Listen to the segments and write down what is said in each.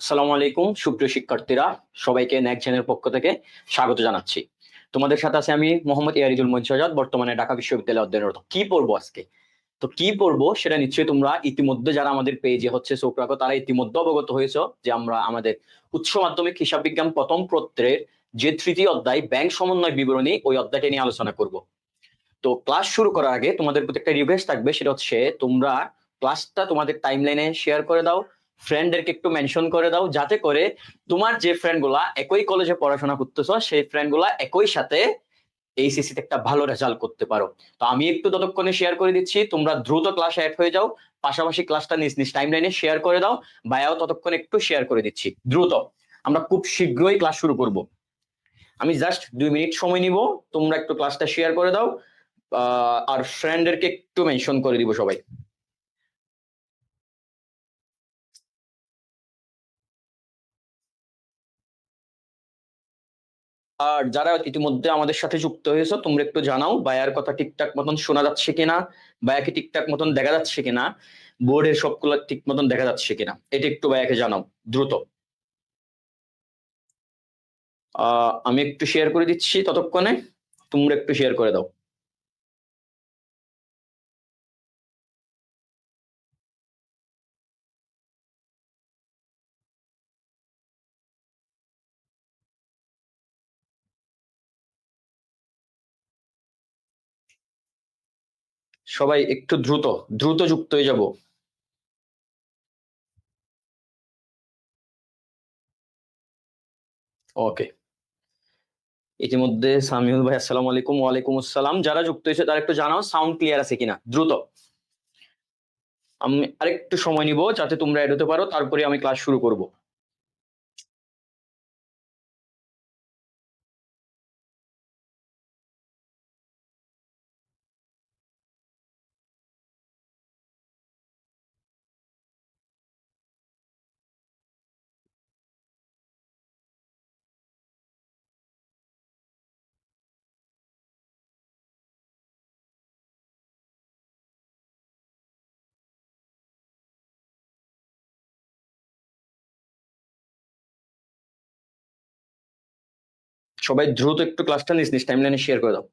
আসসালামু আলাইকুম সুপ্রিয় শিক্ষার্থীরা, সবাইকে ন্যাকজেনের পক্ষ থেকে স্বাগত জানাচ্ছি। তোমাদের সাথে আছে আমি মোহাম্মদ ইয়ারিদুল মঞ্চাজাদ, বর্তমানে ঢাকা বিশ্ববিদ্যালয়ে অধ্যয়নরত। কি পড়বো আজকে? তো কি পড়বো সেটা নিশ্চয়ই তোমরা ইতিমধ্যে যারা আমাদের পেজে চোখ রাখো তারা ইতিমধ্যে অবগত হয়েছো যে আমরা আমাদের উচ্চ মাধ্যমিক হিসাব বিজ্ঞান প্রথম পত্রের যে তৃতীয় অধ্যায় ব্যাংক সমন্বয় বিবরণী, ওই অধ্যায়টা নিয়ে আলোচনা করব। তো ক্লাস শুরু করার আগে তোমাদের প্রতি একটা রিকোয়েস্ট থাকবে, সেটা হচ্ছে তোমরা ক্লাসটা তোমাদের টাইমলাইনে শেয়ার করে দাও, ফ্রেন্ডদেরকে একটু মেনশন করে দাও, যাতে করে তোমার যে ফ্রেন্ড গুলা একই কলেজে পড়াশোনা করতেছ সেই ফ্রেন্ড গুলা একই সাথে এইচএসসি তে একটা ভালো রেজাল্ট করতে পারো। তো আমি একটু ততক্ষণে শেয়ার করে দিচ্ছি, তোমরা দ্রুত ক্লাসে অ্যাড হয়ে যাও, পাশাপাশি ক্লাসটা নিজ নিজ টাইমলাইনে শেয়ার করে দাও। ভাইয়াও ততক্ষণ একটু শেয়ার করে দিচ্ছি দ্রুত। আমরা খুব শীঘ্রই ক্লাস শুরু করব। আমি জাস্ট 2 মিনিট সময় নিব, তোমরা একটু ক্লাসটা শেয়ার করে দাও আর ফ্রেন্ডদেরকে একটু মেনশন করে দিব সবাই। আর যারা ইতিমধ্যে আমাদের সাথে যুক্ত হয়েছে তোমরা একটু জানাও বায়ার কথা ঠিকঠাক মতন শোনা যাচ্ছে কিনা, বায়াকে ঠিকঠাক মতন দেখা যাচ্ছে কিনা, বোর্ডের সবগুলো ঠিক মতন দেখা যাচ্ছে কিনা, এটা একটু বায়াকে জানাও দ্রুত। আমি একটু শেয়ার করে দিচ্ছি ততক্ষণে, তোমরা একটু শেয়ার করে দাও। সবাই একটু দ্রুত দ্রুত যুক্ত হয়ে যাব। ওকে, ইতিমধ্যে সামিউল ভাই আসসালামু আলাইকুম। ওয়ালাইকুম আসসালাম। যারা যুক্ত হয়েছে তারা একটু জানাও সাউন্ড ক্লিয়ার আছে কিনা দ্রুত। আমি আরেকটু সময় নিব যাতে তোমরা এড হতে পারো, তারপরে আমি ক্লাস শুরু করব। সবাই দ্রুত একটু ক্লাসটা নিজ নিজ টাইমলাইনে শেয়ার করে দাও।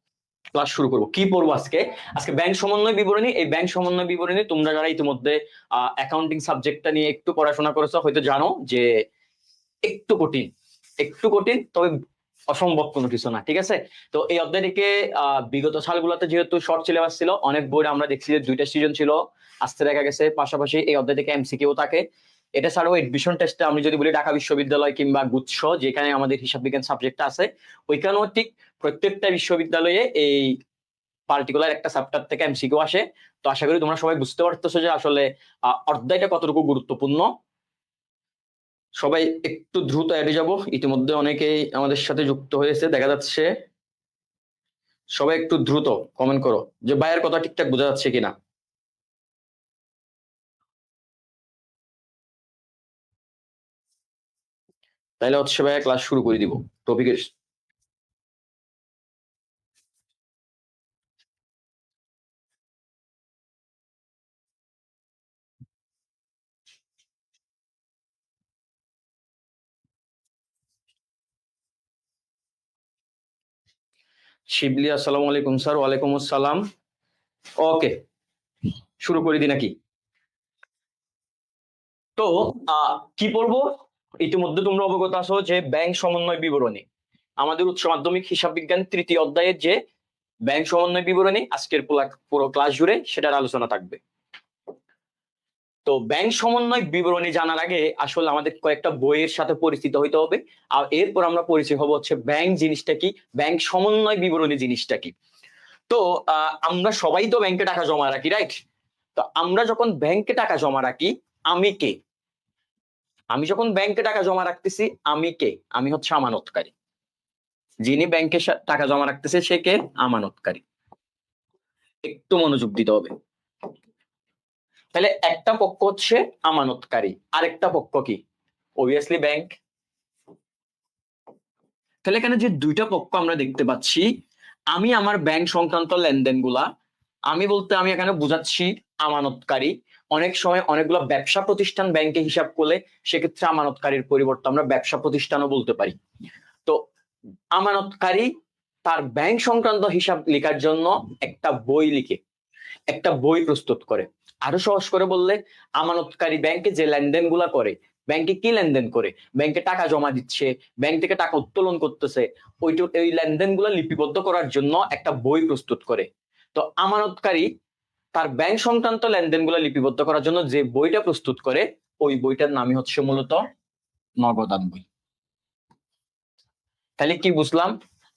ক্লাস শুরু করবো। কি পড়বো আজকে? আজকে ব্যাংক সমন্বয় বিবরণী। এই ব্যাংক সমন্বয় বিবরণী তোমরা যারা ইতিমধ্যে অ্যাকাউন্টিং সাবজেক্টটা নিয়ে একটু পড়াশোনা করেছো হয়তো জানো যে একটু কঠিন, একটু কঠিন, তবে অসম্ভব কোনো কিছু না। ঠিক আছে, তো এই অধ্যায়টিকে বিগত সালগুলোতে যেহেতু শর্ট সিলেবাস ছিল, অনেক বই আমরা দেখছি যে 2টা সিজন ছিল, আস্তে দেখা গেছে। পাশাপাশি এই অধ্যায় থেকে এমসিকিউ থাকে। এটা ছাড়াও এডমিশন টেস্টে আমি যদি বলি ঢাকা বিশ্ববিদ্যালয় কিংবা গুচ্ছ যেখানে আমাদের হিসাব বিজ্ঞান সাবজেক্টটা আছে, ওইখানেও ঠিক প্রত্যেকটা বিশ্ববিদ্যালয়ে এই পার্টিকুলার একটা চ্যাপ্টার থেকে এমসিকিউ আসে। তো আশা করি তোমরা সবাই বুঝতে পারতেছো যে আসলে অধ্যায়টা কতটুকু গুরুত্বপূর্ণ। সবাই একটু দ্রুত এড়িয়ে যাব, ইতিমধ্যে অনেকেই আমাদের সাথে যুক্ত হয়েছে দেখা যাচ্ছে। সবাই একটু দ্রুত কমেন্ট করো যে ভাইয়ের কথা ঠিকঠাক বোঝা যাচ্ছে কিনা। তাইলে হচ্ছে ভাইয়া ক্লাস শুরু করে দিব টপিকের। শিবলি আসসালামু আলাইকুম স্যার। ওয়ালাইকুম আসসালাম। ওকে, শুরু করে দি নাকি? তো কি পড়বো? ইতিমধ্যে তোমরা অবগত আছো যে ব্যাংক সমন্বয় বিবরণী আমাদের উচ্চ মাধ্যমিক হিসাব বিজ্ঞান তৃতীয় অধ্যায়ের যে ব্যাংক সমন্বয় বিবরণী, আজকের পুরো ক্লাস জুড়ে সেটার আলোচনা থাকবে। তো ব্যাংক সমন্বয় বিবরণী জানার আগে আসলে আমাদের কয়েকটা বইয়ের সাথে পরিচিত হইতে হবে, আর এরপর আমরা পরিচয় হবো হচ্ছে ব্যাংক জিনিসটা কি, ব্যাংক সমন্বয় বিবরণী জিনিসটা কি। তো আমরা সবাই তো ব্যাংকে টাকা জমা রাখি, রাইট? তো আমরা যখন ব্যাংকে টাকা জমা রাখি, আমি কে? আমি যখন ব্যাংকে টাকা জমা রাখতেছি, আমি কে? আমি হচ্ছে আমানতকারী। যিনি ব্যাংকে টাকা জমা রাখতেছে সে কে? আমানতকারী। একটু মনোযোগ দিতে হবে। তাহলে একটা পক্ষ হচ্ছে আমানতকারী, আরেকটা পক্ষ কি? Obviously bank. তাহলে এখানে যে 2টা পক্ষ আমরা দেখতে পাচ্ছি, আমি আমার ব্যাংক সংক্রান্ত লেনদেন গুলা, আমি বলতে আমি এখানে বুঝাচ্ছি আমানতকারী, অনেক সময় অনেকগুলো ব্যবসা প্রতিষ্ঠান ব্যাংকে হিসাব করলে সেক্ষেত্রে আমানতকারীর পরিবর্তে আমরা ব্যবসা প্রতিষ্ঠানও বলতে পারি। তো আমানতকারী তার ব্যাংক সংক্রান্ত হিসাব লেখার জন্য একটা বই লিখে, একটা বই প্রস্তুত করে। আরো সহজ করে বললে, আমানতকারী ব্যাংকে যে লেনদেন গুলা করে, ব্যাংকে কি লেনদেন করে, ব্যাংকে টাকা জমা দিচ্ছে, ব্যাংক থেকে টাকা উত্তোলন করতেছে, ওই লেনদেন গুলা লিপিবদ্ধ করার জন্য একটা বই প্রস্তুত করে। তো আমানতকারী তার ব্যাংক সংক্রান্ত লেনদেন গুলা লিপিবদ্ধ করার জন্য যে বইটা প্রস্তুত করে, ওই বইটার নামই হচ্ছে মূলত নগদান বই। তাহলে কি বুঝলাম?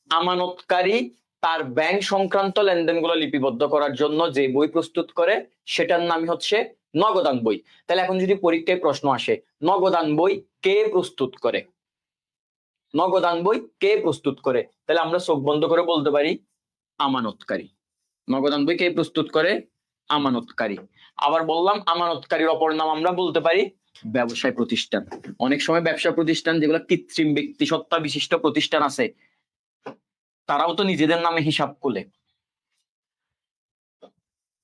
আমানতকারী তার ব্যাংক সংক্রান্ত লেনদেন গুলো লিপিবদ্ধ করার জন্য যে বই প্রস্তুত করে সেটার নামই হচ্ছে নগদান বই। তাহলে এখন যদি পরীক্ষায় প্রশ্ন আসে, নগদান বই কে প্রস্তুত করে, নগদান বই কে প্রস্তুত করে, তাহলে আমরা চোখ বন্ধ করে বলতে পারি আমানতকারী। নগদান বই কে প্রস্তুত করে? আমানতকারী। আবার বললাম, আমানতকারীর অপর নাম আমরা বলতে পারি ব্যবসায় প্রতিষ্ঠান। অনেক সময় ব্যবসা প্রতিষ্ঠান যেগুলো কৃত্রিম ব্যক্তি সত্তা বিশিষ্ট প্রতিষ্ঠান আছে, তারাও তো নিজেদের নামে হিসাব করে।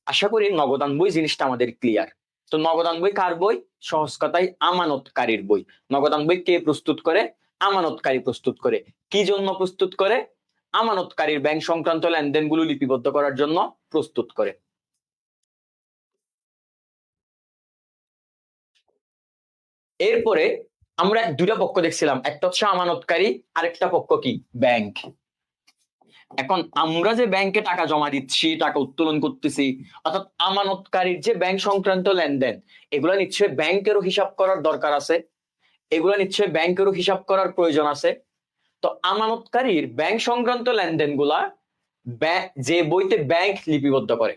আশা করি নগদান বই জিনিসটা আমাদের ক্লিয়ার। তো নগদান বই কার বই? সহজ কথায় আমানতকারীর বই। নগদান বই কে প্রস্তুত করে? আমানতকারী প্রস্তুত করে। কি জন্য প্রস্তুত করে? আমানতকারীর ব্যাংক সংক্রান্ত লেনদেন গুলো লিপিবদ্ধ করার জন্য প্রস্তুত করে। এরপরে আমরা দুটা পক্ষ দেখছিলাম, একটা হচ্ছে আমানতকারী, আরেকটা পক্ষ কি? ব্যাংক। এখন আমরা যে ব্যাংকে টাকা জমা দিচ্ছি, টাকা উত্তোলন করতেছি, অর্থাৎ আমানতকারীর যে ব্যাংক সংক্রান্ত লেনদেন, এগুলা নিশ্চয়ই ব্যাংকেরও হিসাব করার দরকার আছে, এগুলা নিশ্চয়ই ব্যাংকেরও হিসাব করার প্রয়োজন আছে। তো আমানতকারীর ব্যাংক সংক্রান্ত লেনদেন গুলা যে বইতে ব্যাংক লিপিবদ্ধ করে,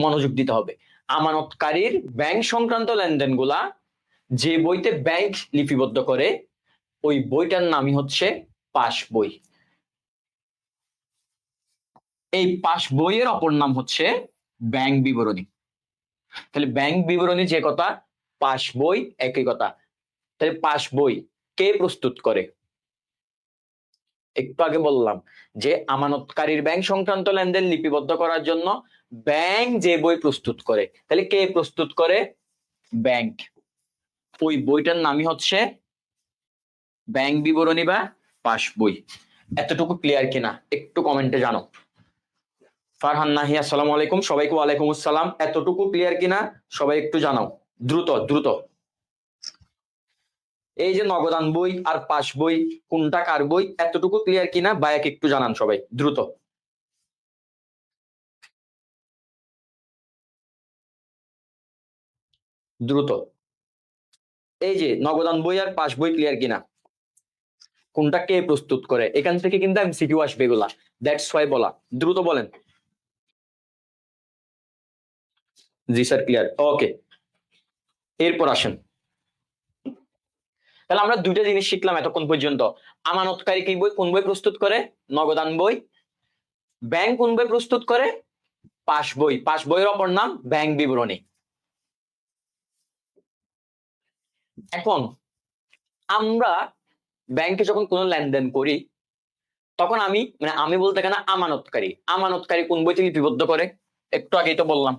মনোযোগ দিতে হবে, আমানতকারীর ব্যাংক সংক্রান্ত লেনদেন গুলা যে বইতে ব্যাংক লিপিবদ্ধ করে, ওই বইটার নামই হচ্ছে পাস বই। এই পাস বইয়ের অপর নাম হচ্ছে ব্যাংক বিবরণী। তাহলে ব্যাংক বিবরণী যে কথা, পাস বই একই কথা। তাহলে পাস বই কে প্রস্তুত করে? একটু আগে বললাম যে আমানতকারীর ব্যাংক সংক্রান্ত লেনদেন লিপিবদ্ধ করার জন্য ব্যাংক যে বই প্রস্তুত করে, তাহলে কে প্রস্তুত করে? ব্যাংক। ওই বইটার নামই হচ্ছে ব্যাংক বিবরণী বা পাস বই। এতটুকু ক্লিয়ার কিনা একটু কমেন্টে জানো। ফারহান নাহি, আসসালামু আলাইকুম। সবাইকে ওয়ালাইকুম আসসালাম। এতটুকু ক্লিয়ার কিনা সবাই একটু জানাও, দ্রুত দ্রুত। এই যে নগদান বই আর পাস বই কোনটা কার বই, এতটুকু ক্লিয়ার কিনা বায়াক একটু জানান সবাই দ্রুত। দ্রুত। এই যে নগদান বই আর পাস বই ক্লিয়ার কিনা, কোনটা কে প্রস্তুত করে? এখান থেকে কিন্তু এমসিকিউ আসবে এগুলা, দ্যাটস ওয়াই বলা। দ্রুত বলেন। জি স্যার, ক্লিয়ার, ওকে। এরপর আসেন, তাহলে আমরা দুইটা জিনিস শিখলাম এতক্ষণ পর্যন্ত। আমানতকারী কি বই, কোন বই প্রস্তুত করে? নগদান বই। ব্যাংক কোন বই প্রস্তুত করে? পাস বই। পাস বইয়ের অপর নাম ব্যাংক বিবরণী। এখন আমরা ব্যাংকে যখন কোনো লেনদেন করি, তখন আমি বলতে কেন আমানতকারী, আমানতকারী কোন বইতে লিপিবদ্ধ করে? একটু আগেই তো বললাম,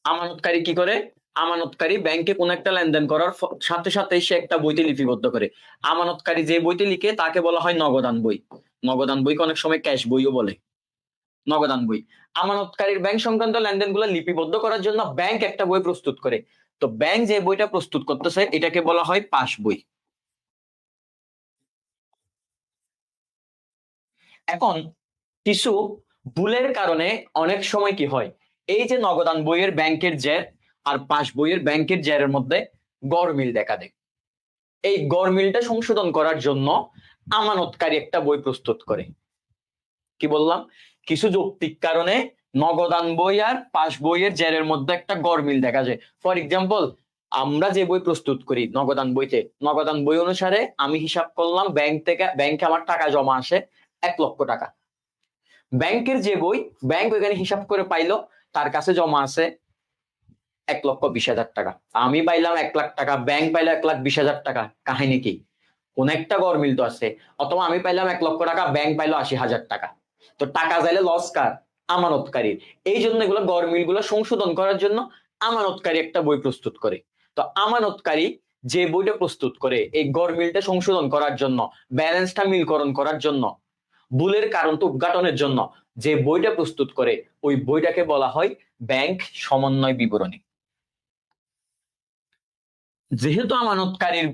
আমানতকারী কি করে? আমানতকারী ব্যাংকে কোন একটা লেনদেন করার সাথে সাথে সে একটা বইতে লিপিবদ্ধ করে। আমানতকারী যে বইতে লিখে তাকে বলা হয় নগদান বই। নগদান বইকে অনেক সময় ক্যাশ বইও বলে। নগদান বই। আমানতকারীর ব্যাংক সংক্রান্ত লেনদেন গুলো লিপিবদ্ধ করার জন্য ব্যাংক একটা বই প্রস্তুত করে। তো ব্যাংক যে বইটা প্রস্তুত করতেছে এটাকে বলা হয় পাস বই। এখন কিছু ভুলের কারণে অনেক সময় কি হয়, এই যে নগদান বইয়ের ব্যাংকের জের আর পাস বইয়ের ব্যাংকের জেরের মধ্যে গরমিল দেখা দেয়। এই গরমিলটা সংশোধন করার জন্য আমানতকারী একটা বই প্রস্তুত করে। কি বললাম? কিছু যৌক্তিক কারণে নগদান বই আর পাস বইয়ের জেরের মধ্যে একটা গরমিল দেখা যায়। ফর এক্সাম্পল, আমরা যে বই প্রস্তুত করি নগদান বইতে, নগদান বই অনুসারে আমি হিসাব করলাম ব্যাংকে আমার টাকা জমা আসে 1,00,000 টাকা। ব্যাংকের যে বই, ব্যাংক ওইখানে হিসাব করে পাইলো তার কাছে জমা আছে 1,20,000 টাকা। আমি পাইলাম 1,00,000 টাকা, ব্যাংক পাইলো 1,20,000 টাকা। কাহিনী কি? কোন একটা গড়মিল তো আছে, অথবা আমি পাইলাম 1 লক্ষ টাকা, ব্যাংক পাইলো 80,000 টাকা, তো টাকা যাইলে লস কার? আমানতকারীর। এই জন্য এগুলো গড়মিল গুলো সংশোধন করার জন্য আমানতকারী একটা বই প্রস্তুত করে। তো আমানতকারী যে বইটা প্রস্তুত করে এই গড়মিলটা সংশোধন করার জন্য, ব্যালেন্সটা মিলকরণ করার জন্য, ভুলের কারণটা উদ্ঘাটনের জন্য যে বইটা প্রস্তুত করে, ওই বইটাকে বলা হয় ব্যাংক সমন্বয় বিবরণী। যেহেতু আমানতকারীর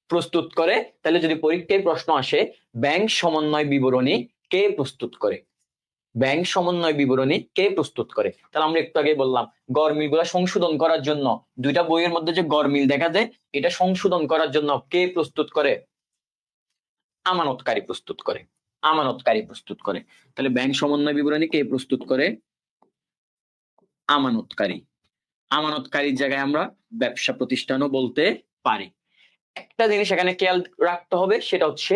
প্রস্তুত করে, তাহলে যদি পরীক্ষায় প্রশ্ন আসে ব্যাংক সমন্বয় বিবরণী কে প্রস্তুত করে, ব্যাংক সমন্বয় বিবরণী কে প্রস্তুত করে, তাহলে আমরা একটু আগে বললাম গড়মিল গুলা সংশোধন করার জন্য, দুইটা বইয়ের মধ্যে যে গড়মিল দেখা যায় এটা সংশোধন করার জন্য কে প্রস্তুত করে? আমানতকারী প্রস্তুত করে, আমানতকারী প্রস্তুত করে। তাহলে ব্যাংক সমন্বয় বিবরণী কে প্রস্তুত করে? আমানতকারী। আমানতকারীর জায়গায় আমরা ব্যবসা প্রতিষ্ঠানও বলতে পারি। একটা জিনিস এখানে খেয়াল রাখতে হবে, সেটা হচ্ছে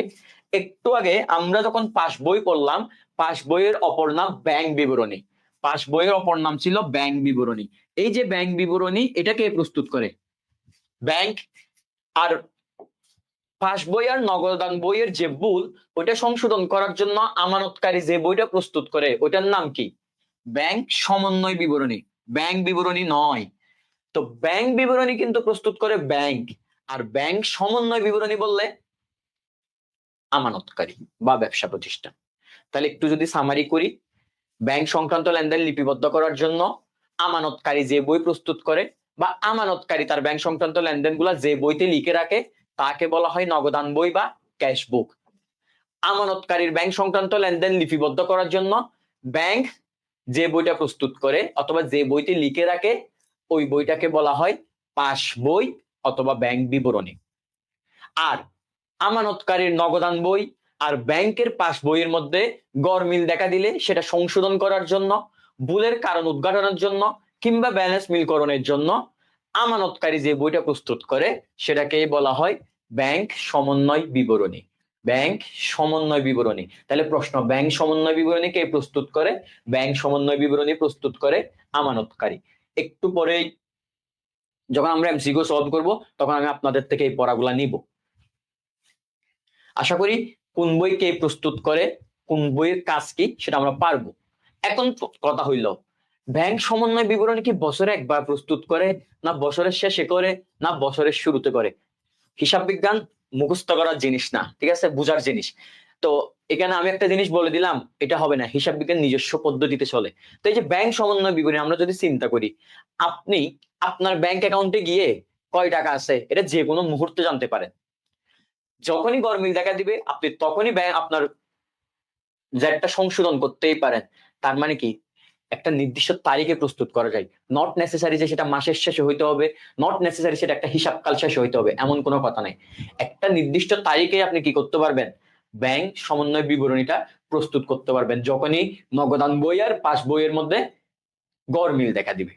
একটু আগে আমরা যখন পাস বই পড়লাম, পাস বইয়ের অপর নাম ব্যাংক বিবরণী, পাস বইয়ের অপর নাম ছিল ব্যাংক বিবরণী। এই যে ব্যাংক বিবরণী এটা কে প্রস্তুত করে? ব্যাংক। আর পাস বই আর নগদান বইয়ের যে ভুল ওইটা সংশোধন করার জন্য আমানতকারী যে বইটা প্রস্তুত করে ওইটার নাম কি? ব্যাংক সমন্বয় বিবরণী, ব্যাংক বিবরণী নয়। তো ব্যাংক বিবরণী কিন্তু প্রস্তুত করে ব্যাংক, আর ব্যাংক সমন্বয় বিবরণী বললে আমানতকারী বা ব্যবসা প্রতিষ্ঠান। তাহলে একটু যদি সামারি করি, ব্যাংক সংক্রান্ত লেনদেন লিপিবদ্ধ করার জন্য আমানতকারী যে বই প্রস্তুত করে বা আমানতকারী তার ব্যাংক সংক্রান্ত লেনদেন গুলা যে বইতে লিখে রাখে তাকে বলা হয় নগদান বই বা ক্যাশ বুক। আমানতকারীর ব্যাংক সংক্রান্ত লেনদেন লিপিবদ্ধ করার জন্য ব্যাংক যে বইটা প্রস্তুত করে অথবা যে বইটি লিখে রাখে ওই বইটাকে বলা হয় পাস বই অথবা ব্যাংক বিবরণী। আর আমানতকারীর নগদান বই আর ব্যাংকের পাস বইয়ের মধ্যে গড়মিল দেখা দিলে সেটা সংশোধন করার জন্য, ভুলের কারণ উদ্ঘাটনের জন্য কিংবা ব্যালেন্স মিলকরণের জন্য আমানতকারী যে বইটা প্রস্তুত করে সেটাকে বলা হয় ব্যাংক সমন্বয় বিবরণী, ব্যাংক সমন্বয় বিবরণী। তাহলে প্রশ্ন, ব্যাংক সমন্বয় বিবরণী কে প্রস্তুত করে? ব্যাংক সমন্বয় বিবরণী প্রস্তুত করে আমানতকারী। একটু পরেই যখন আমরা এমসিকিউ সলভ করব তখন আমি আপনাদের থেকে এই পড়াগুলা নিব। আশা করি কোন বই কে প্রস্তুত করে, কোন বইয়ের কাজ কি সেটা আমরা পারবো। এখন কথা হইল, ব্যাংক সমন্বয় বিবরণী কি বছরে একবার প্রস্তুত করে, না বছরের শেষে করে, না বছরের শুরুতে করে? হিসাব বিজ্ঞান মুখস্থ করার জিনিস না, ঠিক আছে, বুঝার জিনিস। তো এখানে আমি একটা জিনিস বলে দিলাম, এটা হবে না, হিসাব বিজ্ঞান নিজস্ব পদ্ধতিতে চলে। তো এই যে ব্যাংক সমন্বয় বিবরণী আমরা যদি চিন্তা করি, আপনি আপনার ব্যাংক অ্যাকাউন্টে গিয়ে কয় টাকা আছে এটা যে কোনো মুহূর্তে জানতে পারেন। যখনই গরমিল দেখা দিবে আপনি তখনই ব্যাংক আপনার জ্যাটটা সংশোধন করতেই পারেন। তার মানে কি, একটা নির্দিষ্ট তারিখে প্রস্তুত করা যায়, নট নেসেসারি যে সেটা মাসের শেষে হইতে হবে, নট নেসেসারি সেটা একটা হিসাবকাল শেষে হইতে হবে, এমন কোনো কথা নাই। একটা নির্দিষ্ট তারিখে আপনি কি করতে পারবেন? ব্যাংক সমন্বয় বিবরণীটা প্রস্তুত করতে পারবেন, যখনই নগদান বই আর পাস বইয়ের মধ্যে গড়মিল দেখা দিবে।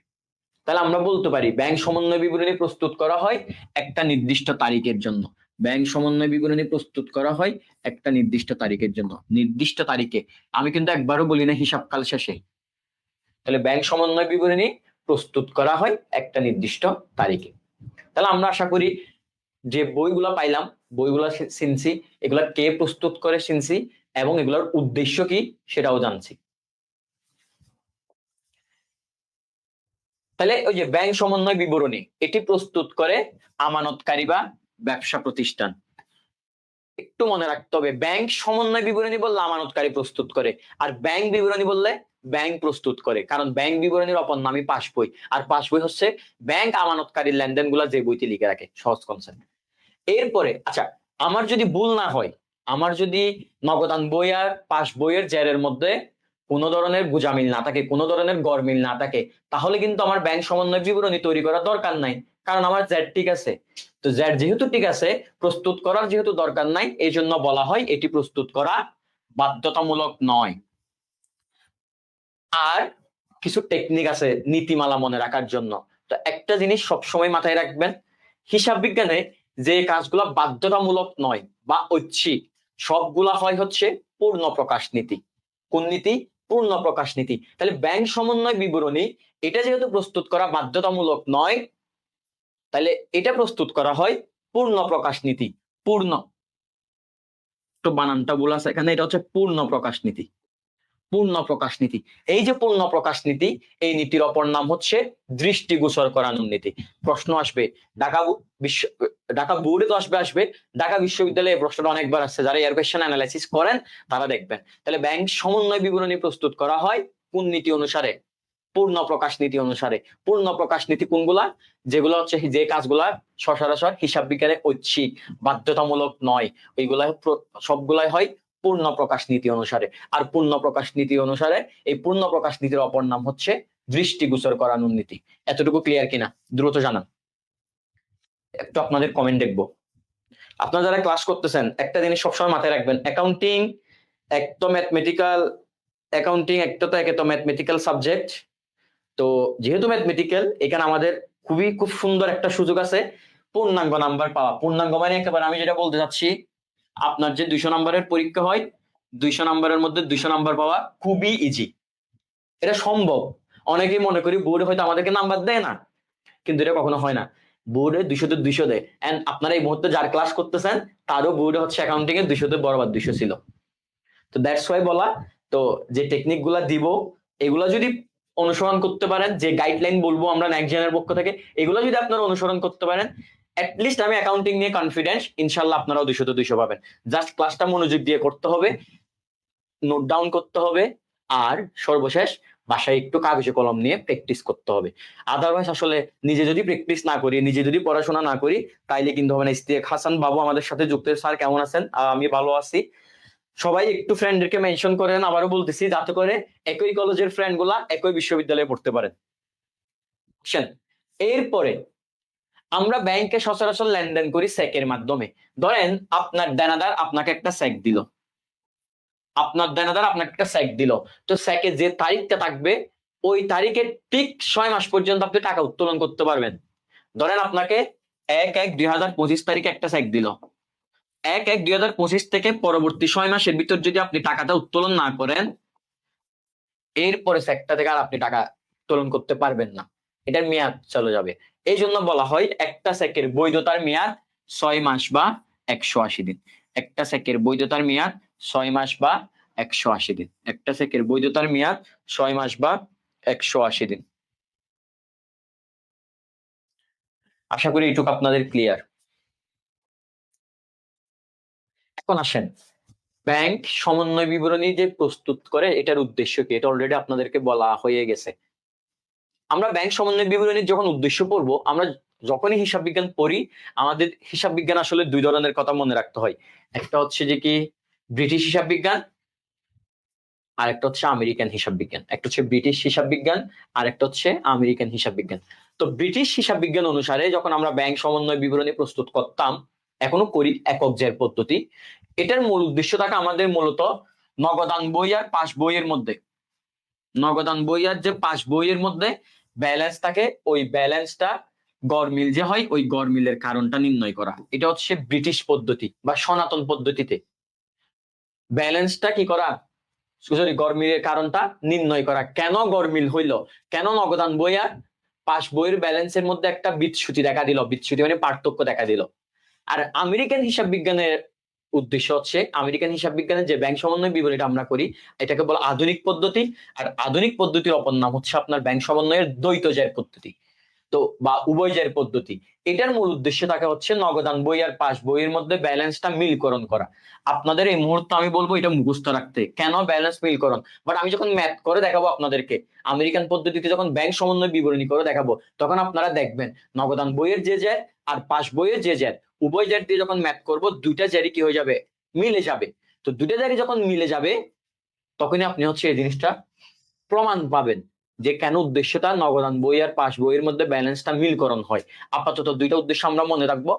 তাহলে আমরা বলতে পারি ব্যাংক সমন্বয় বিবরণী প্রস্তুত করা হয় একটা নির্দিষ্ট তারিখের জন্য, ব্যাংক সমন্বয় বিবরণী প্রস্তুত করা হয় একটা নির্দিষ্ট তারিখের জন্য, নির্দিষ্ট তারিখে। আমি কিন্তু একবারও বলি না হিসাবকাল শেষে। তাহলে ব্যাংক সমন্বয় বিবরণী প্রস্তুত করা হয় একটা নির্দিষ্ট তারিখে। তাহলে আমরা আশা করি যে বইগুলা পাইলাম, বইগুলা চিনছি, এগুলা কে প্রস্তুত করে চিনছি, এবং এগুলোর উদ্দেশ্য কি সেটাও জানছি। তাহলে ওই যে ব্যাংক সমন্বয় বিবরণী এটি প্রস্তুত করে আমানতকারী বা ব্যবসা প্রতিষ্ঠান। একটু মনে রাখতে হবে, ব্যাংক সমন্বয় বিবরণী বললে আমানতকারী প্রস্তুত করে, আর ব্যাংক বিবরণী বললে ব্যাংক প্রস্তুত করে, কারণ ব্যাংক বিবরণীর অপর নামই পাস বই, আর পাস বই হচ্ছে ব্যাংক আমানতকারীর লেনদেন গুলা যে বইতে লিখে রাখে, সহজ কনসেপ্ট। এরপরে আচ্ছা, আমার যদি ভুল না হয়, আমার যদি নগদান বই আর পাস বইয়ের জেরের মধ্যে কোনো ধরনের গুজামিল না থাকে, কোনো ধরনের গড়মিল না থাকে, তাহলে কিন্তু আমার ব্যাংক সমন্বয় বিবরণী তৈরি করার দরকার নাই, কারণ আমার জেড ঠিক আছে। তো জেড যেহেতু ঠিক আছে, প্রস্তুত করার যেহেতু দরকার নাই, এই জন্য বলা হয় এটি প্রস্তুত করা বাধ্যতামূলক নয়। আর কিছু টেকনিক আছে নীতিমালা মনে রাখার জন্য। তো একটা জিনিস সবসময় মাথায় রাখবেন, হিসাব বিজ্ঞানে যে কাজগুলা বাধ্যতামূলক নয় বা ঐচ্ছিক, সবগুলা হয় হচ্ছে পূর্ণ প্রকাশ নীতি। কোন নীতি? পূর্ণ প্রকাশ নীতি। তাহলে ব্যাংক সমন্বয় বিবরণী এটা যেহেতু প্রস্তুত করা বাধ্যতামূলক নয়, তাহলে এটা প্রস্তুত করা হয় পূর্ণ প্রকাশ নীতি। পূর্ণ একটু বানানটা ভুল আছে এখানে, এটা হচ্ছে পূর্ণ প্রকাশ নীতি। পূর্ণ প্রকাশ নীতি, এই যে পূর্ণ প্রকাশ নীতি, এই নীতির অপর নাম হচ্ছে দৃষ্টিগোচর করানোর নীতি। প্রশ্ন আসবে ঢাকা বোর্ডে তো আসবে, ঢাকা বিশ্ববিদ্যালয়ে প্রশ্নটা অনেকবার আসছে, যারা এয়ার কোয়েশ্চেন অ্যানালাইসিস করেন তারা দেখবেন। তাহলে ব্যাংক সমন্বয় বিবরণী প্রস্তুত করা হয় কোন নীতি অনুসারে? পূর্ণ প্রকাশ নীতি অনুসারে। পূর্ণ প্রকাশ নীতি কোনগুলা? যেগুলো হচ্ছে যে কাজগুলা সচরাচর হিসাব বিজ্ঞানে ঐচ্ছিক, বাধ্যতামূলক নয়, ওইগুলা সবগুলাই হয় পূর্ণ প্রকাশ নীতি অনুসারে। আর পূর্ণ প্রকাশ নীতি অনুসারে, এই পূর্ণ প্রকাশ নীতির অপর নাম হচ্ছে দৃষ্টিগোচর করানোর নীতি। এতটুকু ক্লিয়ার কিনা দ্রুত জানান, একটু আপনাদের কমেন্ট দেখবো। আপনারা যারা ক্লাস করতেছেন একটা জিনিস সবসময় মাথায় রাখবেন, অ্যাকাউন্টিং এক তো ম্যাথমেটিক্যাল, অ্যাকাউন্টিং একটা তো একে তো ম্যাথমেটিক্যাল সাবজেক্ট। তো যেহেতু ম্যাথমেটিক্যাল, এখানে আমাদের খুব সুন্দর একটা সুযোগ আছে পূর্ণাঙ্গ নাম্বার পাওয়া। পূর্ণাঙ্গ মানে একেবারে আমি যেটা বলতে চাচ্ছি, আপনার যে 200 নম্বরের পরীক্ষা হয়, 200 নম্বরের মধ্যে 200 নাম্বার পাওয়া খুবই ইজি, এটা সম্ভব। অনেকেই মনে করি বোর্ডে হয়তো আমাদেরকে নাম্বার দেয় না, কিন্তু এটা কখনো হয় না। বোর্ডে 200-তে 200 দেয়। এন্ড আপনারা এই মুহূর্তে যার ক্লাস করতেছেন তারও বোর্ডে হচ্ছে অ্যাকাউন্টিং এ 200-তে বরাবর 200 ছিল। তো দ্যাটস ওয়াই বলা, তো যে টেকনিক গুলা দিব এগুলা যদি অনুসরণ করতে পারেন, যে গাইডলাইন বলবো আমরা নেক্সট জেনের পক্ষ থেকে, এগুলো যদি আপনারা অনুসরণ করতে পারেন, অ্যাটলিস্ট আমি অ্যাকাউন্টিং নিয়ে কনফিডেন্স, ইনশাল্লাহ আপনারাও 200-তে 200 পাবেন। জাস্ট ক্লাসটা মনোযোগ দিয়ে করতে হবে, নোট ডাউন করতে হবে, আর সর্বশেষ বাসায় একটু কাগজে কলম নিয়ে প্র্যাকটিস করতে হবে। আদারওয়াইজ আসলে নিজে যদি প্র্যাকটিস না করি, নিজে যদি পড়াশোনা না করি, তাইলে কিন্তু হবে না। ইস্তিয়াক হাসান বাবু আমাদের সাথে যুক্ত। স্যার কেমন আছেন? আমি ভালো আছি। সবাই একটু ফ্রেন্ডদেরকে মেনশন করেন, আবারও বলতেছি, যাতে করে একই কলেজের ফ্রেন্ড গুলা একই বিশ্ববিদ্যালয়ে পড়তে পারেন। এরপরে আমরা ব্যাংকে সচরাচর লেনদেন করি চেকের মাধ্যমে। ধরেন আপনার দেনাদার আপনাকে একটা চেক দিল, তো চেকে যে তারিখটা থাকবে ওই তারিখে ঠিক 6 মাস পর্যন্ত আপনি টাকা উত্তোলন করতে পারবেন। ধরেন আপনাকে 1/1/2025 তারিখে একটা চেক দিল, 1/1/2025 থেকে পরবর্তী 6 মাসের ভিতর যদি আপনি টাকাটা উত্তোলন না করেন, এরপরে চেকটা থেকে আর আপনি টাকা উত্তোলন করতে পারবেন না, এটার মেয়াদ চলে যাবে। এই জন্য বলা হয় একটা চেকের বৈধতার মেয়াদ 6 মাস বা 180 দিন। একটা চেকের বৈধতার মেয়াদ 6 মাস বা 180 দিন। একটা চেকের বৈধতার মেয়াদ 6 মাস বা 180 দিন। আশা করি এইটুকু আপনাদের ক্লিয়ার। এখন আসেন, ব্যাংক সমন্বয় বিবরণী যে প্রস্তুত করে এটার উদ্দেশ্য কি, এটা অলরেডি আপনাদেরকে বলা হয়ে গেছে। আমরা ব্যাংক সমন্বয় বিবরণীর যখন উদ্দেশ্য পড়বো, আমরা যখনই হিসাব বিজ্ঞান পড়ি, আমাদের হিসাব বিজ্ঞান আসলে দুই ধরনের কথা মনে রাখতে হয়। একটা হচ্ছে যে কি ব্রিটিশ হিসাব বিজ্ঞান, আর একটা হচ্ছে আমেরিকান হিসাব বিজ্ঞান। একটা হচ্ছে ব্রিটিশ হিসাব বিজ্ঞান, আর একটা হচ্ছে আমেরিকান হিসাব বিজ্ঞান। তো ব্রিটিশ হিসাব বিজ্ঞান অনুসারে যখন আমরা ব্যাংক সমন্বয় বিবরণী প্রস্তুত করতাম, এখনো করি, একক জের পদ্ধতি। এটার মূল উদ্দেশ্য থাকে আমাদের মূলত নগদান বই আর পাস বইয়ের মধ্যে, নগদান বই আর যে পাস বইয়ের মধ্যে ব্যালেন্স থাকে, ওই ব্যালেন্সটা গড়মিল যে হয়, ওই গড়মিলের কারণটা নির্ণয় করা। এটা হচ্ছে ব্রিটিশ পদ্ধতি বা সনাতন পদ্ধতিতে ব্যালেন্সটা কি করা, গড়মিলের কারণটা নির্ণয় করা। কেন গড়মিল হইল, কেন নগদান বই আর পাস বইয়ের ব্যালেন্সের মধ্যে একটা বিচ্যুতি দেখা দিল, বিচ্যুতি মানে পার্থক্য দেখা দিল। আর আমেরিকান হিসাব বিজ্ঞানের উদ্দেশ্য হচ্ছে, আমেরিকান হিসাব বিজ্ঞানের যে ব্যাংক সমন্বয় বিবরণীটা আমরা করি, এটাকে বলা আধুনিক পদ্ধতি। আর আধুনিক পদ্ধতির অপর নাম হচ্ছে আপনার ব্যাংক সমন্বয়ের দ্বৈত জের পদ্ধতি, তো বা উভয় জের পদ্ধতি। এটার মূল উদ্দেশ্য থাকে হচ্ছে নগদান বই আর পাস বইয়ের মধ্যে ব্যালেন্সটা মিলকরণ করা। আপনাদের এই মুহূর্তে আমি বলবো এটা মুখস্থ রাখতে, কেন ব্যালেন্স মিলকরণ। বাট আমি যখন ম্যাথ করে দেখাবো আপনাদেরকে, আমেরিকান পদ্ধতিতে যখন ব্যাংক সমন্বয় বিবরণী করে দেখাবো, তখন আপনারা দেখবেন নগদান বইয়ের যে জের আর পাস বইয়ের যে জের, উভয় জের দিয়ে যখন ম্যাথ করবো, দুইটা জেরই কি হয়ে যাবে, মিলে যাবে। তো দুইটা জেরই যখন মিলে যাবে, তখনই আপনি হচ্ছে এই জিনিসটা প্রমাণ পাবেন যে কেন উদ্দেশ্যটা নগদান বই আর পাস বইয়ের মধ্যে ব্যালেন্সটা মিলকরণ হয়। আপাতত দুইটা উদ্দেশ্য আমরা মনে রাখবো।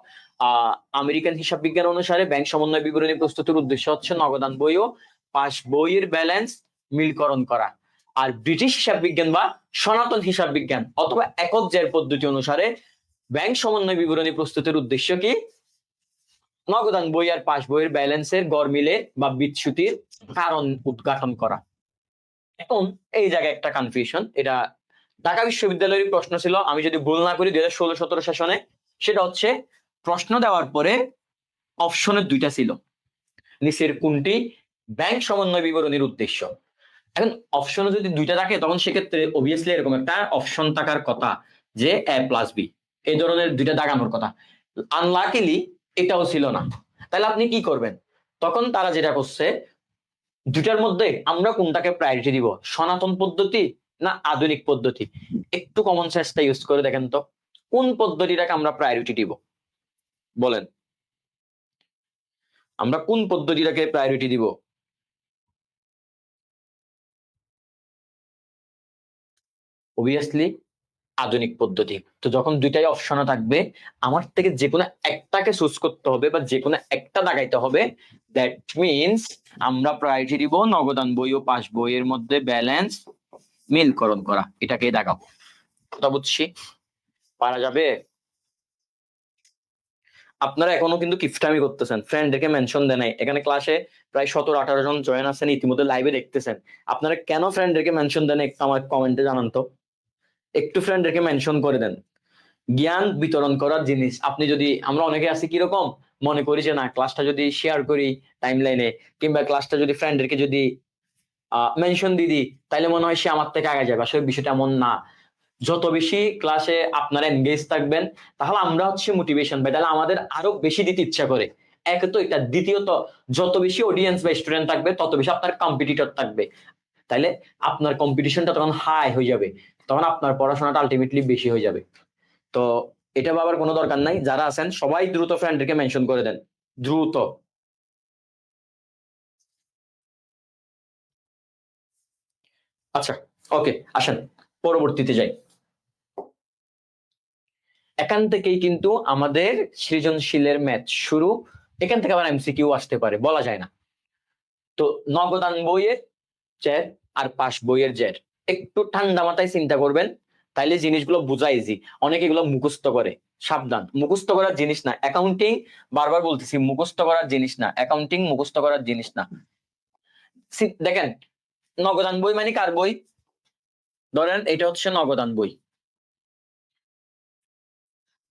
আমেরিকান হিসাব বিজ্ঞান অনুসারে ব্যাংক সমন্বয় বিবরণী প্রস্তুতির উদ্দেশ্য হচ্ছে নগদান বই ও পাস বইয়ের ব্যালেন্স মিলকরণ করা। আর ব্রিটিশ হিসাব বিজ্ঞান বা সনাতন হিসাব বিজ্ঞান অথবা একক জের পদ্ধতি অনুসারে ব্যাংক সমন্বয় বিবরণী প্রস্তুতির উদ্দেশ্য কি, নগদান বই আর পাস বইয়ের ব্যালেন্সের গড়মিলে বা বিচ্যুতির কারণ উদ্ঘাটন করা। এখন এই জায়গায় একটা কনফিউশন, এটা ঢাকা বিশ্ববিদ্যালয়ের প্রশ্ন ছিল, আমি যদি ভুল না করি 2016-17 সেশনে। সেটা হচ্ছে প্রশ্ন দেওয়ার পরে অপশনের দুইটা ছিল, নিচের কোনটি ব্যাংক সমন্বয় বিবরণীর উদ্দেশ্য? এখন অপশনে যদি দুইটা থাকে তখন সেক্ষেত্রে অবভিয়াসলি এরকম একটা অপশন থাকার কথা যে A+B, এই ধরনের দুইটা দাগানোর কথা। আনলাকিলি এটাও ছিল না। তাহলে আপনি কি করবেন? তখন তারা যেটা করছে, দুটার মধ্যে আমরা কোনটাকে প্রায়োরিটি দিব, সনাতন পদ্ধতি না আধুনিক পদ্ধতি? একটু কমন সেন্সটা ইউজ করে দেখেন তো, কোন পদ্ধতিটাকে আমরা প্রায়োরিটি দিব বলেন? আমরা কোন পদ্ধতিটাকে প্রায়োরিটি দিব? অবভিয়াসলি আধুনিক পদ্ধতি। তো যখন দুইটাই অপশনে থাকবে, আমার থেকে যে কোনো একটাকে চুজ করতে হবে বা যে কোনো একটা দাগাইতে হবে। দ্যাট মিনস আমরা প্রায়োরিটি দিব নগদান বই ও পাস বইয়ের মধ্যে ব্যালেন্স মিলকরণ করা, এটাকে দেখাবো। কথা বুঝছি? পারা যাবে? আপনারা এখনো কিন্তু কিফটামি করতেছেন, ফ্রেন্ডদেরকে মেনশন দেন নাই। এখানে ক্লাসে প্রায় 17-18 জন জয়েন আছেন, ইতিমধ্যে লাইভে দেখতেছেন। আপনারা কেন ফ্রেন্ডদেরকে মেনশন দেন একটু আমার কমেন্টে জানান তো। একটু ফ্রেন্ডদেরকে মেনশন করে দেন। জ্ঞান বিতরণ করার জিনিস। আপনি যদি, আমরা অনেকে আছি কিরকম মনে করি যে না, ক্লাসটা যদি শেয়ার করি টাইমলাইনে কিংবা ক্লাসটা যদি ফ্রেন্ডদেরকে যদি মেনশন দিয়ে দিই তাহলে মনে হয় সে আমার থেকে আগে যাবে। আসলে বিষয়টা এমন না। যত বেশি ক্লাসে আপনারা এনগেজ থাকবেন তাহলে আমরা হচ্ছে মোটিভেশন পাই, তাহলে আমাদের আরো বেশি দিতে ইচ্ছা করে। এক তো এটা, দ্বিতীয়ত যত বেশি অডিয়েন্স বা স্টুডেন্ট থাকবে তত বেশি আপনার কম্পিটিটর থাকবে, তাইলে আপনার কম্পিটিশনটা তখন হাই হয়ে যাবে, তখন আপনার পড়াশোনাটা আলটিমেটলি বেশি হয়ে যাবে। তো এটা ভাবার কোনো দরকার নাই। যারা আছেন সবাই দ্রুত ফ্রেন্ডকে মেনশন করে দেন, দ্রুত। আচ্ছা, ওকে, আসেন পরবর্তীতে যাই। এখান থেকেই কিন্তু আমাদের সৃজনশীলের ম্যাথ শুরু। এখান থেকে আবার এমসিকিউ আসতে পারে, বলা যায় না। তো নগদান বইয়ের জ্যার আর পাস বইয়ের জ্যার একটু ঠান্ডা মাথায় চিন্তা করবেন, তাইলে জিনিসগুলো বোঝা ইজি। অনেকে এগুলো মুখস্থ করে, সাবধান, মুখস্থ করার জিনিস না অ্যাকাউন্টিং। বারবার বলতেছি, মুখস্থ করার জিনিস না অ্যাকাউন্টিং, মুখস্থ করার জিনিস না। দেখেন, নগদান বই মানে কার বই? ধরেন এটা হচ্ছে নগদান বই।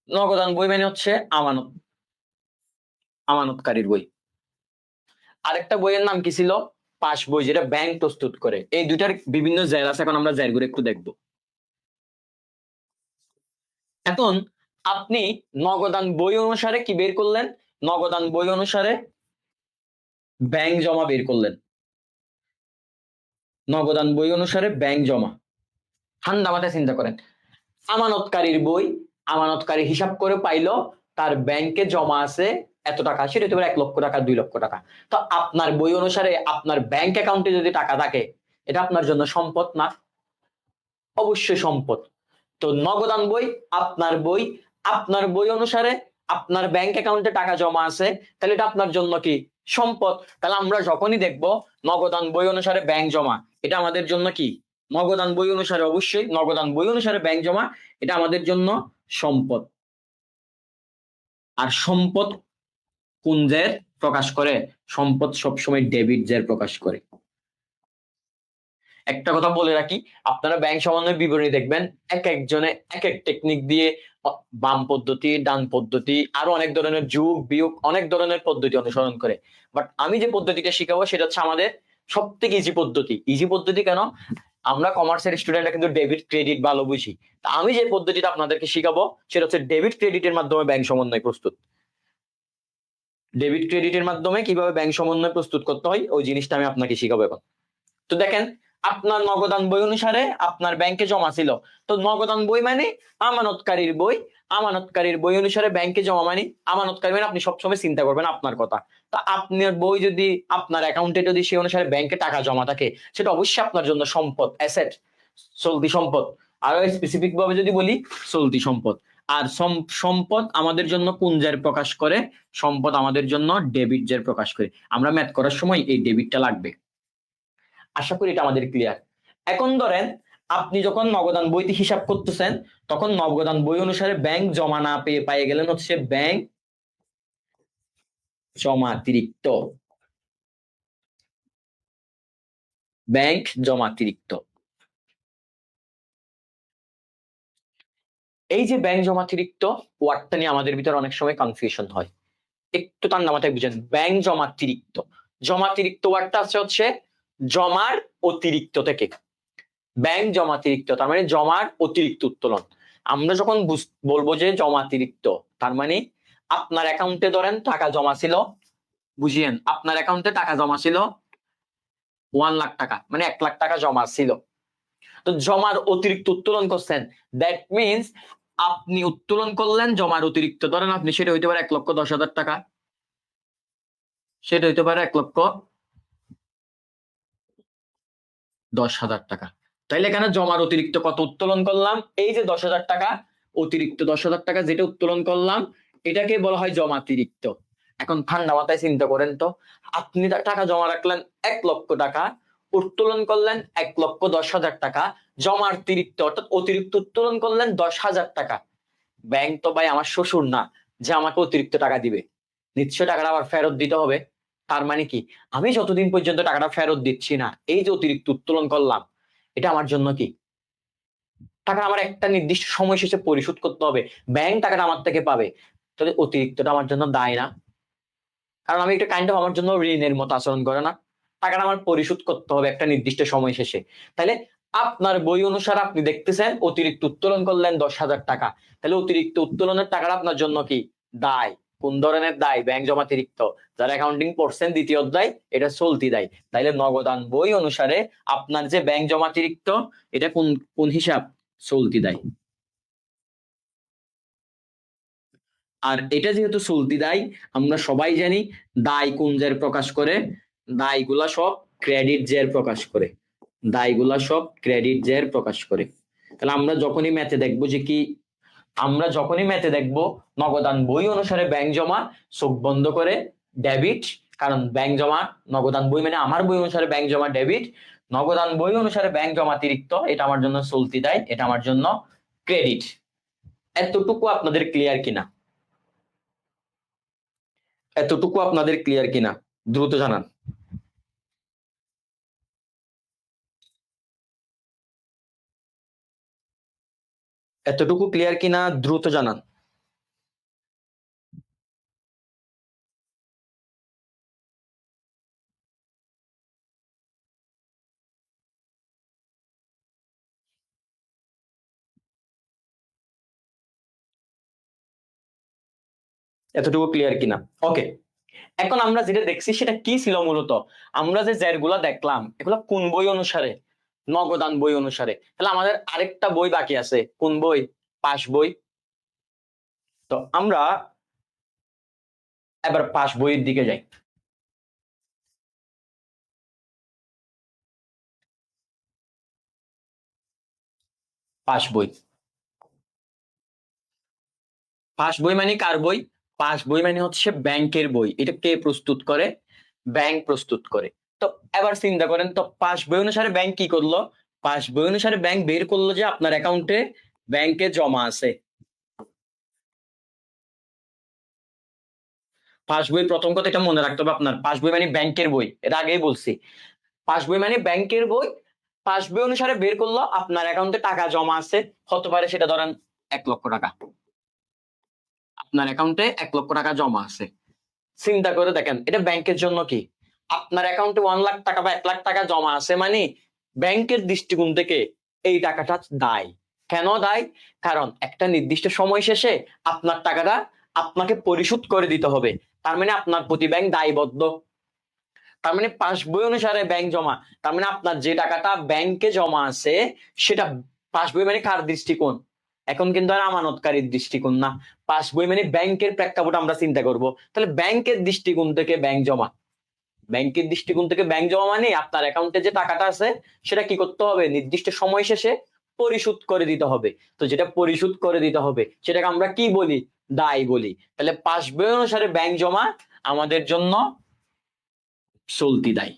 নগদান বই মানে হচ্ছে আমানত, আমানতকারীর বই। আরেকটা বইয়ের নাম কি ছিল? পাস বই, যেটা ব্যাংক প্রস্তুত করে। এই দুইটার বিভিন্ন জের আছে, এখন আমরা জেরগুলো একটু দেখবো। এখন আপনি নগদান বই অনুসারে কি বের করলেন? নগদান বই অনুসারে ব্যাংক জমা বের করলেন। নগদান বই অনুসারে ব্যাংক জমা। ঠান্ডা মাথায় চিন্তা করেন, আমানতকারীর বই, আমানতকারী হিসাব করে পাইলো তার ব্যাংকে জমা আছে এত টাকা, সেটা হতে পারে 1 লক্ষ টাকা, 2 লক্ষ টাকা। তো আপনার বই অনুসারে আপনার ব্যাংক অ্যাকাউন্টে যদি টাকা থাকে, এটা আপনার জন্য সম্পদ না? অবশ্যই সম্পদ। তো নগদান বই আপনার বই, আপনার বই অনুসারে আপনার ব্যাংক অ্যাকাউন্টে টাকা জমা আছে, তাহলে এটা আপনার জন্য কি? সম্পদ। তাহলে আমরা যখনই দেখব নগদান বই অনুসারে ব্যাংক জমা, এটা আমাদের জন্য কি? নগদান বই অনুসারে, অবশ্যই নগদান বই অনুসারে ব্যাংক জমা, এটা আমাদের জন্য সম্পদ। আর সম্পদ কোন জের প্রকাশ করে? সম্পদ সবসময় ডেবিট জের প্রকাশ করে। একটা কথা বলে রাখি, আপনারা ব্যাংক সমন্বয় বিবরণী দেখবেন, এক একজনে এক এক টেকনিক দিয়ে, বাম পদ্ধতি, ডান পদ্ধতি, আরো অনেক ধরনের যোগ বিয়োগ, অনেক ধরনের পদ্ধতি অনুসরণ করে। বাট আমি যে পদ্ধতিটা শিখাবো সেটা হচ্ছে আমাদের সব থেকে ইজি পদ্ধতি। ইজি পদ্ধতি কেন? আমরা কমার্সের স্টুডেন্টরা কিন্তু ডেবিট ক্রেডিট ভালো বুঝি। তা আমি যে পদ্ধতিটা আপনাদেরকে শিখাবো সেটা হচ্ছে ডেবিট ক্রেডিটের মাধ্যমে ব্যাংক সমন্বয় প্রস্তুত। ডেবিট ক্রেডিটের মাধ্যমে কিভাবে ব্যাংক সমন্বয় প্রস্তুত করতে হয় ওই জিনিসটা আমি আপনাকে শিখাবো এখন। তো দেখেন, আপনার নগদান বই অনুসারে আপনার ব্যাংকে জমা ছিল। তো নগদান বই মানে আমানতকারীর বই, আমানতকারীর বই অনুসারে ব্যাংকে জমা মানে আমানতকারী মানে আপনি সবসময় চিন্তা করবেন আপনার কথা। তো আপনার বই যদি, আপনার অ্যাকাউন্টে যদি সেই অনুসারে ব্যাংকে টাকা জমা থাকে, সেটা অবশ্যই আপনার জন্য সম্পদ, অ্যাসেট, চলতি সম্পদ। আরো স্পেসিফিক ভাবে যদি বলি, চলতি সম্পদ। আর সম্পদ আমাদের জন্য কোন জের প্রকাশ করে? সম্পদ আমাদের জন্য ডেবিট জের প্রকাশ করে। আমরা ম্যাথ করার সময় এই ডেবিটটা লাগবে। আশা করি এটা আমাদের ক্লিয়ার। এখন ধরেন আপনি যখন নগদান বইতে হিসাব করতেছেন, তখন নগদান বই অনুসারে ব্যাংক জমা না পেয়ে পাইয়ে গেলেন হচ্ছে ব্যাংক জমাতিরিক্ত। ব্যাংক জমাতিরিক্ত। এই যে ব্যাংক জমাতিরিক্ত ওয়ার্ডটা নিয়ে আমাদের ভিতরে অনেক সময় কনফিউশন হয়। একটু ঠান্ডা মাথায় বুঝেন, ব্যাংক জমাতিরিক্ত। জমাতিরিক্ত ওয়ার্ডটা আছে হচ্ছে জমার অতিরিক্ত থেকে। ব্যাংক জমাতিরিক্ত তার মানে জমার অতিরিক্ত উত্তোলন। আমরা যখন বলবো যে জমাতিরিক্ত, তার মানে আপনার অ্যাকাউন্টে ধরেন টাকা জমা ছিল, বুঝিয়েন আপনার অ্যাকাউন্টে টাকা জমা ছিল 1 লাখ টাকা, মানে 1 লাখ টাকা জমা ছিল, তো জমার অতিরিক্ত উত্তোলন করছেন, দ্যাট মিনস আপনি উত্তোলন করলেন জমার অতিরিক্ত। ধরেন আপনি সেটা হইতে পারে 1,10,000 টাকা, সেটা হইতে পারে 1,10,000 টাকা। তাইলে এখানে জমার অতিরিক্ত কত উত্তোলন করলাম? এই যে 10,000 টাকা, অতিরিক্ত 10,000 টাকা যেটা উত্তোলন করলাম, এটাকে বলা হয় জমাতিরিক্ত। এখন ঠান্ডা মাথায় চিন্তা করেন তো, আপনি টাকা জমা রাখলেন 1 লক্ষ টাকা, উত্তোলন করলেন 1,10,000 টাকা, জমাতিরিক্ত অর্থাৎ অতিরিক্ত উত্তোলন করলেন 10,000 টাকা। ব্যাংক তো ভাই আমার শ্বশুর না যে আমাকে অতিরিক্ত টাকা দিবে, নিশ্চয় টাকাটা আবার ফেরত দিতে হবে। তার মানে কি, আমি যতদিন পর্যন্ত টাকাটা ফেরত দিচ্ছি না, এই যে অতিরিক্ত উত্তোলন করলাম, এটা আমার জন্য কি, টাকা আমার একটা নির্দিষ্ট সময় শেষে পরিশোধ করতে হবে, ব্যাংক টাকাটা আমার থেকে পাবে, তাহলে অতিরিক্তটা আমার জন্য দায় না? কারণ আমি এটা কাইন্ড অফ আমার জন্য ঋণের মতো আচরণ করে না? টাকাটা আমার পরিশোধ করতে হবে একটা নির্দিষ্ট সময় শেষে। তাহলে আপনার বই অনুসারে আপনি দেখতেছেন অতিরিক্ত উত্তোলন করলেন 10,000 টাকা, তাহলে অতিরিক্ত উত্তোলনের টাকাটা আপনার জন্য কি, দায়। কোন ধরনের দায়? ব্যাংক জমাতিরিক্ত। যারা অ্যাকাউন্টিং পড়ছেন দ্বিতীয় অধ্যায়, এটা চলতি দায়। তাইলে নগদান বই অনুসারে আপনার যে ব্যাংক জমাতিরিক্ত, এটা কোন কোন হিসাব? চলতি দায়। আর এটা যেহেতু চলতি দায়, আমরা সবাই জানি দায় কোন জের প্রকাশ করে? দায়গুলা সব ক্রেডিট জের প্রকাশ করে। দায়গুলা সব ক্রেডিট জের প্রকাশ করে। তাহলে আমরা যখনই ম্যাথে দেখবো নগদান বই অনুসারে ব্যাংক জমা, চোখ বন্ধ করে ডেবিট, কারণ ব্যাংক জমা, নগদান বই মানে আমার বই অনুসারে ব্যাংক জমা ডেবিট, নগদান বই অনুসারে ব্যাংক জমা অতিরিক্ত, এটা আমার জন্য চলতি দায়, এটা আমার জন্য ক্রেডিট। এতটুকু আপনাদের ক্লিয়ার কিনা? এতটুকু আপনাদের ক্লিয়ার কিনা দ্রুত জানান। এতটুকু ক্লিয়ার কিনা দ্রুত জানান। এতটুকু ক্লিয়ার কিনা? ওকে, এখন আমরা যেটা দেখছি সেটা কি ছিল মূলত? আমরা যে জের গুলা দেখলাম এগুলা কোন বই অনুসারে? নগদান বই অনুসারে। তাহলে আমাদের আরেকটা বই বাকি আছে, কোন বই? পাস বই। তো আমরা এবার পাস বইয়ের দিকে যাই। পাস বই, পাস বই মানে কার বই? পাস বই মানে হচ্ছে ব্যাংকের বই। এটা কে প্রস্তুত করে? ব্যাংক প্রস্তুত করে। তো এবার চিন্তা করেন তো, পাস বই অনুসারে ব্যাংক কি করলো? পাস বই অনুসারে ব্যাংক বের করলো যে আপনার অ্যাকাউন্টে ব্যাংকে জমা আছে। পাস বই, প্রথম কথা এটা মনে রাখতে হবে আপনার, পাস বই মানে ব্যাংকের বই, এটা আগেই বলছি। পাস বই মানে ব্যাংকের বই। পাস বই অনুসারে বের করলো আপনার অ্যাকাউন্টে টাকা জমা আছে, হতে পারে সেটা ধরেন 1 লক্ষ টাকা, আপনার অ্যাকাউন্টে 1 লক্ষ টাকা জমা আছে। চিন্তা করে দেখেন এটা ব্যাংকের জন্য কি, আপনার অ্যাকাউন্টে 1 লাখ টাকা বা 1 লাখ টাকা জমা আছে মানে ব্যাংকের দৃষ্টিকোণ থেকে এই টাকাটা দায়। কেন দায়? কারণ একটা নির্দিষ্ট সময় শেষে আপনার টাকাটা আপনাকে পরিশোধ করে দিতে হবে, তার মানে আপনার প্রতি ব্যাংক দায়বদ্ধ। তার মানে পাস বই অনুসারে ব্যাংক জমা, তার মানে আপনার যে টাকাটা ব্যাংকে জমা আছে সেটা, পাস বই মানে কার দৃষ্টিকোণ? এখন কিন্তু আর আমানতকারীর দৃষ্টিকোণ না, পাস বই মানে ব্যাংকের প্রেক্ষাপট আমরা চিন্তা করব। তাহলে ব্যাংকের দৃষ্টিকোণ থেকে ব্যাংক জমা, ব্যাংকের দৃষ্টিকোণ থেকে ব্যাংক জমা মানে আপনার অ্যাকাউন্টে যে টাকাটা আছে সেটা কি করতে হবে? নির্দিষ্ট সময় শেষে পরিশোধ করে দিতে হবে। তো যেটা পরিশোধ করে দিতে হবে সেটাকে আমরা কি বলি? দায় বলি। তাহলে পাস বই অনুসারে ব্যাংক জমা আমাদের জন্য চলতি দায়।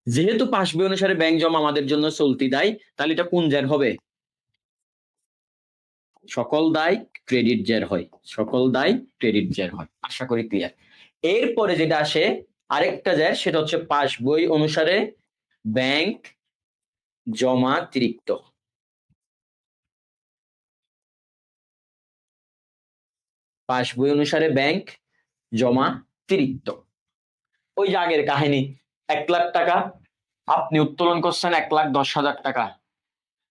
যেহেতু পাস বই অনুসারে ব্যাংক জমা আমাদের জন্য চলতি দায়, তাহলে এটা কোন জের হবে? সকল দায় ক্রেডিট জের হয়। সকল দায় ক্রেডিট জের হয়। আশা করি ক্লিয়ার। এরপরে যেটা আসে আরেকটা জের, সেটা হচ্ছে পাস বই অনুসারে ব্যাংক জমাতিরিক্ত। পাস বই অনুসারে ব্যাংক জমাতিরিক্ত। ওই যে আগের কাহিনী, 1,00,000 টাকা আপনি উত্তোলন করছেন 1,10,000 টাকা,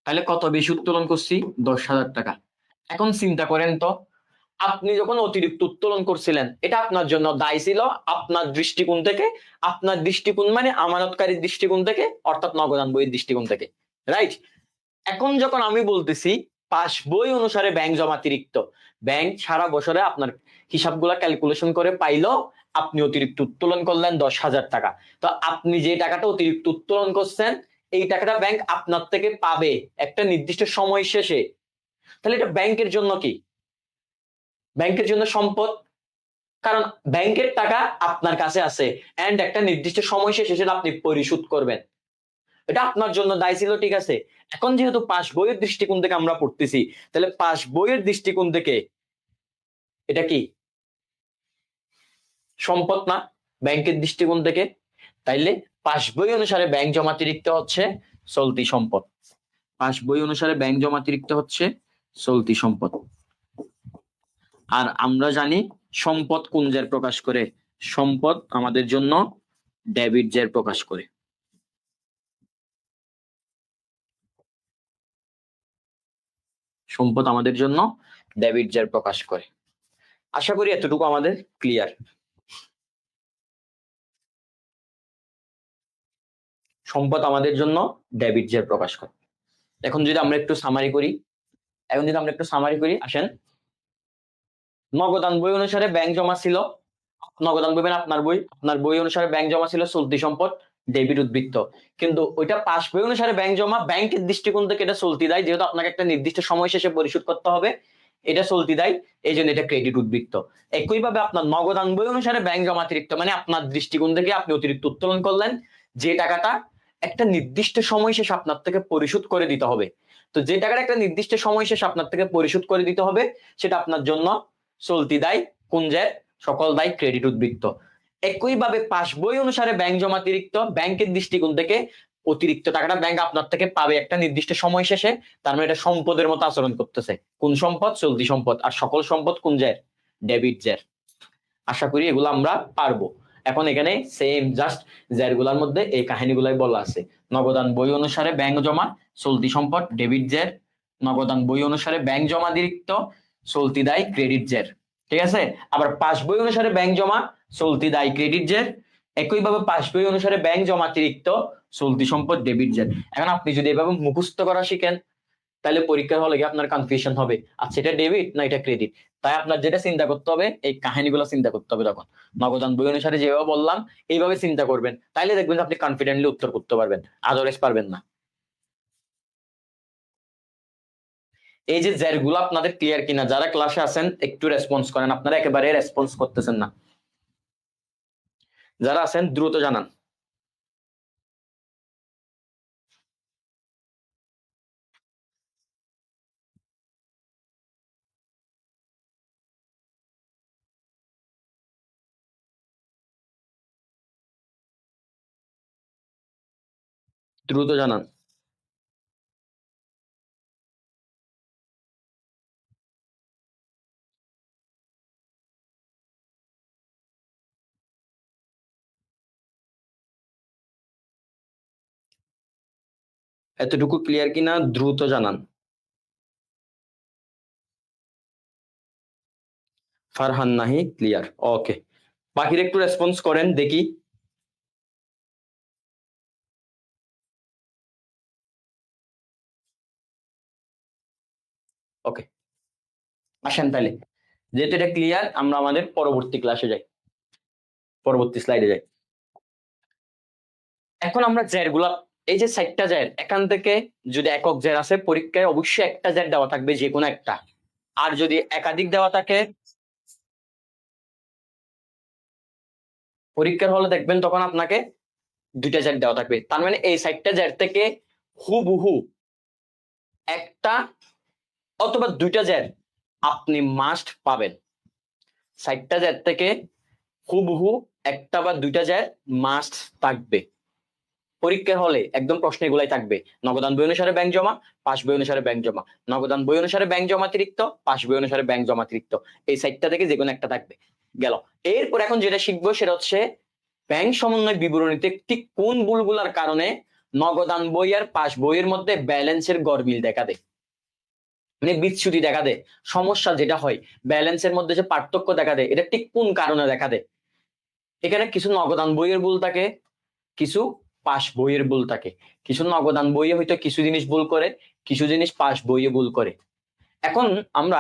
তাহলে কত বেশি উত্তোলন করছি? 10,000 টাকা। এখন চিন্তা করেন তো, আপনি যখন অতিরিক্ত উত্তোলন করছিলেন, এটা আপনার জন্য দায়ী ছিল আপনার দৃষ্টিকোণ থেকে, আপনার দৃষ্টিকোণ মানে আমানতকারীর দৃষ্টিকোণ থেকে, অর্থাৎ নগদান বইয়ের দৃষ্টিকোণ থেকে, রাইট? এখন যখন আমি বলতেছি পাস বই অনুসারে ব্যাংক জমাতিরিক্ত, ব্যাংক সারা বছরে আপনার হিসাবগুলা ক্যালকুলেশন করে পাইলো আপনি অতিরিক্ত উত্তোলন করলেন 10,000 টাকা। তো আপনি যে টাকাটা অতিরিক্ত উত্তোলন করছেন, এই টাকাটা ব্যাংক আপনার থেকে পাবে একটা নির্দিষ্ট সময় শেষে। তাহলে এটা ব্যাংকের জন্য কি? ব্যাংকের জন্য সম্পদ, কারণ ব্যাংকের টাকা আপনার কাছে আছে এন্ড একটা নির্দিষ্ট সময় শেষে সেটা আপনি পরিশোধ করবেন। এটা আপনার জন্য দায়ী ছিল, ঠিক আছে। এখন যেহেতু পাস বইয়ের দৃষ্টিকোণ থেকে আমরা পড়তেছি, তাহলে পাস বইয়ের দৃষ্টিকোণ থেকে এটা কি সম্পদ না ব্যাংকের দৃষ্টিকোণ থেকে? তাইলে পাস বই অনুসারে ব্যাংক জমাতিরিক্ত হচ্ছে চলতি সম্পদ। পাস বই অনুসারে ব্যাংক জমাতিরিক্ত হচ্ছে চলতি সম্পদ। আর আমরা জানি সম্পদ কোন জের প্রকাশ করে? সম্পদ আমাদের জন্য ডেবিট জের প্রকাশ করে। সম্পদ আমাদের জন্য ডেবিট জের প্রকাশ করে। আশা করি এতটুকু আমাদের ক্লিয়ার। সম্পদ আমাদের জন্য ডেবিট জের প্রকাশ করে। এখন যদি আমরা একটু সামারি করি, আসেন। নগদান বই অনুসারে ব্যাংক জমা ছিল, নগদান বই মানে আপনার বই অনুসারে ব্যাংক জমা ছিল চলতি সম্পদ, ডেবিট উদ্বৃত্ত। কিন্তু ওইটা পাস বই অনুসারে ব্যাংক জমা, ব্যাংকের দৃষ্টিকোণ থেকে এটা চলতি দায়, যেহেতু আপনাকে একটা নির্দিষ্ট সময় শেষে পরিশোধ করতে হবে, এটা চলতি দায়, এই জন্য এটা ক্রেডিট উদ্বৃত্ত। একইভাবে আপনার নগদান বই অনুসারে ব্যাংক জমাতিরিক্ত মানে আপনার দৃষ্টিকোণ থেকে আপনি অতিরিক্ত উত্তোলন করলেন, যে টাকাটা একটা নির্দিষ্ট সময় শেষে আপনার থেকে পরিশোধ করে দিতে হবে। তো যে টাকাটা একটা নির্দিষ্ট সময় শেষে আপনার থেকে পরিশোধ করে দিতে হবে, সেটা আপনার জন্য চলতি দায়, কোন জের? সকল দায় ক্রেডিট উদ্বৃত্ত। একইভাবে পাস বই অনুসারে ব্যাংক জমাতিরিক্ত, ব্যাংকের দৃষ্টিকোণ থেকে অতিরিক্ত টাকাটা ব্যাংক আপনার থেকে পাবে একটা নির্দিষ্ট সময় শেষে, তার মানে এটা সম্পদের মতো আচরণ করতেছে। কোন সম্পদ? চলতি সম্পদ। আর সকল সম্পদ কোন জের? ডেবিট জের। আশা করি এগুলো আমরা পারবো। এখন এখানে সেম জাস্ট জেরগুলোর মধ্যে এই কাহিনীগুলাই বলা আছে। নগদান বই অনুসারে ব্যাংক জমা, চলতি সম্পদ ডেবিট জের। নগদান বই অনুসারে ব্যাংক জমাতিরিক্ত, চলতি দায় ক্রেডিট জের, ঠিক আছে। আবার পাস বই অনুসারে ব্যাংক জমা, চলতি দায় ক্রেডিট জের। একইভাবে পাস বই অনুসারে ব্যাংক জমাতিরিক্ত, চলতি সম্পদ ডেবিট জের। এখন আপনি যদি এভাবে মুখস্থ করা শিখেন, তাহলে পরীক্ষার হলে গিয়ে আপনার কনফিউশন হবে, আচ্ছা এটা ডেবিট না এটা ক্রেডিট। তাই আপনার যেটা চিন্তা করতে হবে, এই কাহিনীগুলো চিন্তা করতে হবে। তখন নগদান বই অনুসারে যেভাবে বললাম এইভাবে চিন্তা করবেন, তাইলে দেখবেন আপনি কনফিডেন্টলি উত্তর করতে পারবেন, আদারওয়াইজ পারবেন না। এই যে জেরগুলো আপনাদের ক্লিয়ার কিনা? যারা ক্লাসে আছেন একটু রেসপন্স করেন, আপনারা একেবারে রেসপন্স করতেছেন না। যারা আছেন দ্রুত জানান। দ্রুত জানান। এতটুকু ক্লিয়ার কিনা দ্রুত জানান। ফারহান নাহি ক্লিয়ার, ওকে। বাকিরা একটু রেসপন্স করেন দেখি। ওকে, আসেন তাহলে, যেহেতু এটা ক্লিয়ার, আমরা আমাদের পরবর্তী ক্লাসে যাই, পরবর্তী স্লাইডে যাই। এখন আমরা জেরগুলা, এই যে 60টা জের, এখান থেকে যদি একক জের আছে পরীক্ষায় অবশ্যই একটা জের দেওয়া থাকবে, যে কোনো একটা। আর যদি একাধিক দেওয়া থাকে পরীক্ষার হলে দেখবেন তখন আপনাকে 2টা জের দেওয়া থাকবে। তার মানে এই 60টা জের থেকে হুবহু একটা অথবা 2টা জের আপনি মাস্ট পাবেন। 60টা জের থেকে হুবহু একটা বা 2টা জের মাস্ট থাকবে। পরীক্ষার হলে একদম প্রশ্ন এগুলাই থাকবে। নগদান বই অনুসারে ব্যাংক জমা, পাস বই অনুসারে ব্যাংক জমা, নগদান বই অনুসারে ব্যাংক জমাতিরিক্ত, পাস বই অনুসারে ব্যাংক জমাতিরিক্ত, এই সাইটটা থেকে যে কোনো একটা থাকবে। গেল। এরপর এখন যেটা শিখবো সেটা হচ্ছে ব্যাংক সমন্বয় বিবরণীতে ঠিক কোন ভুলগুলার কারণে নগদান বই আর পাস বইয়ের মধ্যে ব্যালেন্সের গরমিল দেখা দেয়, মানে বিচ্যুতি দেখা দেয়, সমস্যা যেটা হয় ব্যালেন্সের মধ্যে যে পার্থক্য দেখা দেয়, এটা ঠিক কোন কারণে দেখা দেয়। এখানে কিছু নগদান বইয়ের ভুল থাকে, কিছু পাস বইয়ের ভুল থাকে। কিছু নগদান বইয়ে হয়তো কিছু জিনিস ভুল করে, কিছু জিনিস পাস বইয়ে ভুল করে। এখন আমরা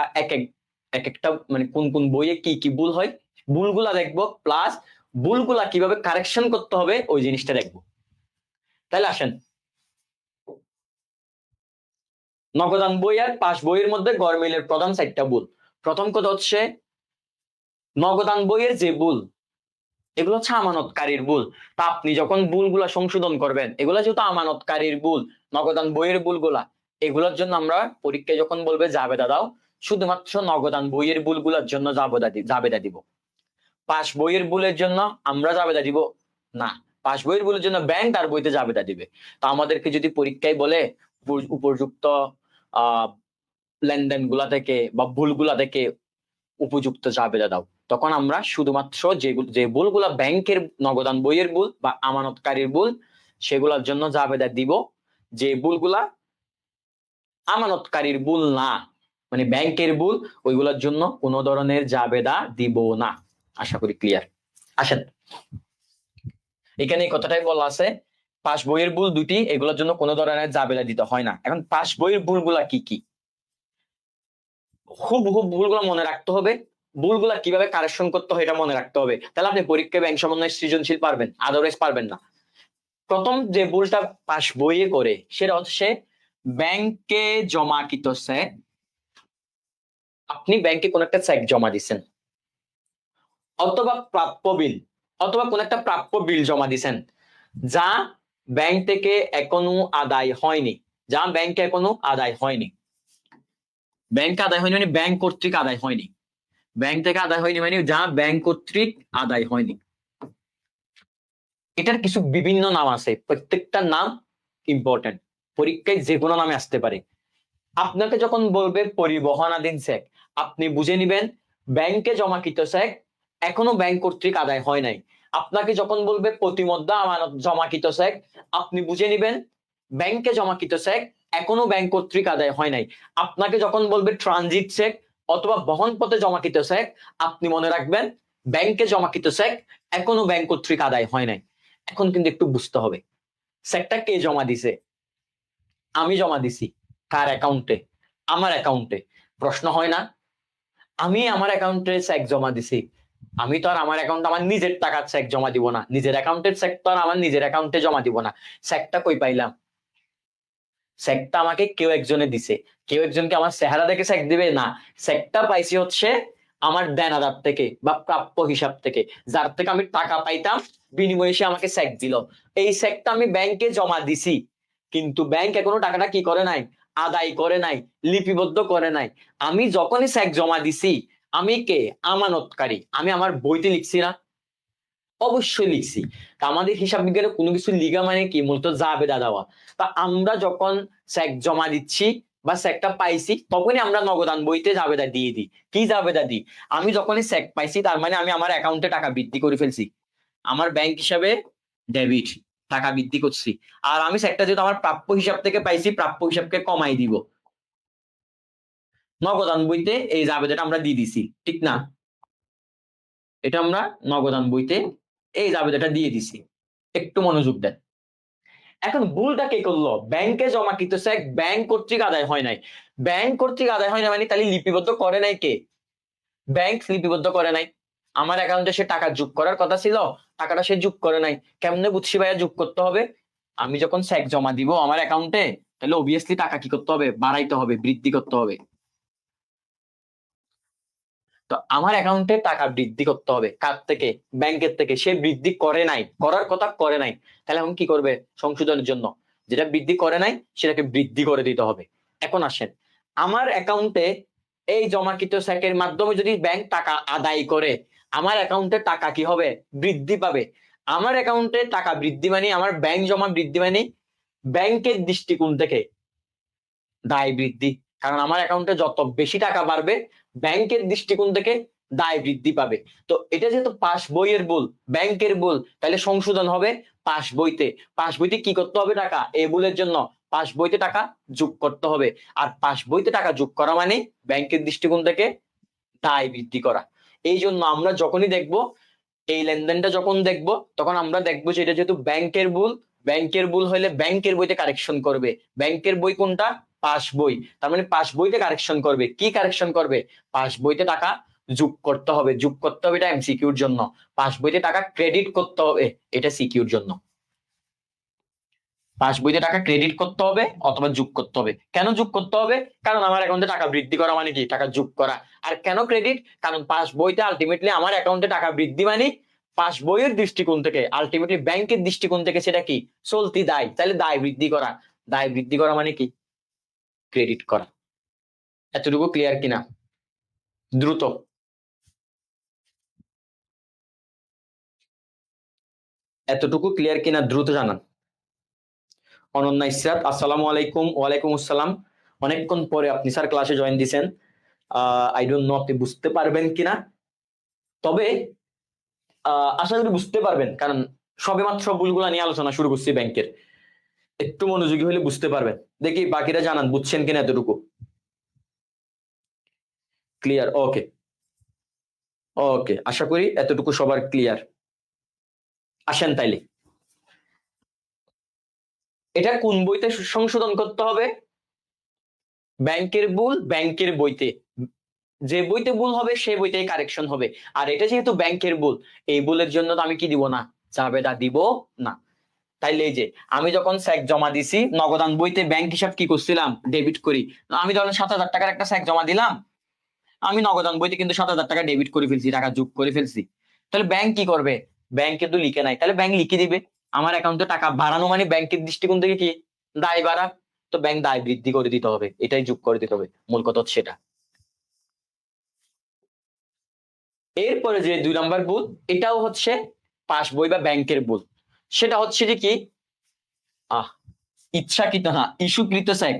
একটা মানে কোন কোন বইয়ে কি কি ভুল হয় ভুলগুলা দেখবো, প্লাস ভুলগুলা কিভাবে কারেকশন করতে হবে ওই জিনিসটা দেখবো। তাহলে আসেন, নগদান বই আর পাস বইয়ের মধ্যে গরমিলের প্রধান 4টা ভুল। প্রথম কথা হচ্ছে নগদান বইয়ের যে ভুল, এগুলো হচ্ছে আমানতকারীর ভুল। তা আপনি যখন ভুলগুলা সংশোধন করবেন, এগুলা যেহেতু আমানতকারীর ভুল, নগদান বইয়ের ভুলগুলা, এগুলোর জন্য আমরা পরীক্ষায় যখন বলবে জাবেদা দাও, শুধুমাত্র নগদান বইয়ের ভুলগুলোর জন্য জাবেদা দিব। পাস বইয়ের ভুলের জন্য আমরা জাবেদা দিব না। পাস বইয়ের ভুলের জন্য ব্যাংক তার বইতে জাবেদা দিবে। তা আমাদেরকে যদি পরীক্ষায় বলে উপযুক্ত লেনদেন গুলা থেকে বা ভুলগুলা থেকে উপযুক্ত জাবেদা দাও, তখন আমরা শুধুমাত্র যে ভুলগুলা ব্যাংকের নগদান বইয়ের ভুল বা আমানতকারীর ভুল, সেগুলোর জন্য জাবেদা দিব। যে ভুলগুলা আমানতকারীর ভুল না, মানে ব্যাংকের ভুল, ওইগুলোর জন্য কোনো ধরনের জাবেদা দিব না। আশা করি ক্লিয়ার। আসেন, এখানে এই কথাটাই বলা আছে, পাস বইয়ের ভুল দুটি, এগুলোর জন্য কোনো ধরনের জাবেদা দিতে হয় না। এখন পাস বইয়ের ভুলগুলা কি কি, খুব ভুলগুলো মনে রাখতে হবে। ভুলগুলা কিভাবে কারেকশন করতে হয় এটা মনে রাখতে হবে, তাহলে আপনি পরীক্ষায় ব্যাংক সমন্বয় সৃজনশীল পারবেন, আদারওয়াইজ পারবেন না। প্রথম যে ভুলটা পাস বইয়ে করে সেটা হচ্ছে ব্যাংকে জমাকৃত চেক, আপনি ব্যাংকে কোন একটা চেক জমা দিচ্ছেন, অথবা প্রাপ্য বিল, অথবা কোন একটা প্রাপ্য বিল জমা দিচ্ছেন, যা ব্যাংক থেকে এখনো আদায় হয়নি, যা ব্যাংকে এখনো আদায় হয়নি। ব্যাংক আদায় হয়নি মানে ব্যাংক কর্তৃক আদায় হয়নি, ব্যাংক থেকে আদায় হয়নি মানে যা ব্যাংক কর্তৃক আদায় হয়নি। এটার কিছু বিভিন্ন নাম আছে, প্রত্যেকটা নাম ইম্পর্টেন্ট, পরীক্ষায় যে কোনো নামে আসতে পারে। আপনাকে যখন বলবে পরিবহনাধীন চেক, আপনি বুঝে নিবেন ব্যাংকে জমাকৃত চেক এখনো ব্যাংক কর্তৃক আদায় হয় নাই। আপনাকে যখন বলবে প্রতিমধ্যা আমানত জমাকৃত চেক, আপনি বুঝে নিবেন ব্যাংকে জমাকৃত চেক এখনো ব্যাংক কর্তৃক আদায় হয় নাই। আপনাকে যখন বলবে ট্রানজিট চেক অথবা বহন পথে জমাকৃত চেক, আপনি মনে রাখবেন ব্যাংকে জমাকৃত চেক এখনো ব্যাংক কর্তৃক আদায় হয় নাই। এখন কিন্তু একটু বুঝতে হবে, চেকটা কে জমা দিছে? আমি জমা দিছি। কার অ্যাকাউন্টে? আমার অ্যাকাউন্টে। প্রশ্ন হয় না, আমি আমার অ্যাকাউন্টে চেক জমা দিছি, আমি তো আর আমার অ্যাকাউন্টে আমার নিজের টাকার চেক জমা দিব না, নিজের অ্যাকাউন্টের চেক তো আর আমার নিজের অ্যাকাউন্টে জমা দিব না। চেকটা কই পাইলাম? চেকটা আমাকে কেউ একজনে দিছে, কেউ একজনকে আমার চেহারা দেখে চেক দিবে না। চেকটা পাইছি হচ্ছে আমার দেনাদার থেকে বা প্রাপ্য হিসাব থেকে, যার থেকে আমি টাকা পাইতাম, বিনিময়ে সে আমাকে চেক দিল। এই চেকটা আমি ব্যাংকে জমা দিছি, কিন্তু ব্যাংক এখনো টাকাটা কি করে নাই? আদায় করে নাই, লিপিবদ্ধ করে নাই। আমি যখনই চেক জমা দিছি, আমি কে? আমানতকারী। আমি আমার বইতে লিখছি না? অবশ্যই লিখছি। তা আমাদের হিসাব বিজ্ঞানে কোনো কিছু লিখা মানে কি? মূলত জাবেদা দেওয়া। তা আমরা যখন চেক জমা দিচ্ছি বা চেকটা পাইছি, তখনই আমরা নগদান বইতে জাবেদা দিয়ে দিই। কি জাবেদা দিই? আমি যখনই চেক পাইছি, তার মানে আমি আমার অ্যাকাউন্টে টাকা বৃদ্ধি করে ফেলছি, আমার ব্যাংক হিসাবে ডেবিট, টাকা বৃদ্ধি করছি। আর আমি চেকটা যেহেতু আমার প্রাপ্য হিসাব থেকে পাইছি, প্রাপ্য হিসাবকে কমাই দিব। নগদান বইতে এই জাবেদাটা আমরা দিয়ে দিছি, ঠিক না? এটা আমরা নগদান বইতে এই জাবেদাটা দিয়ে দিছি। একটু মনোযোগ দেন। এখন ভুলটা কে করলো? ব্যাংকে জমাকৃত চেক ব্যাংক কর্তৃক আদায় হয় নাই। ব্যাংক কর্তৃক আদায় হয় না মানে তাহলে লিপিবদ্ধ করে নাই কে? ব্যাংক লিপিবদ্ধ করে নাই। আমার অ্যাকাউন্টে সে টাকা যোগ করার কথা ছিল, টাকাটা সে যোগ করে নাই। কেমনে বুঝছি ভাইয়া যোগ করতে হবে? আমি যখন চেক জমা দিব আমার অ্যাকাউন্টে, তাহলে অবভিয়াসলি টাকা কি করতে হবে? বাড়াইতে হবে, বৃদ্ধি করতে হবে। তো আমার অ্যাকাউন্টে টাকা বৃদ্ধি করতে হবে কার থেকে? ব্যাংকের থেকে। সে বৃদ্ধি করে নাই, করার কথা করে নাই, তাহলে এখন কি করবে? সংশোধনের জন্য যেটা বৃদ্ধি করে নাই সেটাকে বৃদ্ধি করে দিতে হবে। এখন আসেন, আমার অ্যাকাউন্টে এই জমাকৃত চেকের মাধ্যমে যদি ব্যাংক টাকা আদায় করে, আমার অ্যাকাউন্টে টাকা কি হবে? বৃদ্ধি পাবে। আমার অ্যাকাউন্টে টাকা বৃদ্ধি মানে আমার ব্যাংক জমা বৃদ্ধি মানে ব্যাংকের দৃষ্টিকোণ থেকে দায় বৃদ্ধি। কারণ আমার অ্যাকাউন্টে যত বেশি টাকা বাড়বে ব্যাংকের দৃষ্টিকোণ থেকে দায় বৃদ্ধি পাবে। তো এটা যেহেতু পাস বইয়ের ভুল, ব্যাংকের ভুল, তাহলে সংশোধন হবে পাস বইতে। পাস বইতে কি করতে হবে? টাকা এই ভুলের জন্য পাস বইতে টাকা যোগ করতে হবে। আর পাস বইতে টাকা যোগ করা মানে ব্যাংকের দৃষ্টিকোণ থেকে দায় বৃদ্ধি করা। এই জন্য আমরা যখনই দেখব এই লেনদেনটা যখন দেখব তখন আমরা দেখবো যে এটা যেহেতু ব্যাংকের ভুল, ব্যাংকের ভুল হলে ব্যাংকের বইতে কারেকশন করবে। ব্যাংকের বই কোনটা? পাস বই। তার মানে পাস বইতে কারেকশন করবে। কি কারেকশন করবে? পাস বইতে টাকা যোগ করতে হবে। যোগ করতে হবে এটা এমসিকিউর জন্য। পাস বইতে টাকা ক্রেডিট করতে হবে এটা সিকিউর জন্য। পাস বইতে টাকা ক্রেডিট করতে হবে অথবা যোগ করতে হবে। কেন যোগ করতে হবে? কারণ আমার অ্যাকাউন্টে টাকা বৃদ্ধি করা মানে কি? টাকা যোগ করা। আর কেন ক্রেডিট? কারণ পাস বইতে আলটিমেটলি আমার অ্যাকাউন্টে টাকা বৃদ্ধি মানে পাস বইয়ের দৃষ্টিকোণ থেকে, আলটিমেটলি ব্যাংকের দৃষ্টিকোণ থেকে সেটা কি? চলতি দায়। তাহলে দায় বৃদ্ধি করা। দায় বৃদ্ধি করা মানে কি? ক্রেডিট করা। এতটুকু ক্লিয়ার কিনা? দ্রুত এতটুকু ক্লিয়ার কিনা দ্রুত জানান। অনন্যা ইসরাত, আসসালামু আলাইকুম। ওয়ালাইকুম আসসালাম। অনেকক্ষণ পরে আপনি স্যার ক্লাসে জয়েন দিছেন। আই ডোন্ট নো আপনি বুঝতে পারবেন কিনা, তবে আশা করি বুঝতে পারবেন, কারণ সবেমাত্র ভুলগুলা নিয়ে আলোচনা শুরু করছি ব্যাংকের। একটু মনোযোগী হলে বুঝতে পারবেন। দেখি বাকিরা জানান বুঝছেন কিনা এতটুকু। ক্লিয়ার? ওকে ওকে, আশা করি এতটুকু সবার ক্লিয়ার। আসেন তাইলে, এটা কোন বইতে সংশোধন করতে হবে? ব্যাংকের ভুল ব্যাংকের বইতে। যে বইতে ভুল হবে সেই বইতেই কারেকশন হবে। আর এটা যেহেতু ব্যাংকের ভুল, এই ভুলের জন্য তো আমি কি দিব না? জাবেদা দিব না। তাইলে এই যে আমি যখন চেক জমা দিছি নগদান বইতে ব্যাংক হিসাব কি করছিলাম? ডেবিট করি। আমি ধরেন 7,000 টাকার একটা চেক জমা দিলাম, আমি নগদান বইতে কিন্তু 7,000 টাকা ডেবিট করে ফেলছি, টাকা যোগ করে ফেলছি। তাহলে ব্যাংক কি করবে? ব্যাংক কিন্তু লিখে নাই, তাহলে ব্যাংক লিখে দিবে। আমার অ্যাকাউন্টে টাকা বাড়ানো মানে ব্যাংকের দৃষ্টিকোণ থেকে কি? দায় বাড়া। তো ব্যাংক দায় বৃদ্ধি করে দিতে হবে, এটাই যোগ করে দিতে হবে। মূল কথা হচ্ছে সেটা। এরপরে যে 2 নাম্বার ভুল, এটাও হচ্ছে পাস বই বা ব্যাংকের ভুল। সেটা হচ্ছে যে কি? আহ ইচ্ছাকৃত না, ইস্যুকৃত চেক।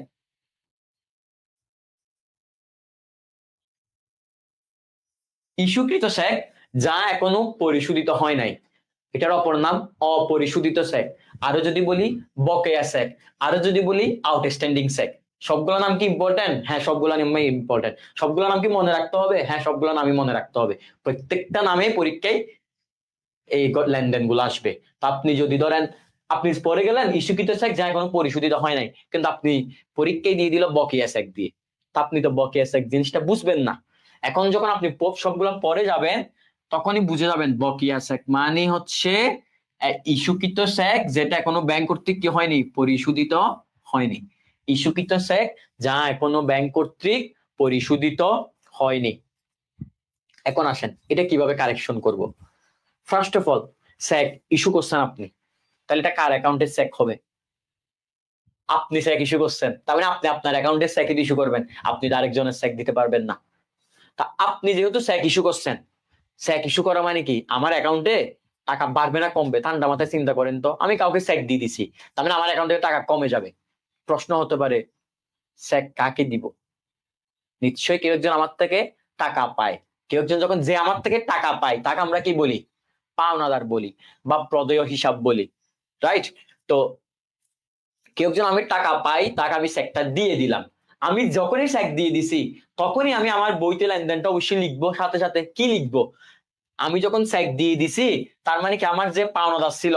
ইস্যুকৃত চেক যা এখনো পরিশোধিত হয় নাই, এটার অপর নাম অপরিশোধিত চেক। আরো যদি বলি বকেয়া চেক, আরো যদি বলি আউটস্ট্যান্ডিং চেক। সবগুলো নাম কি ইম্পর্টেন্ট? হ্যাঁ, সবগুলো নামই ইম্পর্টেন্ট। সবগুলো নাম কি মনে রাখতে হবে? হ্যাঁ, সবগুলো নামই মনে রাখতে হবে। প্রত্যেকটা নামে পরীক্ষায় এই লেনদেন গুলো আসবে। তো আপনি যদি ধরেন আপনি পরে গেলেন ইস্যুকৃত চেক যা এখনো পরিশোধিত হয় নাই, কিন্তু আপনি পরীক্ষায় দিয়ে দিল বকেয়া চেক দিয়ে, তা আপনি তো বকেয়া চেক জিনিসটা বুঝবেন না। এখন যখন আপনি সবগুলো পরে যাবেন তখনই বুঝে যাবেন বকেয়া চেক মানে হচ্ছে ইস্যুকৃত চেক যেটা এখনো ব্যাংক কর্তৃক কি হয়নি? পরিশোধিত হয়নি। ইস্যুকৃত চেক যা এখনো ব্যাংক কর্তৃক পরিশোধিত হয়নি। এখন আসেন এটা কিভাবে কারেকশন করব। First of all, check issue করছেন আপনি, তাহলে এটা কার অ্যাকাউন্টে চেক হবে? আপনি চেক ইস্যু করছেন, তার মানে আপনি আপনার অ্যাকাউন্টে চেক ইস্যু করবেন। আপনি আরেকজনের চেক দিতে পারবেন না। তা আপনি যেহেতু চেক ইস্যু করছেন, চেক ইস্যু করা মানে কি? আমার অ্যাকাউন্টে টাকা বাড়বে না কমবে? ঠান্ডা মাথায় চিন্তা করেন তো। আমি কাউকে চেক দিয়ে দিছি, তার মানে আমার অ্যাকাউন্টে টাকা কমে যাবে। প্রশ্ন হতে পারে চেক কাকে দিব? নিশ্চয়ই কেউ একজন আমার থেকে টাকা পায়। কেউ একজন যখন যে আমার থেকে টাকা পায় তাকে আমরা কি বলি? পাওনাদার বলি বা প্রদেয় হিসাব বলি, রাইট? তো কেউ একজন আমি টাকা পাই, তাকে আমি চেকটা দিয়ে দিলাম। আমি যখনই চেক দিয়ে দিছি তখনই আমি আমার বইতে লেনদেনটা অবশ্যই লিখবো। সাথে সাথে কি লিখবো? আমি যখন চেক দিয়ে দিছি তার মানে কি আমার যে পাওনাদার ছিল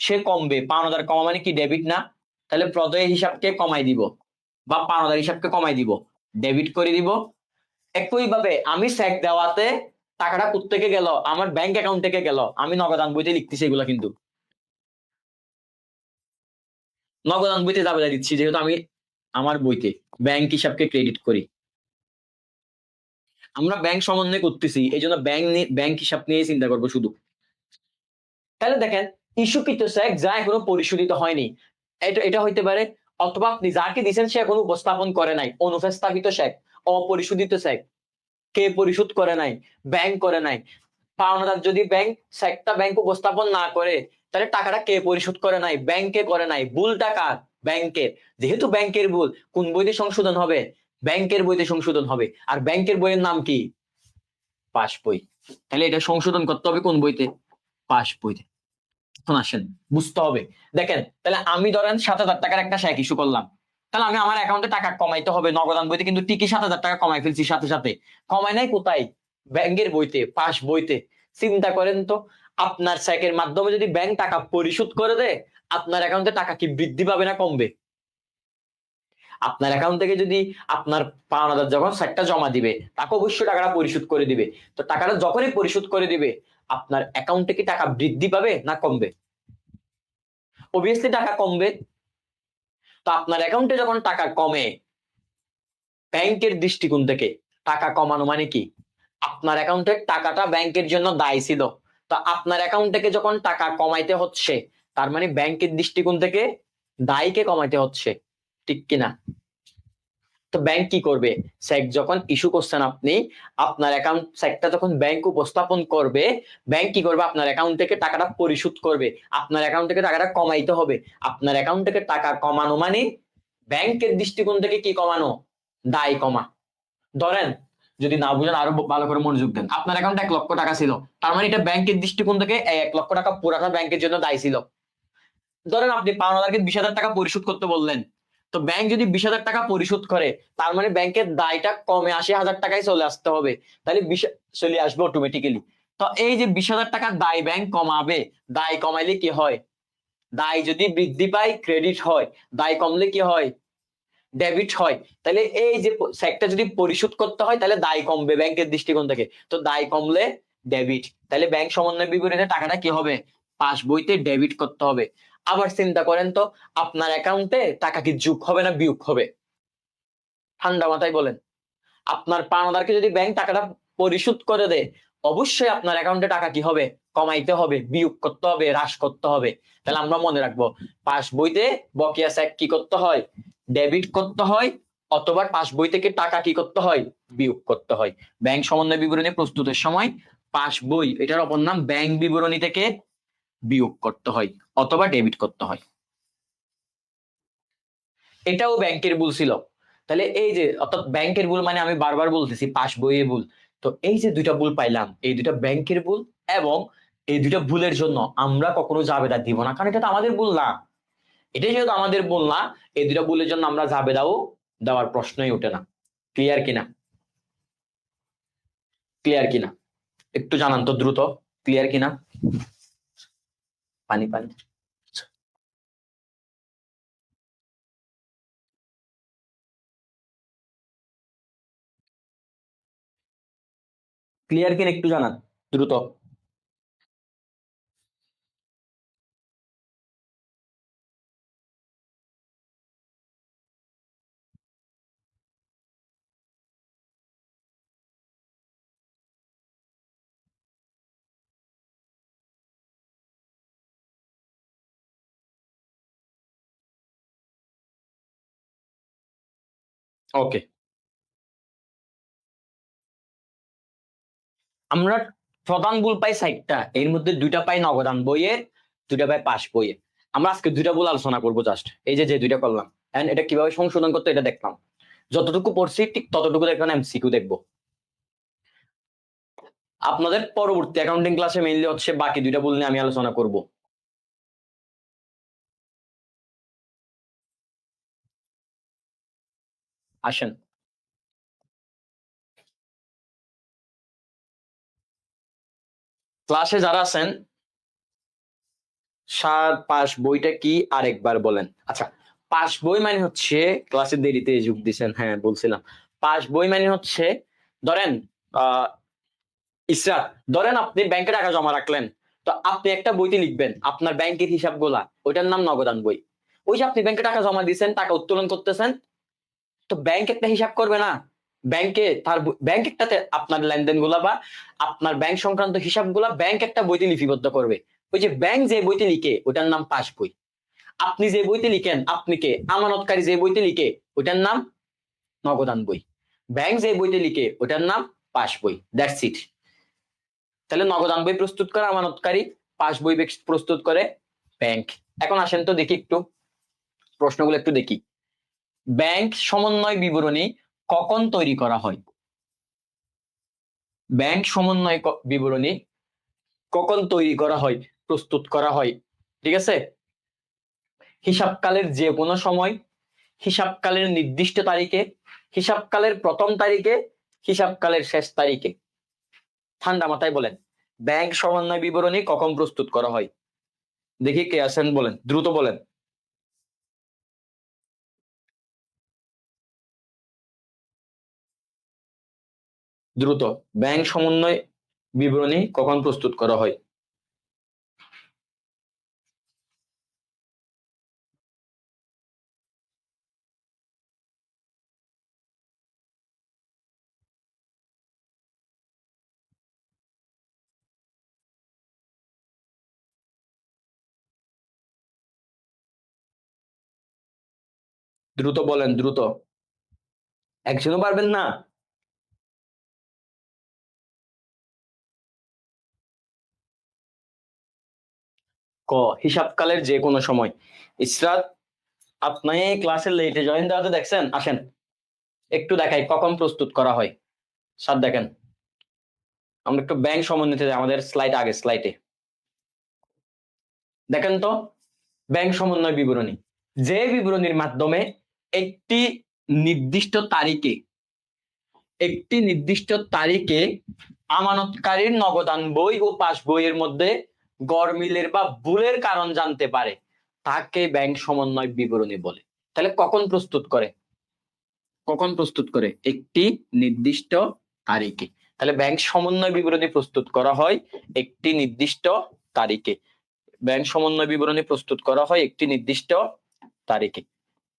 সে কমবে। পাওনাদার কমা মানে কি? ডেবিট না? তাহলে প্রদেয় হিসাবকে কমাই দিব বা পাওনাদার হিসাবকে কমাই দিব, ডেবিট করে দিব। একইভাবে আমি চেক দেওয়াতে টাকাটা কোত্থেকে গেল? আমার ব্যাংক অ্যাকাউন্ট থেকে গেল। আমি নগদান বইতে লিখতেছি এগুলা, কিন্তু নগদান বইতে জাবেদা দিচ্ছি যেহেতু আমি আমার বইতে ব্যাংক হিসাবকে ক্রেডিট করি। আমরা ব্যাংক সমন্বয় করতেছি, এই জন্য ব্যাংক হিসাব নিয়ে চিন্তা করবো শুধু। তাহলে দেখেন, ইস্যুকৃত চেক যা এখনো পরিশোধিত হয়নি, এটা এটা হইতে পারে। অথবা আপনি যাকে দিচ্ছেন সে এখনো উপস্থাপন করে নাই, অনুপস্থাপিত চেক, অপরিশোধিত চেক। কে পরিশোধ করে নাই? ব্যাংক করে নাই। পাওনাদার যদি ব্যাংক উপস্থাপন না করে, তাহলে টাকাটা কে পরিশোধ করে নাই? ব্যাংকে করে নাই। ভুল টাকা ব্যাংকের। যেহেতু ব্যাংকের ভুল, কোন বইতে সংশোধন হবে? ব্যাংকের বইতে সংশোধন হবে। আর ব্যাংকের বইয়ের নাম কি? পাস বই। তাহলে এটা সংশোধন করতে হবে কোন বইতে? পাস বইতে। এখন আসেন, বুঝতে হবে। দেখেন, তাহলে আমি ধরেন 7,000 টাকার একটা শেয়ার ইস্যু করলাম, তাহলে আমি আমার অ্যাকাউন্টে টাকা কমাইতে হবে। নগদান বইতে কিন্তু ঠিকই 7,000 টাকা কমাই ফেলছি সাথে সাথে। কমাই নাই কোথায়? ব্যাংকের বইতে, পাস বইতে। চিন্তা করেন তো, আপনার চেকের মাধ্যমে যদি ব্যাংক টাকা পরিশোধ করে দেয়, আপনার অ্যাকাউন্টে টাকা কি বৃদ্ধি পাবে না কমবে? আপনার অ্যাকাউন্ট থেকে যদি আপনার পাওনাদার যখন চেকটা জমা দিবে, তাকে অবশ্যই টাকাটা পরিশোধ করে দিবে। তো টাকাটা যখনই পরিশোধ করে দিবে, আপনার অ্যাকাউন্টে কি টাকা বৃদ্ধি পাবে না কমবে? অবভিয়াসলি টাকা কমবে। তো আপনার অ্যাকাউন্টে যখন টাকা কমে, ব্যাংকের দৃষ্টিকোণ থেকে টাকা কমানো মানে কি? আপনার অ্যাকাউন্টের টাকাটা ব্যাংকের জন্য দায়ী ছিল। তো আপনার অ্যাকাউন্ট থেকে যখন টাকা কমাইতে হচ্ছে, তার মানে ব্যাংকের দৃষ্টিকোণ থেকে দায়ীকে কমাইতে হচ্ছে, ঠিক কিনা? তো ব্যাংক কি করবে? চেক যখন ইস্যু করছেন আপনি, আপনার অ্যাকাউন্ট চেকটা যখন ব্যাংক উপস্থাপন করবে, ব্যাংক কি করবে? আপনার অ্যাকাউন্ট থেকে টাকাটা পরিশোধ করবে। আপনার অ্যাকাউন্ট থেকে টাকাটা কমাইতে হবে। আপনার অ্যাকাউন্ট থেকে টাকা কমানো মানে ব্যাংকের দৃষ্টিকোণ থেকে কি কমানো? দায় কমা। ধরেন, যদি না বুঝেন আরো ভালো করে মনোযোগ দেন, আপনার অ্যাকাউন্টে 1 লক্ষ টাকা ছিল, তার মানে এটা ব্যাংকের দৃষ্টিকোণ থেকে 1 লক্ষ টাকা পুরাটা ব্যাংকের জন্য দায়ী ছিল। ধরেন আপনি পাওনাদারকে 20,000 টাকা পরিশোধ করতে বললেন, তো ব্যাংক যদি 20,000 টাকা পরিশোধ করে, তার মানে ব্যাংকের দায়টা কমে 80,000 টাকায় চলে আসতে হবে। তাহলে চলে আসবে অটোমেটিক্যালি। তো এই যে 20,000 টাকার দায় ব্যাংক কমাবে, দায় কমাইলে কি হয়? দায় যদি বৃদ্ধি পায় ক্রেডিট হয়, দায় কমলে কি হয়? ডেবিট হয়। তাহলে এই যে চেকটা যদি পরিশোধ করতে হয়, তাহলে দায় কমবে ব্যাংকের দৃষ্টিকোণ থেকে। তো দায় কমলে ডেবিট, তাহলে ব্যাংক সমন্বয় বিবরণীতে টাকাটা কি হবে? পাস বইতে ডেবিট করতে হবে। আবার চিন্তা করেন তো, আপনার অ্যাকাউন্টে টাকা কি যোগ হবে না বিয়োগ হবে? ঠান্ডা মাথায় বলেন। আপনার পাওনাদারকে যদি ব্যাংক টাকাটা পরিশোধ করে দেয়, অবশ্যই আপনার অ্যাকাউন্টে টাকা কি হবে? কমাইতে হবে, বিয়োগ করতে হবে, হ্রাস করতে হবে। তাহলে আমরা মনে রাখবো, পাস বইতে বকেয়া চেক কি করতে হয়? ডেবিট করতে হয়, অথবা পাস বই থেকে টাকা কি করতে হয়? বিয়োগ করতে হয়। ব্যাংক সমন্বয় বিবরণী প্রস্তুতের সময় পাস বই, এটার অপর নাম, ব্যাংক বিবরণী থেকে বিয়োগ করতে হয় অথবা ডেবিট করতে হয়। এটাও ব্যাংকের ভুল ছিল। তাহলে এই যে, অর্থাৎ ব্যাংকের ভুল মানে আমি বারবার বলতেছি পাস বইয়ের ভুল। তো এই যে দুইটা ভুল পাইলাম, এই দুইটা ব্যাংকের ভুল, এবং এই দুইটা ভুলের জন্য আমরা কখনো জাবেদা দিব না, কারণ এটা তো আমাদের ভুল না। এটাই যেহেতু আমাদের ভুল না, এই দুইটা ভুলের জন্য আমরা জাবেদাও দেওয়ার প্রশ্নই ওঠে না। ক্লিয়ার কিনা? ক্লিয়ার কিনা? একটু জানান তো দ্রুত, ক্লিয়ার কিনা? পানি পানি। ক্লিয়ার কিনা একটু জানান দ্রুত। ওকে, আমরা প্রধান ভুল পাই 4টা, এর মধ্যে 2টা পাই নগদান বইয়ে, 2টা পাই পাস বইয়ে। আমরা আজকে 2টা ভুল আলোচনা করবো জাস্ট, এই যে যে 2টা করলাম, এন্ড এটা কিভাবে সংশোধন করতে এটা দেখলাম। যতটুকু পড়ছি ঠিক ততটুকু দেখবেন, এমসিকিউ দেখবো। আপনাদের পরবর্তী অ্যাকাউন্টিং ক্লাসে মেইনলি হচ্ছে বাকি 2টা ভুল নিয়ে আমি আলোচনা করব। আসেন, ক্লাসে যারা আছেন, পাস বইটা কি আরেকবার বলেন। আচ্ছা, পাস বই মানে হচ্ছে, ক্লাসে দেরিতে যোগ দিচ্ছেন, হ্যাঁ বলছিলাম, পাস বই মানে হচ্ছে, ধরেন আহ ইসরাত, ধরেন আপনি ব্যাংকে টাকা জমা রাখলেন, তো আপনি একটা বইতে লিখবেন আপনার ব্যাংকের হিসাবগুলা, ওইটার নাম নগদান বই। ওই যে আপনি ব্যাংকে টাকা জমা দিচ্ছেন, টাকা উত্তোলন করতেছেন, তো ব্যাংক একটা হিসাব করবে না? ব্যাংকে তার ব্যাংক একটাতে আপনার লেনদেন গুলা বা আপনার ব্যাংক সংক্রান্ত হিসাবগুলা ব্যাংক একটা বইতে লিপিবদ্ধ করবে। ওই যে ব্যাংক যে বইতে লিখে, ওটার নাম পাস বই। আপনি যে বইতে লিখেন, আপনি কে আমানতকারী যে বইতে লিখে, ওটার নাম নগদান বই। ব্যাংক যে বইতে লিখে, ওটার নাম পাস বই। That's it. তাহলে নগদান বই প্রস্তুত করে আমানতকারী, পাস বই প্রস্তুত করে ব্যাংক। এখন আসেন তো দেখি একটু প্রশ্নগুলো একটু দেখি। ব্যাংক সমন্বয় বিবরণী কখন তৈরি করা হয়? ব্যাংক সমন্বয় বিবরণী কখন তৈরি করা হয়, প্রস্তুত করা হয়? ঠিক আছে, হিসাবকালের যে কোনো সময়, হিসাবকালের নির্দিষ্ট তারিখে, হিসাবকালের প্রথম তারিখে, হিসাবকালের শেষ তারিখে। ঠান্ডা মাথায় বলেন, ব্যাংক সমন্বয় বিবরণী কখন প্রস্তুত করা হয়? দেখি কে আছেন, বলেন, দ্রুত বলেন। দ্রুত, ব্যাংক সমন্বয় বিবরণী কখন প্রস্তুত করা হয়? দ্রুত বলেন, দ্রুত, একজনও পারবেন না? ক, হিসাবকালের যে কোনো সময়। ইসরাত, আপনি ক্লাসের লেটে জয়েন দেওয়াতে দেখছেন, আসেন একটু দেখাই কখন প্রস্তুত করা হয়। স্যার দেখেন, আমরা একটু ব্যাংক সমন্বিত যাই, আমাদের স্লাইড আগে স্লাইডে দেখেন তো, ব্যাংক সমন্বয় বিবরণী, যে বিবরণীর মাধ্যমে একটি নির্দিষ্ট তারিখে, একটি নির্দিষ্ট তারিখে আমানতকারীর নগদান বই ও পাস বইয়ের মধ্যে গড়মিলের বা ভুলের কারণ জানতে পারে, তাকে ব্যাংক সমন্বয় বিবরণী বলে। তাহলে কখন প্রস্তুত করে? কখন প্রস্তুত করে? একটি নির্দিষ্ট তারিখে। তাহলে ব্যাংক সমন্বয় বিবরণী প্রস্তুত করা হয় একটি নির্দিষ্ট তারিখে। ব্যাংক সমন্বয় বিবরণী প্রস্তুত করা হয় একটি নির্দিষ্ট তারিখে।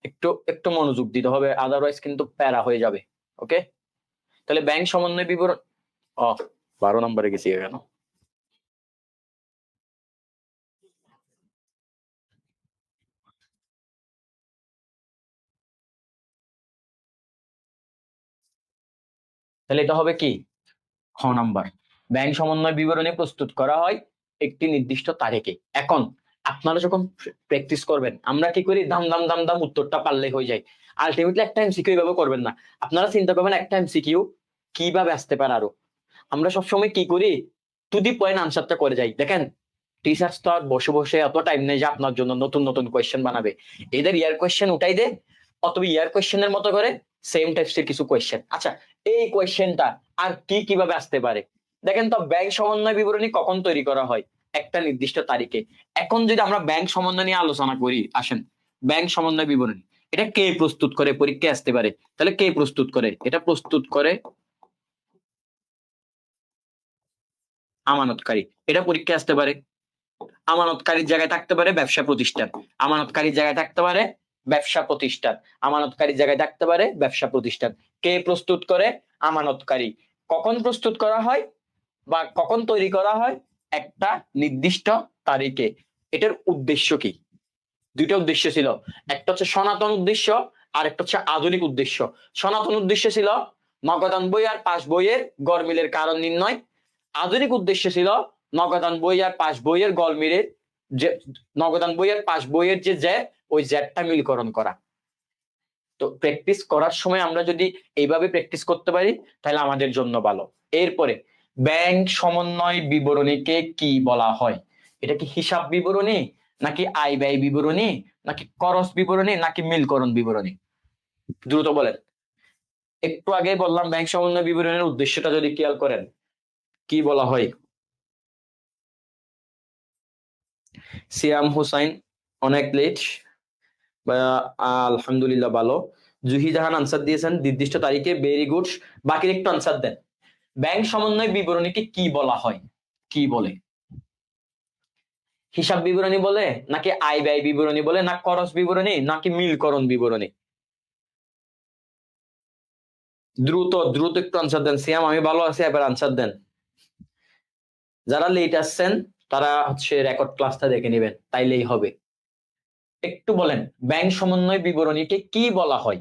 একটু একটু মনোযোগ দিতে হবে, আদারওয়াইজ কিন্তু প্যারা হয়ে যাবে। ওকে, তাহলে ব্যাংক সমন্বয় বিবরণ, 12 নম্বরে গেছি কেন? তাহলে এটা হবে কি, খ নাম্বার। ব্যাংক সমন্বয় বিবরণী প্রস্তুত করা হয় একটি নির্দিষ্ট তারিখে। এখন আপনারা যখন প্র্যাকটিস করবেন, আমরা কি করি, দাম দাম দাম দাম উত্তরটা পারলেই হয়ে যায়। আলটিমেটলি একটা এমসিকিউ এইভাবে করবেন না, আপনারা চিন্তা করবেন একটা এমসিকিউ কিভাবে আসতে পারে আরো। আমরা সবসময় কি করি, টু দি পয়েন্ট আনসারটা করে যাই। দেখেন, টিচার্স তো আর বসে বসে এত টাইম নেই যে আপনার জন্য নতুন নতুন কোয়েশ্চেন বানাবে। এদের ইয়ার কোয়েশ্চেন উঠাই দে, অথবা ইয়ার কোয়েশ্চেনের মতো করে সেম টাইপসের কিছু কোয়েশ্চেন। আচ্ছা, এই কোয়েশ্চেনটা আর কি কিভাবে আসতে পারে? দেখেন তো, ব্যাংক সমন্বয় বিবরণী কখন তৈরি করা হয়? একটা নির্দিষ্ট তারিখে। এখন যদি আমরা ব্যাংক সমন্বয় নিয়ে আলোচনা করি, আসেন, ব্যাংক সমন্বয় বিবরণী এটা কে প্রস্তুত করে, পরীক্ষায় আসতে পারে। তাহলে কে প্রস্তুত করে? এটা প্রস্তুত করে আমানতকারী। এটা পরীক্ষায় আসতে পারে। আমানতকারীর জায়গায় থাকতে পারে ব্যবসা প্রতিষ্ঠান, আমানতকারীর জায়গায় থাকতে পারে ব্যবসা প্রতিষ্ঠান, আমানতকারীর জায়গায় থাকতে পারে ব্যবসা প্রতিষ্ঠান। কে প্রস্তুত করে? আমানতকারী। কখন প্রস্তুত করা হয় বা কখন তৈরি করা হয়? একটা নির্দিষ্ট তারিখে। এটার উদ্দেশ্য কি? দুইটা উদ্দেশ্য ছিল, একটা হচ্ছে সনাতন উদ্দেশ্য, আর একটা হচ্ছে আধুনিক উদ্দেশ্য। সনাতন উদ্দেশ্য ছিল নগদান বই আর পাস বইয়ের গড়মিলের কারণ নির্ণয়। আধুনিক উদ্দেশ্য ছিল নগদান বই আর পাস বইয়ের গড়মিলের যে, নগদান বই আর পাস বইয়ের যে জ্যাট, ওই জ্যাটটা মিলকরণ করা। তো প্র্যাকটিস করার সময় আমরা যদি এইভাবে প্র্যাকটিস করতে পারি, তাহলে আমাদের জন্য ভালো। এরপরে, ব্যাংক সমন্বয় বিবরণীকে কি বলা হয়? এটা কি হিসাব বিবরণী, নাকি আয় ব্যয় বিবরণী, নাকি খরচ বিবরণী, নাকি মিলকরণ বিবরণী? দ্রুত বলেন। একটু আগে বললাম ব্যাংক সমন্বয় বিবরণীর উদ্দেশ্যটা যদি খেয়াল করেন, কি বলা হয়? সিয়াম হুসাইন, অনেক লেট, আলহামদুলিল্লাহ ভালো। জুহি জাহান আনসার দিয়েছেন নির্দিষ্ট তারিখে, ভেরি গুড। বাকির একটু আনসার দেন। ব্যাংক সমন্বয় বিবরণীকে কি বলা হয়? কি বলে? হিসাব বিবরণী বলে, নাকি আয় ব্যয় বিবরণী বলে, না খরচ বিবরণী, নাকি মিলকরণ বিবরণী? দ্রুত দ্রুত একটু আনসার দেন। সিয়াম, আমি ভালো আছি, এবার আনসার দেন। যারা লেট আসছেন তারা হচ্ছে রেকর্ড ক্লাসটা দেখে নেবেন, তাইলেই হবে। একটু বলেন, ব্যাংক সমন্বয় বিবরণীকে কি বলা হয়?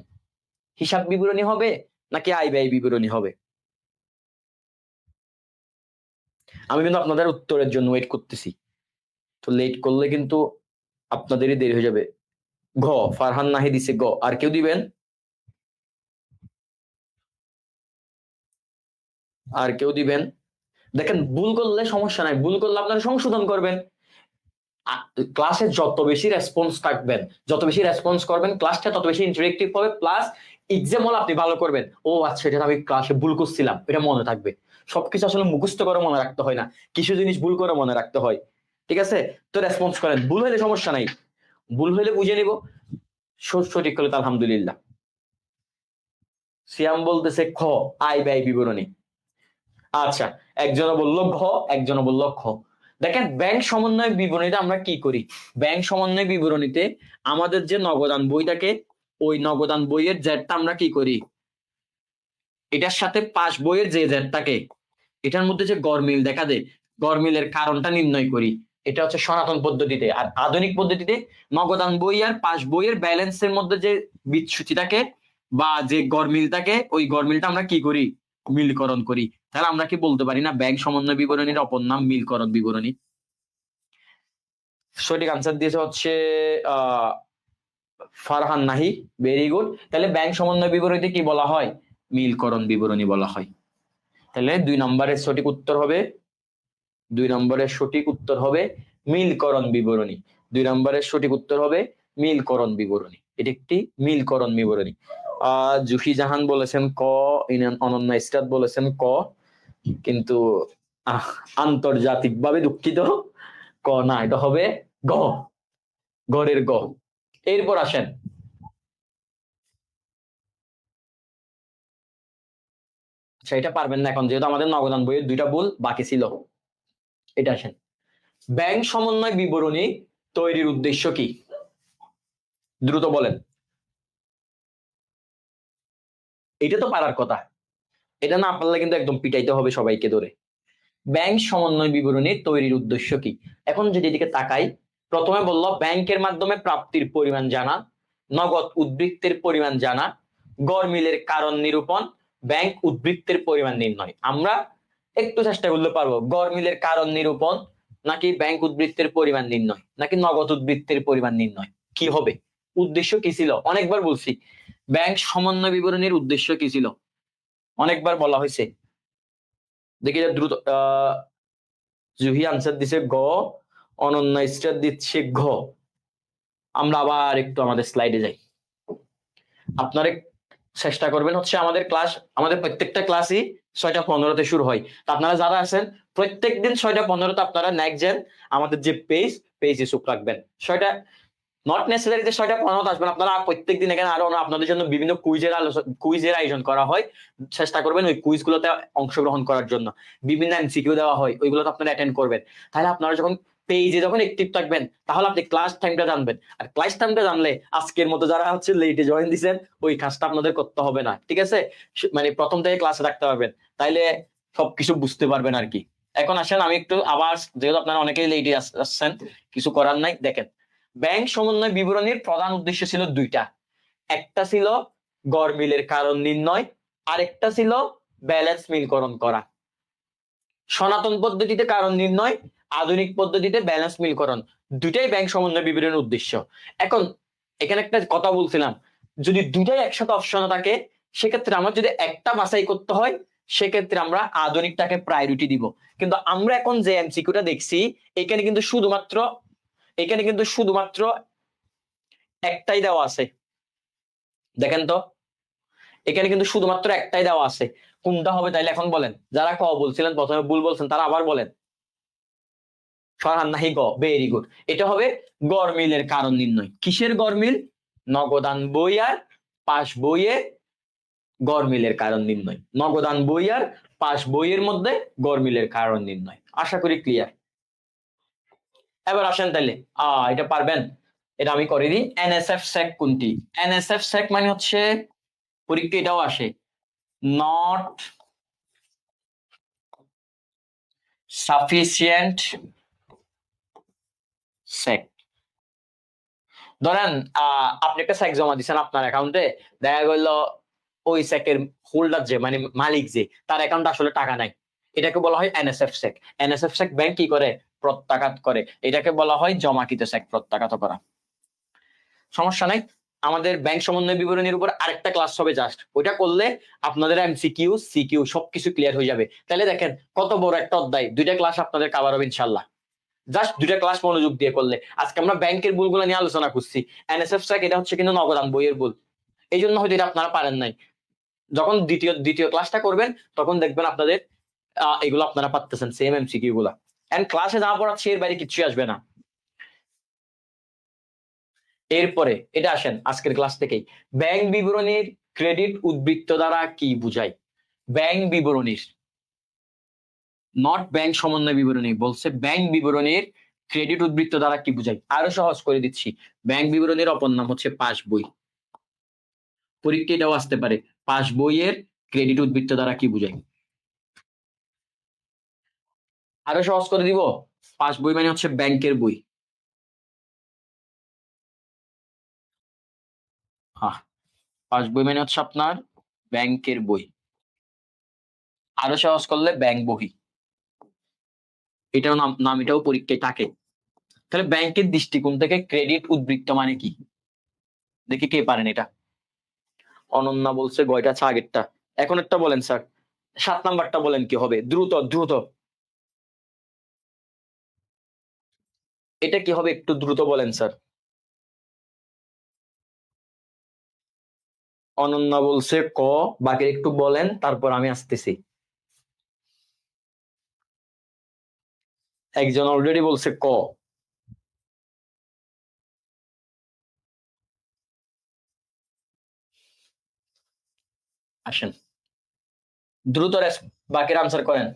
হিসাব বিবরণী হবে, নাকি আয় ব্যয় বিবরণী হবে? আমি কিন্তু আপনাদের উত্তরের জন্য ওয়েট করতেছি, তো লেট করলে কিন্তু আপনাদেরই দেরি হয়ে যাবে। ঘ, ফারহান নাহি দিছে গ, আর কেউ দিবেন? আর কেউ দিবেন? দেখেন ভুল করলে সমস্যা নাই, ভুল করলে আপনারা সংশোধন করবেন। ক্লাসে যত বেশি রেসপন্স থাকবেন, যত বেশি রেসপন্স করবেন, ক্লাসটা তত বেশি ইন্টারেক্টিভ হবে, প্লাস এক্সাম হল আপনি ভালো করবেন। ও আচ্ছা, এটা আমি ক্লাসে ভুল করছিলাম, এটা মনে থাকবে। সবকিছু আসলে মুখস্থ করে মনে রাখতে হয় না, কিছু জিনিস ভুল করে মনে রাখতে হয়। ঠিক আছে, তো রেসপন্স করেন, ভুল হলে সমস্যা নাই, ভুল হলে বুঝে নিব, সঠিক করলে তো আলহামদুলিল্লাহ। সিয়াম বলতেছে খ, আয় ব্যয় বিবরণী। আচ্ছা, একজনে বললো ঘ, একজনে বললো খ। দেখেন ব্যাংক সমন্বয় বিবরণীতে আমরা কি করি, ব্যাংক সমন্বয় বিবরণীতে আমাদের যে নগদান বই থাকে, ওই নগদান বইয়ের জেডটা আমরা কি করি, এটার সাথে পাস বইয়ের যে জেড থাকে, এটার মধ্যে যে গরমিল দেখা দেয়, গরমিলের কারণটা নির্ণয় করি। এটা হচ্ছে সনাতন পদ্ধতিতে। আর আধুনিক পদ্ধতিতে নগদান বই আর পাস বইয়ের ব্যালেন্সের মধ্যে যে বিচ্যুতি থাকে বা যে গরমিল থাকে, ওই গরমিলটা আমরা কি করি, মিলকরণ করি। তাহলে আমরা কি বলতে পারি না ব্যাংক সমন্বয় বিবরণীর অপর নাম মিলকরণ বিবরণী? সঠিক আনসার দিয়েছে হচ্ছে ফারহান নাহি, ভেরি গুড। তাহলে ব্যাংক সমন্বয় বিবরণীতে কি বলা হয়, মিলকরণ বিবরণী বলা হয়। তাহলে 2 নম্বরের সঠিক উত্তর হবে, 2 নম্বরের সঠিক উত্তর হবে মিলকরণ বিবরণী। 2 নম্বরের সঠিক উত্তর হবে মিলকরণ বিবরণী। এটি একটি মিলকরণ বিবরণী। জুহি জাহান বলেছেন ক, অনন্যা ইসরাত বলেছেন ক, কিন্তু আন্তর্জাতিকভাবে দুঃখিত, ক না, এটা হবে গ, গড়ের গ। এরপর আসেন, সেটা পারবেন না এখন, যেহেতু আমাদের নগদান বইয়ের 2টা ভুল বাকি ছিল। এটা আসেন, ব্যাংক সমন্বয় বিবরণী তৈরির উদ্দেশ্য কি, দ্রুত বলেন। এটা তো পারার কথা, এটা না পারলে কিন্তু একদম পিটাইতে হবে সবাইকে ধরে। ব্যাংক সমন্বয় বিবরণী তৈরির উদ্দেশ্য কি? এখন যদি এদিকে তাকাই, প্রথমে বললো ব্যাংকের মাধ্যমে প্রাপ্তির পরিমাণ জানা, নগদ উদ্বৃত্তের পরিমাণ জানা, গড়মিলের কারণ নিরূপণ, ব্যাংক উদ্বৃত্তের পরিমাণ নির্ণয়। আমরা একটু চেষ্টা করলে পারবো, গড়মিলের কারণ নিরূপণ নাকি ব্যাংক উদ্বৃত্তের পরিমাণ নির্ণয় নাকি নগদ উদ্বৃত্তের পরিমাণ নির্ণয়, কি হবে? উদ্দেশ্য কি ছিল? অনেকবার বলছি, ব্যাংক সমন্বয় বিবরণীর উদ্দেশ্য কি ছিল, অনেকবার বলা হয়েছে। দেখি দ্রুত, জুহি আনসার দিছে গ, অনন্যা স্টার দিচ্ছে ঘ। আমরা আবার একটু আমাদের স্লাইডে যাই। আপনারা চেষ্টা করবেন হচ্ছে আমাদের ক্লাস, আমাদের প্রত্যেকটা ক্লাসই 6:15 শুরু হয়। তা আপনারা যারা আছেন প্রত্যেকদিন 6:15 আপনারা নেক্সট জেন আমাদের যে পেজে চোখ রাখবেন। 6টা নট নেসেসারি যে 6:15 আসবেন, আপনারা প্রত্যেকদিন এখানে আরো আপনাদের জন্য বিভিন্ন কুইজের আয়োজন করা হয়। চেষ্টা করবেন ওই কুইজগুলোতে অংশগ্রহণ করার জন্য। বিভিন্ন এমসিকিউ দেওয়া হয়, ওইগুলোতে আপনারা অ্যাটেন্ড করবেন। তাহলে আপনারা যখন পেজে যখন অ্যাক্টিভ থাকবেন, তাহলে আপনি ক্লাস টাইমটা জানবেন। আর ক্লাস টাইমটা জানলে আজকের মতো যারা হচ্ছে লেটে জয়েন দিচ্ছেন, ওই কাজটা আপনাদের করতে হবে না। ঠিক আছে, মানে প্রথম থেকে ক্লাসে থাকতে পারবেন, তাইলে সবকিছু বুঝতে পারবেন আর কি। এখন আসেন আমি একটু আবার, যেহেতু আপনারা অনেকেই লেটে আসছেন, কিছু করার নাই। দেখেন, ব্যাংক সমন্বয় বিবরণীর প্রধান উদ্দেশ্য ছিল 2টা। একটা ছিল গড়মিলের কারণ নির্ণয়, আর একটা ছিল ব্যালেন্স মিলকরণ করা। সনাতন পদ্ধতিতে কারণ নির্ণয়, আধুনিক পদ্ধতিতে ব্যালেন্স মিলকরণ, 2টাই ব্যাংক সমন্বয় বিবরণীর উদ্দেশ্য। এখন এখানে একটা কথা বলছিলাম, যদি 2টাই একসাথে অপশনে থাকে, সেক্ষেত্রে আমার যদি একটা বাছাই করতে হয়, সেক্ষেত্রে আমরা আধুনিকটাকে প্রায়োরিটি দিব। কিন্তু আমরা এখন যে এমসিকিউটা দেখছি, এখানে কিন্তু শুধুমাত্র একটাই দেওয়া আছে। দেখেন তো, এখানে কিন্তু শুধুমাত্র একটাই দেওয়া আছে। কোনটা হবে তাইলে এখন বলেন? যারা ক বলছিলেন প্রথমে ভুল বলছেন, তারা আবার বলেন। ফারহান নাহি গ, ভেরি গুড। এটা হবে গড়মিলের কারণ নির্ণয়। কিসের গড়মিল? নগদান বই আর পাস বইয়ে গড়মিলের কারণ নির্ণয়। নগদান বই আর পাস বইয়ের মধ্যে গড়মিলের কারণ নির্ণয়। আশা করি ক্লিয়ার। এবার আসেন তাইলে, এটা পারবেন, এটা আমি করে দিই। এনএসএফ সেক কোনটি? এনএসএফ সেক মানে হচ্ছে, পরীক্ষা এটাও আসে, নট সাফিসিয়েন্ট সেক। ধরেন আপনি একটা চেক জমা দিচ্ছেন আপনার অ্যাকাউন্টে, দেখা গেল ওই চেকের হোল্ডার যে মানে মালিক যে, তার অ্যাকাউন্টে আসলে টাকা নাই। এটাকে বলা হয় NSF check. NSF check bank কি করে? প্রত্যাঘাত করে। এটাকে বলা হয় জমাকৃত চেক প্রত্যাঘাত করা। সমস্যা নাই, আমাদের ব্যাংক সমন্বয় বিবরণীর উপর আরেকটা ক্লাস হবে জাস্ট, ওইটা করলে আপনাদের এমসিকিউ সিকিউ সবকিছু ক্লিয়ার হয়ে যাবে। তাহলে দেখেন কত বড় একটা অধ্যায়, 2টা ক্লাস আপনাদের কভার হবে ইনশাল্লাহ, জাস্ট 2টা ক্লাস মনোযোগ দিয়ে করলে। আজকে আমরা ব্যাংকের ভুলগুলো নিয়ে আলোচনা করছি। এনএসএফ চেক এটা হচ্ছে কিন্তু নগদান বইয়ের ভুল, এই জন্য হয়তো এটা আপনারা পারেন নাই। যখন দ্বিতীয় ক্লাসটা করবেন তখন দেখবেন আপনাদের এগুলো আপনারা পারতেছেন, সেম এমসিকিউ গুলা। এন্ড ক্লাসে যা পড়াচ্ছি এর বাইরে কিছুই আসবে না। এরপরে এটা আসেন আজকের ক্লাস থেকেই, ব্যাংক বিবরণীর ক্রেডিট উদ্বৃত্ত দ্বারা কি বুঝায়? ব্যাংক বিবরণীর, নট ব্যাংক সমন্বয় বিবরণী, বলছে ব্যাংক বিবরণীর ক্রেডিট উদ্বৃত্ত দ্বারা কি বুঝায়। আরো সহজ করে দিচ্ছি, ব্যাংক বিবরণীর অপর নাম হচ্ছে পাস বই। পরীক্ষা এটাও আসতে পারে, পাস বইয়ের ক্রেডিট উদ্বৃত্ত দ্বারা কি বুঝায়। আরো সহজ করে দিব, পাস বই মানে হচ্ছে ব্যাংকের বই। হ্যাঁ, পাস বই মানে হচ্ছে আপনার ব্যাংকের বই। আরো সহজ করলে ব্যাংক বহি, এটাও নাম এটাও পরীক্ষায় থাকে। তাহলে ব্যাংকের দৃষ্টিকোণ থেকে ক্রেডিট উদ্বৃত্ত মানে কি, দেখি কে পারেন এটা। অনন্যা বলছে গয়টা আছে আগেরটা, এখন একটা বলেন স্যার, 7 নাম্বারটা বলেন কি হবে, দ্রুত দ্রুত। এটা কি হবে একটু দ্রুত বলেন স্যার। অনন্যা বলছে ক, বাকি একটু বলেন তারপর আমি আসতেছি। একজন অলরেডি বলছে ক। আসেন দ্রুত বাকির আনসার করেন।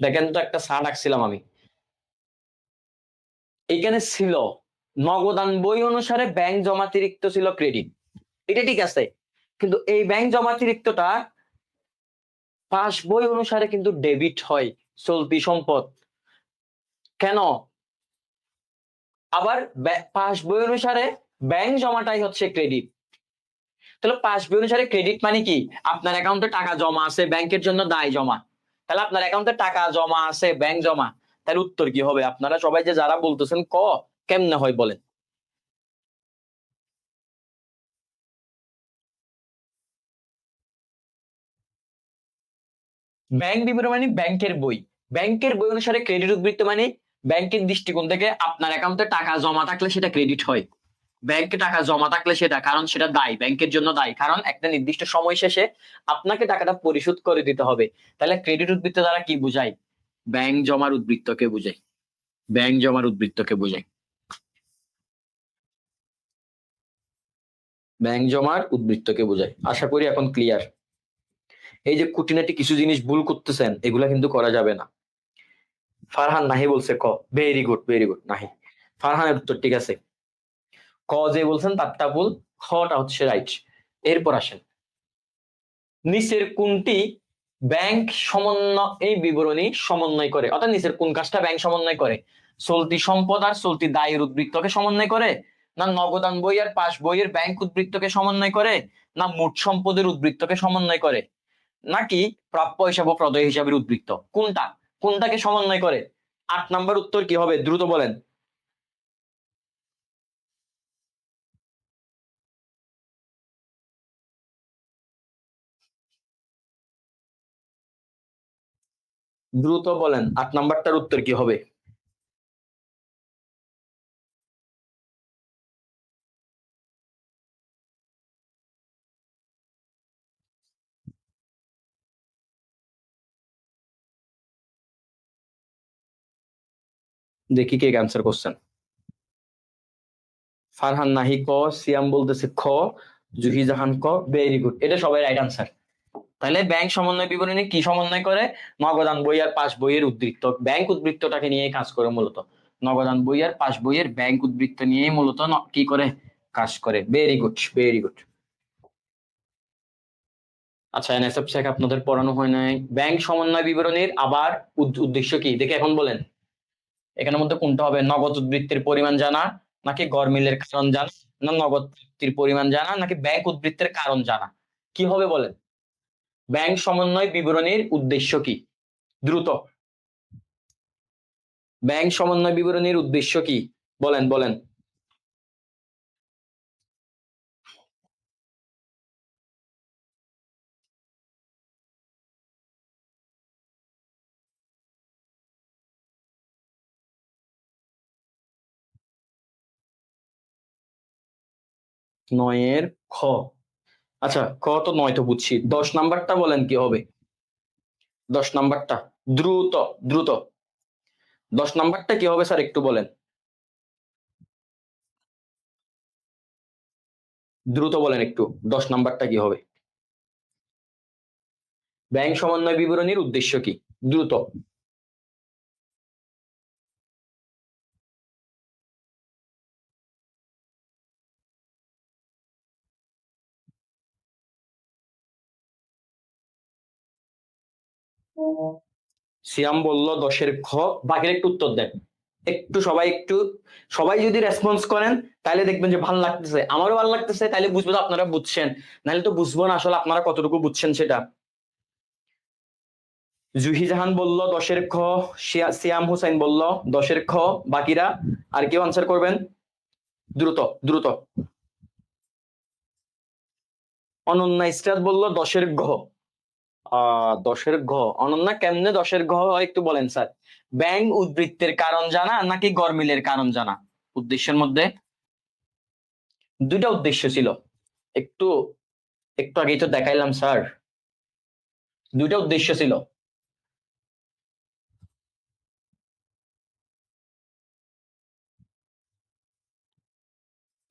দেখেন তো একটা চা ডাকছিলাম আমি, এখানে ছিল নগদান বই অনুসারে ব্যাংক জমাতিরিক্ত ছিল ক্রেডিট, এটা ঠিক আছে, কিন্তু এই ব্যাংক জমাতিরিক্তটা পাস বই অনুসারে কিন্তু ডেবিট হয়, চলতি সম্পদ। কেন? আবার পাস বই অনুসারে ব্যাংক জমাটাই হচ্ছে ক্রেডিট। তাহলে পাস বই অনুসারে ক্রেডিট মানে কি? আপনার অ্যাকাউন্টে টাকা জমা আছে, ব্যাংকের জন্য দায় জমা। তাহলে আপনার অ্যাকাউন্টে টাকা জমা আছে, ব্যাংক জমা, তাহলে উত্তর কি হবে? আপনারা সবাই যে যারা বলতেছেন ক, কেমনে হয় বলেন। ব্যাংক বিবরণ মানে ব্যাংকের বই, ব্যাংকের বই অনুসারে ক্রেডিট উদ্বৃত্ত মানে ব্যাংকের দৃষ্টিকোণ থেকে আপনার অ্যাকাউন্টে টাকা জমা থাকলে সেটা ক্রেডিট হয়। ব্যাংকে টাকা জমা থাকলে সেটা, কারণ সেটা দায়, ব্যাংকের জন্য দায়ী, কারণ একটা নির্দিষ্ট সময় শেষে আপনাকে টাকাটা পরিশোধ করে দিতে হবে। তাহলে ক্রেডিট উদ্বৃত্ত দ্বারা কি বুঝায়? ব্যাংক জমার উদ্বৃত্তকে বুঝায়, ব্যাংক জমার উদ্বৃত্তকে বুঝায়, ব্যাংক জমার উদ্বৃত্তকে বোঝায়। আশা করি এখন ক্লিয়ার। এই যে খুঁটিনাটি কিছু জিনিস ভুল করতেছেন এগুলা কিন্তু করা যাবে না। ফারহান নাহি বলছে ক, ভেরি গুড ভেরি গুড নাহি, ফারহানের উত্তর ঠিক আছে। ক যে বলছেন তারটা ভুল, খটা হচ্ছে রাইট। এরপর আসেন, নিচের কোনটি ব্যাংক সমন্বয় বিবরণী সমন্বয় করে, অর্থাৎ নিচের কোন কাজটা ব্যাংক সমন্বয় করে? চলতি সম্পদ আর চলতি দায়ের উদ্বৃত্তকে সমন্বয় করে, না নগদান বই আর পাস বইয়ের ব্যাংক উদ্বৃত্তকে সমন্বয় করে, না মোট সম্পদের উদ্বৃত্তকে সমন্বয় করে, নাকি প্রাপ্য হিসাব ও প্রদেয় হিসাবের উদ্বৃত্ত? কোনটা কোনটাকে সমন্বয় করে? 8 নাম্বার উত্তর কি হবে দ্রুত বলেন। দ্রুত বলেন 8 নাম্বারটার উত্তর কি হবে। দেখি কে অ্যান্সার করছেন। ফারহান নাহি ক, সিয়াম বলতেছে খ, জুহি জাহান ক, ভেরি গুড, এটা সবাই রাইট আনসার। তাহলে ব্যাংক সমন্বয় বিবরণী কি সমন্বয় করে? নগদান বই আর পাস বইয়ের উদ্বৃত্ত, ব্যাংক উদ্বৃত্তটাকে নিয়ে কাজ করে মূলত। নগদান বই আর পাস বইয়ের ব্যাংক উদ্বৃত্ত নিয়ে মূলত কি করে? কাজ করে। Very good very good. আচ্ছা, এনএসএফ চেক আপনাদের পড়ানো হয় নাই। ব্যাংক সমন্বয় বিবরণীর আবার উদ্দেশ্য কি দেখে এখন বলেন, এখানের মধ্যে কোনটা হবে? নগদ উদ্বৃত্তের পরিমাণ জানা, নাকি গরমিলের কারণ জানা, না নগদ প্রাপ্তির পরিমাণ জানা, নাকি ব্যাংক উদ্বৃত্তের কারণ জানা? কি হবে বলেন? ব্যাংক সমন্বয় বিবরণীর উদ্দেশ্য কি? দ্রুত। ব্যাংক সমন্বয় বিবরণীর উদ্দেশ্য কি? বলেন বলেন। নয়ের খ। আচ্ছা, ক তো নয় তো বুঝছি, 10 নাম্বারটা বলেন কি হবে? 10 নাম্বারটা দ্রুত, দ্রুত। 10 নাম্বারটা কি হবে স্যার, একটু বলেন। দ্রুত বলেন একটু, 10 নাম্বারটা কি হবে? ব্যাংক সমন্বয় বিবরণীর উদ্দেশ্য কি? দ্রুত। সিয়াম বলল 10-এর খ, বাকির একটু উত্তর দেন। একটু সবাই একটু, সবাই যদি রেসপন্স করেন তাহলে দেখবেন যে ভালো লাগতেছে, আমারও ভালো লাগতেছে, তাহলে বুঝবো তো আপনারা বুঝছেন, নাহলে তো বুঝবো না আসলে আপনারা কতটুকু বুঝছেন সেটা। জুহি জাহান বলল 10-এর খ, সিয়াম হুসাইন বলল 10-এর খ, বাকিরা আর কেউ আনসার করবেন? দ্রুত, দ্রুত। অনন্যা ইসরাত বলল 10-এর ঘ। 10-এর ঘ। অনন্যা, কেমনে 10-এর ঘ হয় একটু বলেন স্যার। ব্যাংক উদ্বৃত্তের কারণ জানা নাকি গরমিলের কারণ জানা? উদ্দেশ্যের মধ্যে দুইটা উদ্দেশ্য ছিল, একটু একটু আগেই তো দেখাইলাম স্যার, দুইটা উদ্দেশ্য ছিল।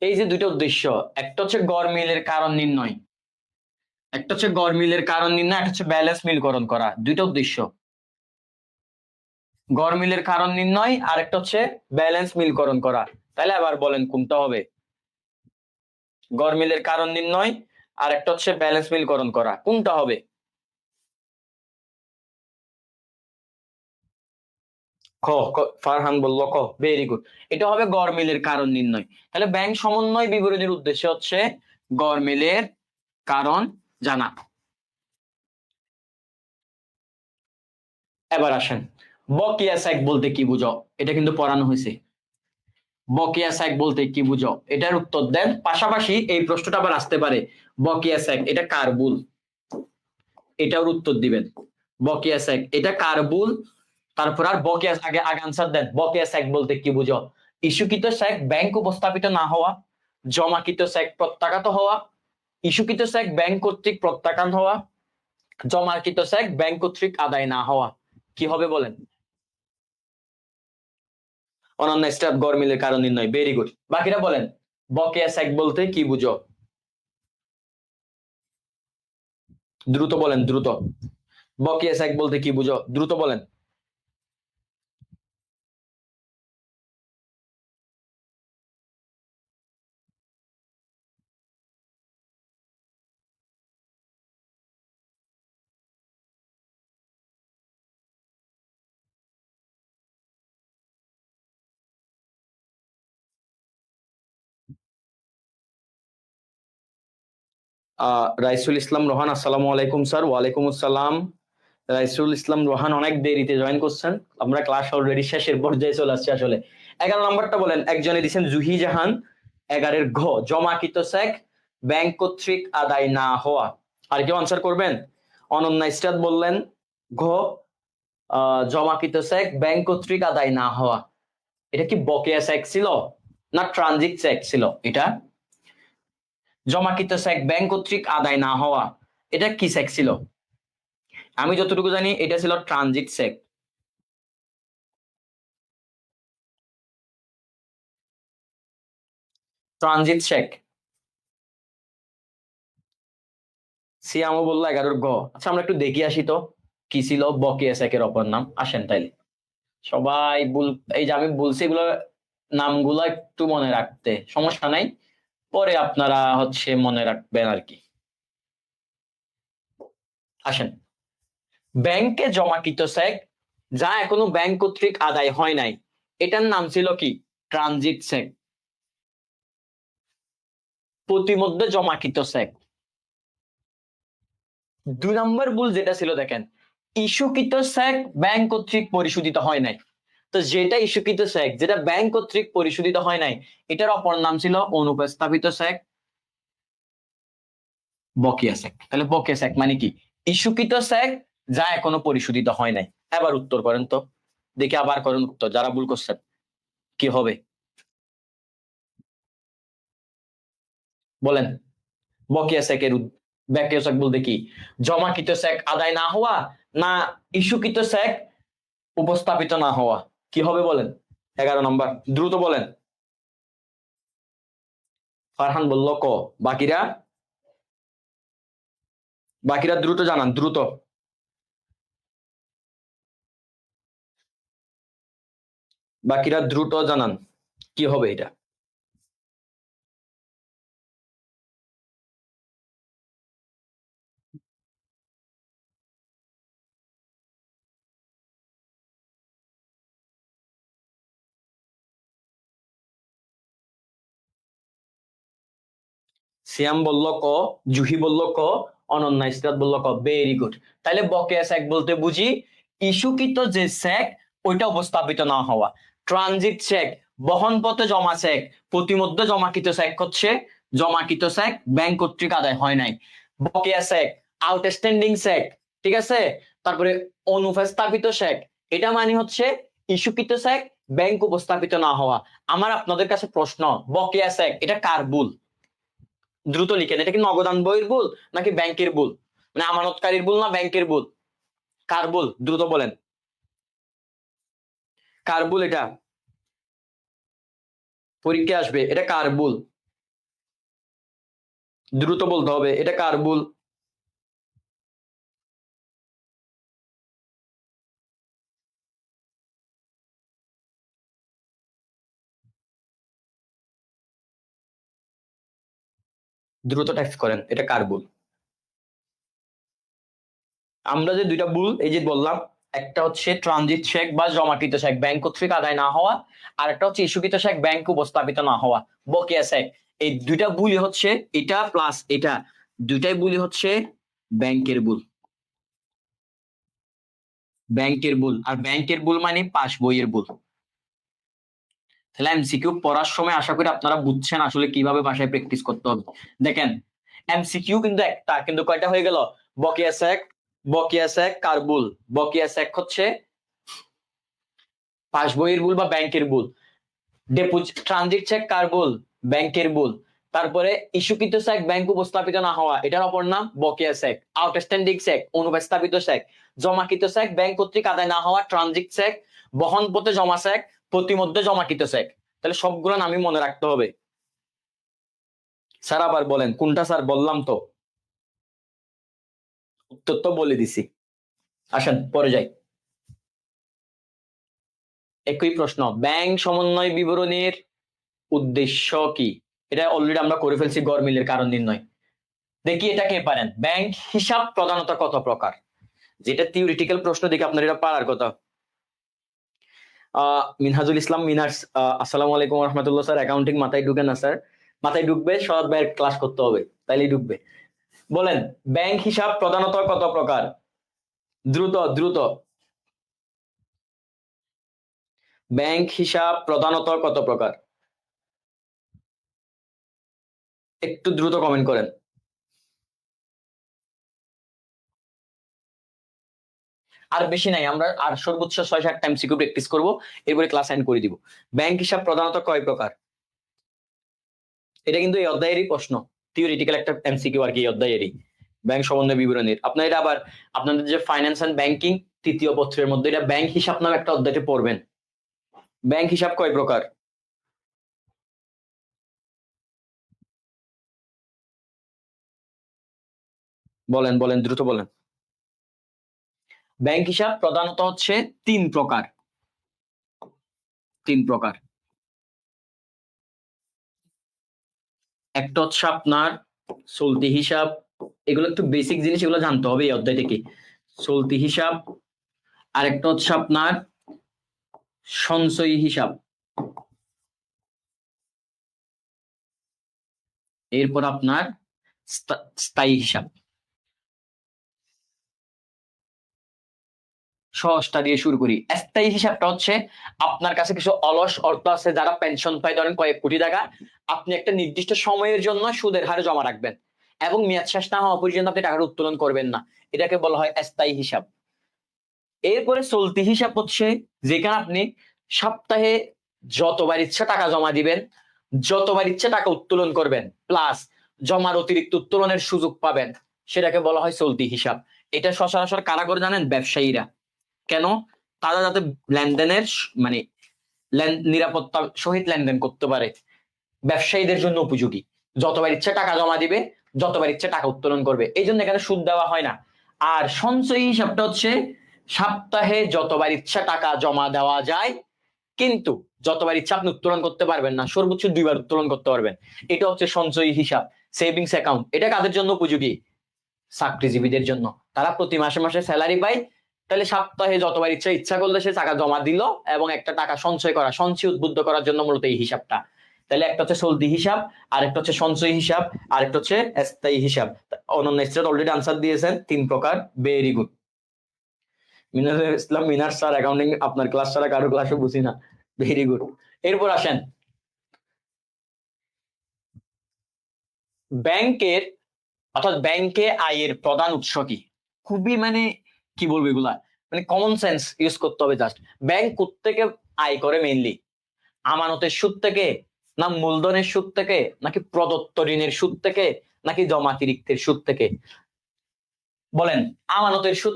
এই যে দুইটা উদ্দেশ্য, একটা হচ্ছে গড়মিলের কারণ নির্ণয়, একটা হচ্ছে গড়মিলের কারণ নির্ণয়, একটা হচ্ছে ব্যালেন্স মিলকরণ করা, দুইটা উদ্দেশ্য। গড়মিলের কারণ নির্ণয় আর একটা হচ্ছে ব্যালেন্স মিলকরণ করা। তাহলে আবার বলেন কোনটা হবে? গড়মিলের কারণ নির্ণয় আর একটা হচ্ছে ব্যালেন্স মিলকরণ করা, কোনটা হবে? খ। ফারহান বলল ক, ভেরি গুড। এটা হবে গড়মিলের কারণ নির্ণয়। তাহলে ব্যাংক সমন্বয় বিবরণীর উদ্দেশ্য হচ্ছে গড়মিলের কারণ জানা। এবার আসেন, বকেয়া চেক বলতে কি বুঝো? এটা কিন্তু পড়ানো হয়েছে। বকেয়া চেক বলতে কি বুঝো, এটার উত্তর দেন। পাশাপাশি এই প্রশ্নটা আবার আসতে পারে, বকেয়া চেক এটা কার ভুল, এটার উত্তর দিবেন। বকেয়া চেক এটা কার ভুল, তারপর আর বকেয়া, আগে আগে আনসার দেন। বকেয়া চেক বলতে কি বুঝো? ইস্যুকৃত চেক ব্যাংক উপস্থাপিত না হওয়া, জমাকৃত চেক প্রত্যাখ্যাত হওয়া, ইস্যুকৃত চেক ব্যাংক কর্তৃক প্রত্যাখ্যান হওয়া, জমাকৃত চেক ব্যাংক কর্তৃক আদায় না হওয়া। কি হবে বলেন? অনন্য স্টাফ গরমিলের কারণ নির্ণয়, ভেরি গুড। বাকিরা বলেন, বকেয়া চেক বলতে কি বুঝো? দ্রুত বলেন, দ্রুত। বকেয়া চেক বলতে কি বুঝো, দ্রুত বলেন। রাইসুল ইসলাম রোহান, আসসালামু আলাইকুম স্যার। ওয়ালাইকুম আসসালাম। রাইসুল ইসলাম রোহান অনেক দেরিতে জয়েন করছেন, আমরা ক্লাস অলরেডি শেষের পর্যায়ে চলে আসছি আসলে। 11 নাম্বারটা বলেন, একজনে দিচ্ছেন জুহি জাহান। 11-এর ঘ, জমাকৃত চেক ব্যাংক কর্তৃক আদায় না হওয়া। আর কেউ আনসার করবেন? অনন্যা ইসরাত বললেন ঘ, জমাকৃত চেক ব্যাংক কর্তৃক আদায় না হওয়া। এটা কি বকেয়া চেক ছিল না ট্রানজিট চেক ছিল? এটা জমাকৃত চেক ব্যাংক কর্তৃক আদায় না হওয়া, এটা কি চেক ছিল? আমি যতটুকু জানি এটা ছিল ট্রানজিট চেক। Transit cheque. সিয়ামও বললো 11-এর ঘ। আচ্ছা, আমরা একটু দেখি আসি তো কি ছিল বকেয়া চেকের অপর নাম। আসেন তাইলে সবাই এই যে আমি বলছি এগুলো নামগুলো একটু মনে রাখতে, সমস্যা নাই, পরে আপনারা হচ্ছে মনে রাখবেন আর কি। আসেন, ব্যাংকে জমাকৃত চেক যা এখনো ব্যাংক কর্তৃক আদায় হয় নাই, এটার নাম ছিল কি? Transit cheque. প্রতিমধ্যে জমাকৃত চেক। 2 নম্বর ভুল যেটা ছিল দেখেন, ইস্যুকৃত চেক ব্যাংক কর্তৃক পরিশোধিত হয় নাই। তো যেটা ইস্যুকৃত চেক, যেটা ব্যাংক কর্তৃক পরিশোধিত হয় নাই, এটার অপর নাম ছিল অনুপস্থাপিত চেক, বকেয়া চেক। তাহলে বকেয়া চেক মানে কি? ইস্যুকৃত চেক যা এখনো পরিশোধিত হয় নাই। এবার উত্তর করেন তো, দেখি আবার করেন উত্তর, যারা ভুল করছেন কি হবে বলেন। বকেয়া চেকের বকেয়া চেক বলতে কি? জমাকৃত চেক আদায় না হওয়া, না ইস্যুকৃত চেক উপস্থাপিত না হওয়া, কি হবে বলেন? 11 নম্বর, দ্রুত বলেন। ফারহান বলল ক, বাকিরা বাকিরা দ্রুত জানান, দ্রুত। বাকিরা দ্রুত জানান কি হবে এটা। সিয়াম বলল ক, জুহি বলল ক, অনন্যা ইসরাত বলল ক। Very good. তাহলে বকেয়া চেক বলতে বুঝি ইস্যুকৃত যে চেক ওইটা উপস্থাপিত না হওয়া। ট্রানজিট চেক, বহন পথে জমা চেক, প্রতিমধ্যে জমাকৃত চেক হচ্ছে জমাকৃত চেক ব্যাংক কর্তৃক আদায় হয় নাই। বকেয়া চেক, আউটস্ট্যান্ডিং চেক, ঠিক আছে। তারপরে অনুপস্থাপিত চেক, এটা মানে হচ্ছে ইস্যুকৃত চেক ব্যাংক উপস্থাপিত না হওয়া। আমার আপনাদের কাছে প্রশ্ন, বকেয়া চেক এটা কার ভুল? দ্রুত লিখেন। এটা কি নগদান বইয়ের ভুল নাকি ব্যাংকের ভুল? মানে আমানতকারীর ভুল না ব্যাংকের ভুল? কার ভুল দ্রুত বলেন, কার ভুল এটা? পরীক্ষা আসবে, এটা কার ভুল? দ্রুত বলতে হবে, এটা কার ভুল? দ্রুত টেক্সট করেন, এটা কার ভুল? আমরা যে দুইটা ভুল এই যে বললাম, একটা হচ্ছে ট্রানজিট চেক বা জমাকৃত চেক ব্যাংক কর্তৃক আদায় না হওয়া, আর একটা হচ্ছে ইস্যুকৃত চেক ব্যাংক উপস্থাপিত না হওয়া, বকেয়া চেক। এই দুইটা ভুলই হচ্ছে, এটা প্লাস এটা, দুইটাই ভুলই হচ্ছে ব্যাংকের ভুল। ব্যাংকের ভুল, আর ব্যাংকের ভুল মানে পাস বইয়ের ভুল। তাহলে এমসিকিউ পড়ার সময় আশা করি আপনারা বুঝছেন আসলে কিভাবে বাসায় প্র্যাকটিস করতে হবে। দেখেন, এমসিকিউ কিন্তু একটা, কিন্তু কয়টা হয়ে গেল? বকেয়া চেক, বকেয়া চেক কার ভুল? বকেয়া চেক হচ্ছে পাস বইয়ের ভুল বা ব্যাংকের ভুল। ডিপোজিট ট্রানজিট চেক কার ভুল? ব্যাংকের ভুল। তারপরে ইস্যুকৃত চেক ব্যাংক উপস্থাপিত না হওয়া, এটার অপর নাম বকেয়া চেক। আউটস্ট্যান্ডিং চেক অনুপস্থাপিত চেক। জমাকৃত চেক ব্যাংক কর্তৃক আদায় না হওয়া ট্রানজিট চেক। বহন পথে জমা চেক, প্রতিমধ্যে জমাকৃত চেক। তাহলে সবগুলো নামই মনে রাখতে হবে। স্যার আবার বলেন কোনটা স্যার? বললাম তো, উত্তর তো বলে দিছি। আসেন পরে যাই। একই প্রশ্ন, ব্যাংক সমন্বয় বিবরণীর উদ্দেশ্য কি? এটা অলরেডি আমরা করে ফেলছি, গড়মিলের কারণ নির্ণয়। দেখি এটা কে পারেন। ব্যাংক হিসাব প্রধানত কত প্রকার? যেটা থিওরিটিক্যাল প্রশ্ন, দেখি আপনার এটা পারার কথা। মিনহাজুল ইসলাম মিনার্স, আসসালামু আলাইকুম রহমতুল্লাহ স্যার। অ্যাকাউন্টিং মাথায় ঢুকে না স্যার? মাথায় ঢুকবে, সৎ ভাইয়ের ক্লাস করতে হবে, তাইলেই ঢুকবে। বলেন, ব্যাংক হিসাব প্রধানত কত প্রকার? দ্রুত দ্রুত। ব্যাংক হিসাব প্রধানত কত প্রকার? একটু দ্রুত কমেন্ট করেন। আর বেশি নাই, আমরা আর সর্বোচ্চ 6-7 এমসিকিউ প্র্যাকটিস করব, এরপরে ক্লাস এন্ড করে দিব। ব্যাংক হিসাব প্রধানত কয় প্রকার? এটা কিন্তু এই অধ্যায়েরই প্রশ্ন, থিওরিটিক্যাল একটা এমসিকিউ আর কি, এই অধ্যায়েরই ব্যাংক সমন্বয় বিবরণীর। আপনার এটা আবার আপনাদের যে ফাইন্যান্স এন্ড ব্যাংকিং তৃতীয় পত্রের মধ্যে এটা ব্যাংক হিসাব নামে একটা অধ্যায়তে পড়বেন। ব্যাংক হিসাব কয় প্রকার? বলেন বলেন, দ্রুত বলেন। ব্যাংক হিসাব প্রধানত হচ্ছে 3 প্রকার। 3 প্রকার। একটা হচ্ছে আপনার চলতি হিসাব, এগুলো একটু বেসিক জিনিস, এগুলো জানতে হবে এই অধ্যায় থেকে। চলতি হিসাব, আরেকটা হচ্ছে আপনার সঞ্চয়ী হিসাব। এরপর আপনার স্থায়ী হিসাব। সহজটা দিয়ে শুরু করি। স্থায়ী হিসাবটা হচ্ছে আপনার কাছে কিছু অলস অর্থ আছে, যারা পেনশন পায় ধরেন কয়েক কোটি টাকা, আপনি একটা নির্দিষ্ট সময়ের জন্য সুদের হারে জমা রাখবেন এবং মেয়াদ শেষ না হওয়া পর্যন্ত আপনি টাকাটা উত্তোলন করবেন না, এটাকে বলা হয় স্থায়ী হিসাব। এরপরে চলতি হিসাব হচ্ছে যেখানে আপনি সপ্তাহে যতবার ইচ্ছা টাকা জমা দিবেন, যতবার ইচ্ছা টাকা উত্তোলন করবেন, প্লাস জমার অতিরিক্ত উত্তোলনের সুযোগ পাবেন, সেটাকে বলা হয় চলতি হিসাব। এটা সচরাচর কারা করে জানেন? ব্যবসায়ীরা। কেন? তারা যাতে লেনদেনের মানে নিরাপত্তার সহিত লেনদেন করতে পারে, ব্যবসায়ীদের জন্য উপযোগী। যতবার ইচ্ছা টাকা জমা দিবে, যতবার ইচ্ছা টাকা উত্তোলন করবে, এই জন্য এখানে সুদ দেওয়া হয় না। আর সঞ্চয়ী হিসাবটা হচ্ছে সপ্তাহে যতবার ইচ্ছা টাকা জমা দেওয়া যায়, কিন্তু যতবার ইচ্ছা আপনি উত্তোলন করতে পারবেন না, সর্বোচ্চ 2বার উত্তোলন করতে পারবেন। এটা হচ্ছে সঞ্চয়ী হিসাব, সেভিংস অ্যাকাউন্ট। এটা কাদের জন্য উপযোগী? চাকরিজীবীদের জন্য। তারা প্রতি মাসে মাসে স্যালারি পায়, তাহলে সপ্তাহে যতবার ইচ্ছা করলে সে টাকা জমা দিল এবং একটা টাকা সঞ্চয় করা, সঞ্চয় উদ্বুদ্ধ করার জন্য মূলত এই হিসাবটা। তাহলে একটা হচ্ছে চলতি হিসাব, আরেকটা হচ্ছে সঞ্চয় হিসাব, আরেকটা হচ্ছে স্থায়ী হিসাব। অনন্য স্যার অলরেডি আনসার দিয়েছেন 3 প্রকার। Very good. Minarul Islam Minar sir, accounting আপনার ক্লাস ছাড়া কারো ক্লাসও বুঝি না। Very good. এরপর আসেন ব্যাংকের, অর্থাৎ ব্যাংকে আয়ের প্রধান উৎস কি? খুবই কি বলবো এগুলা, কমন সেন্স ইউজ করতে হবে জাস্ট। ব্যাংক কোত্থেকে আয় করে? মেইনলি আমানতের সুদ থেকে, না মূলধনের সুদ থেকে, নাকি প্রদত্ত ঋণের সুদ থেকে, নাকি জমাতিরিক্তের সুদ থেকে? বলেন। আমানতের সুদ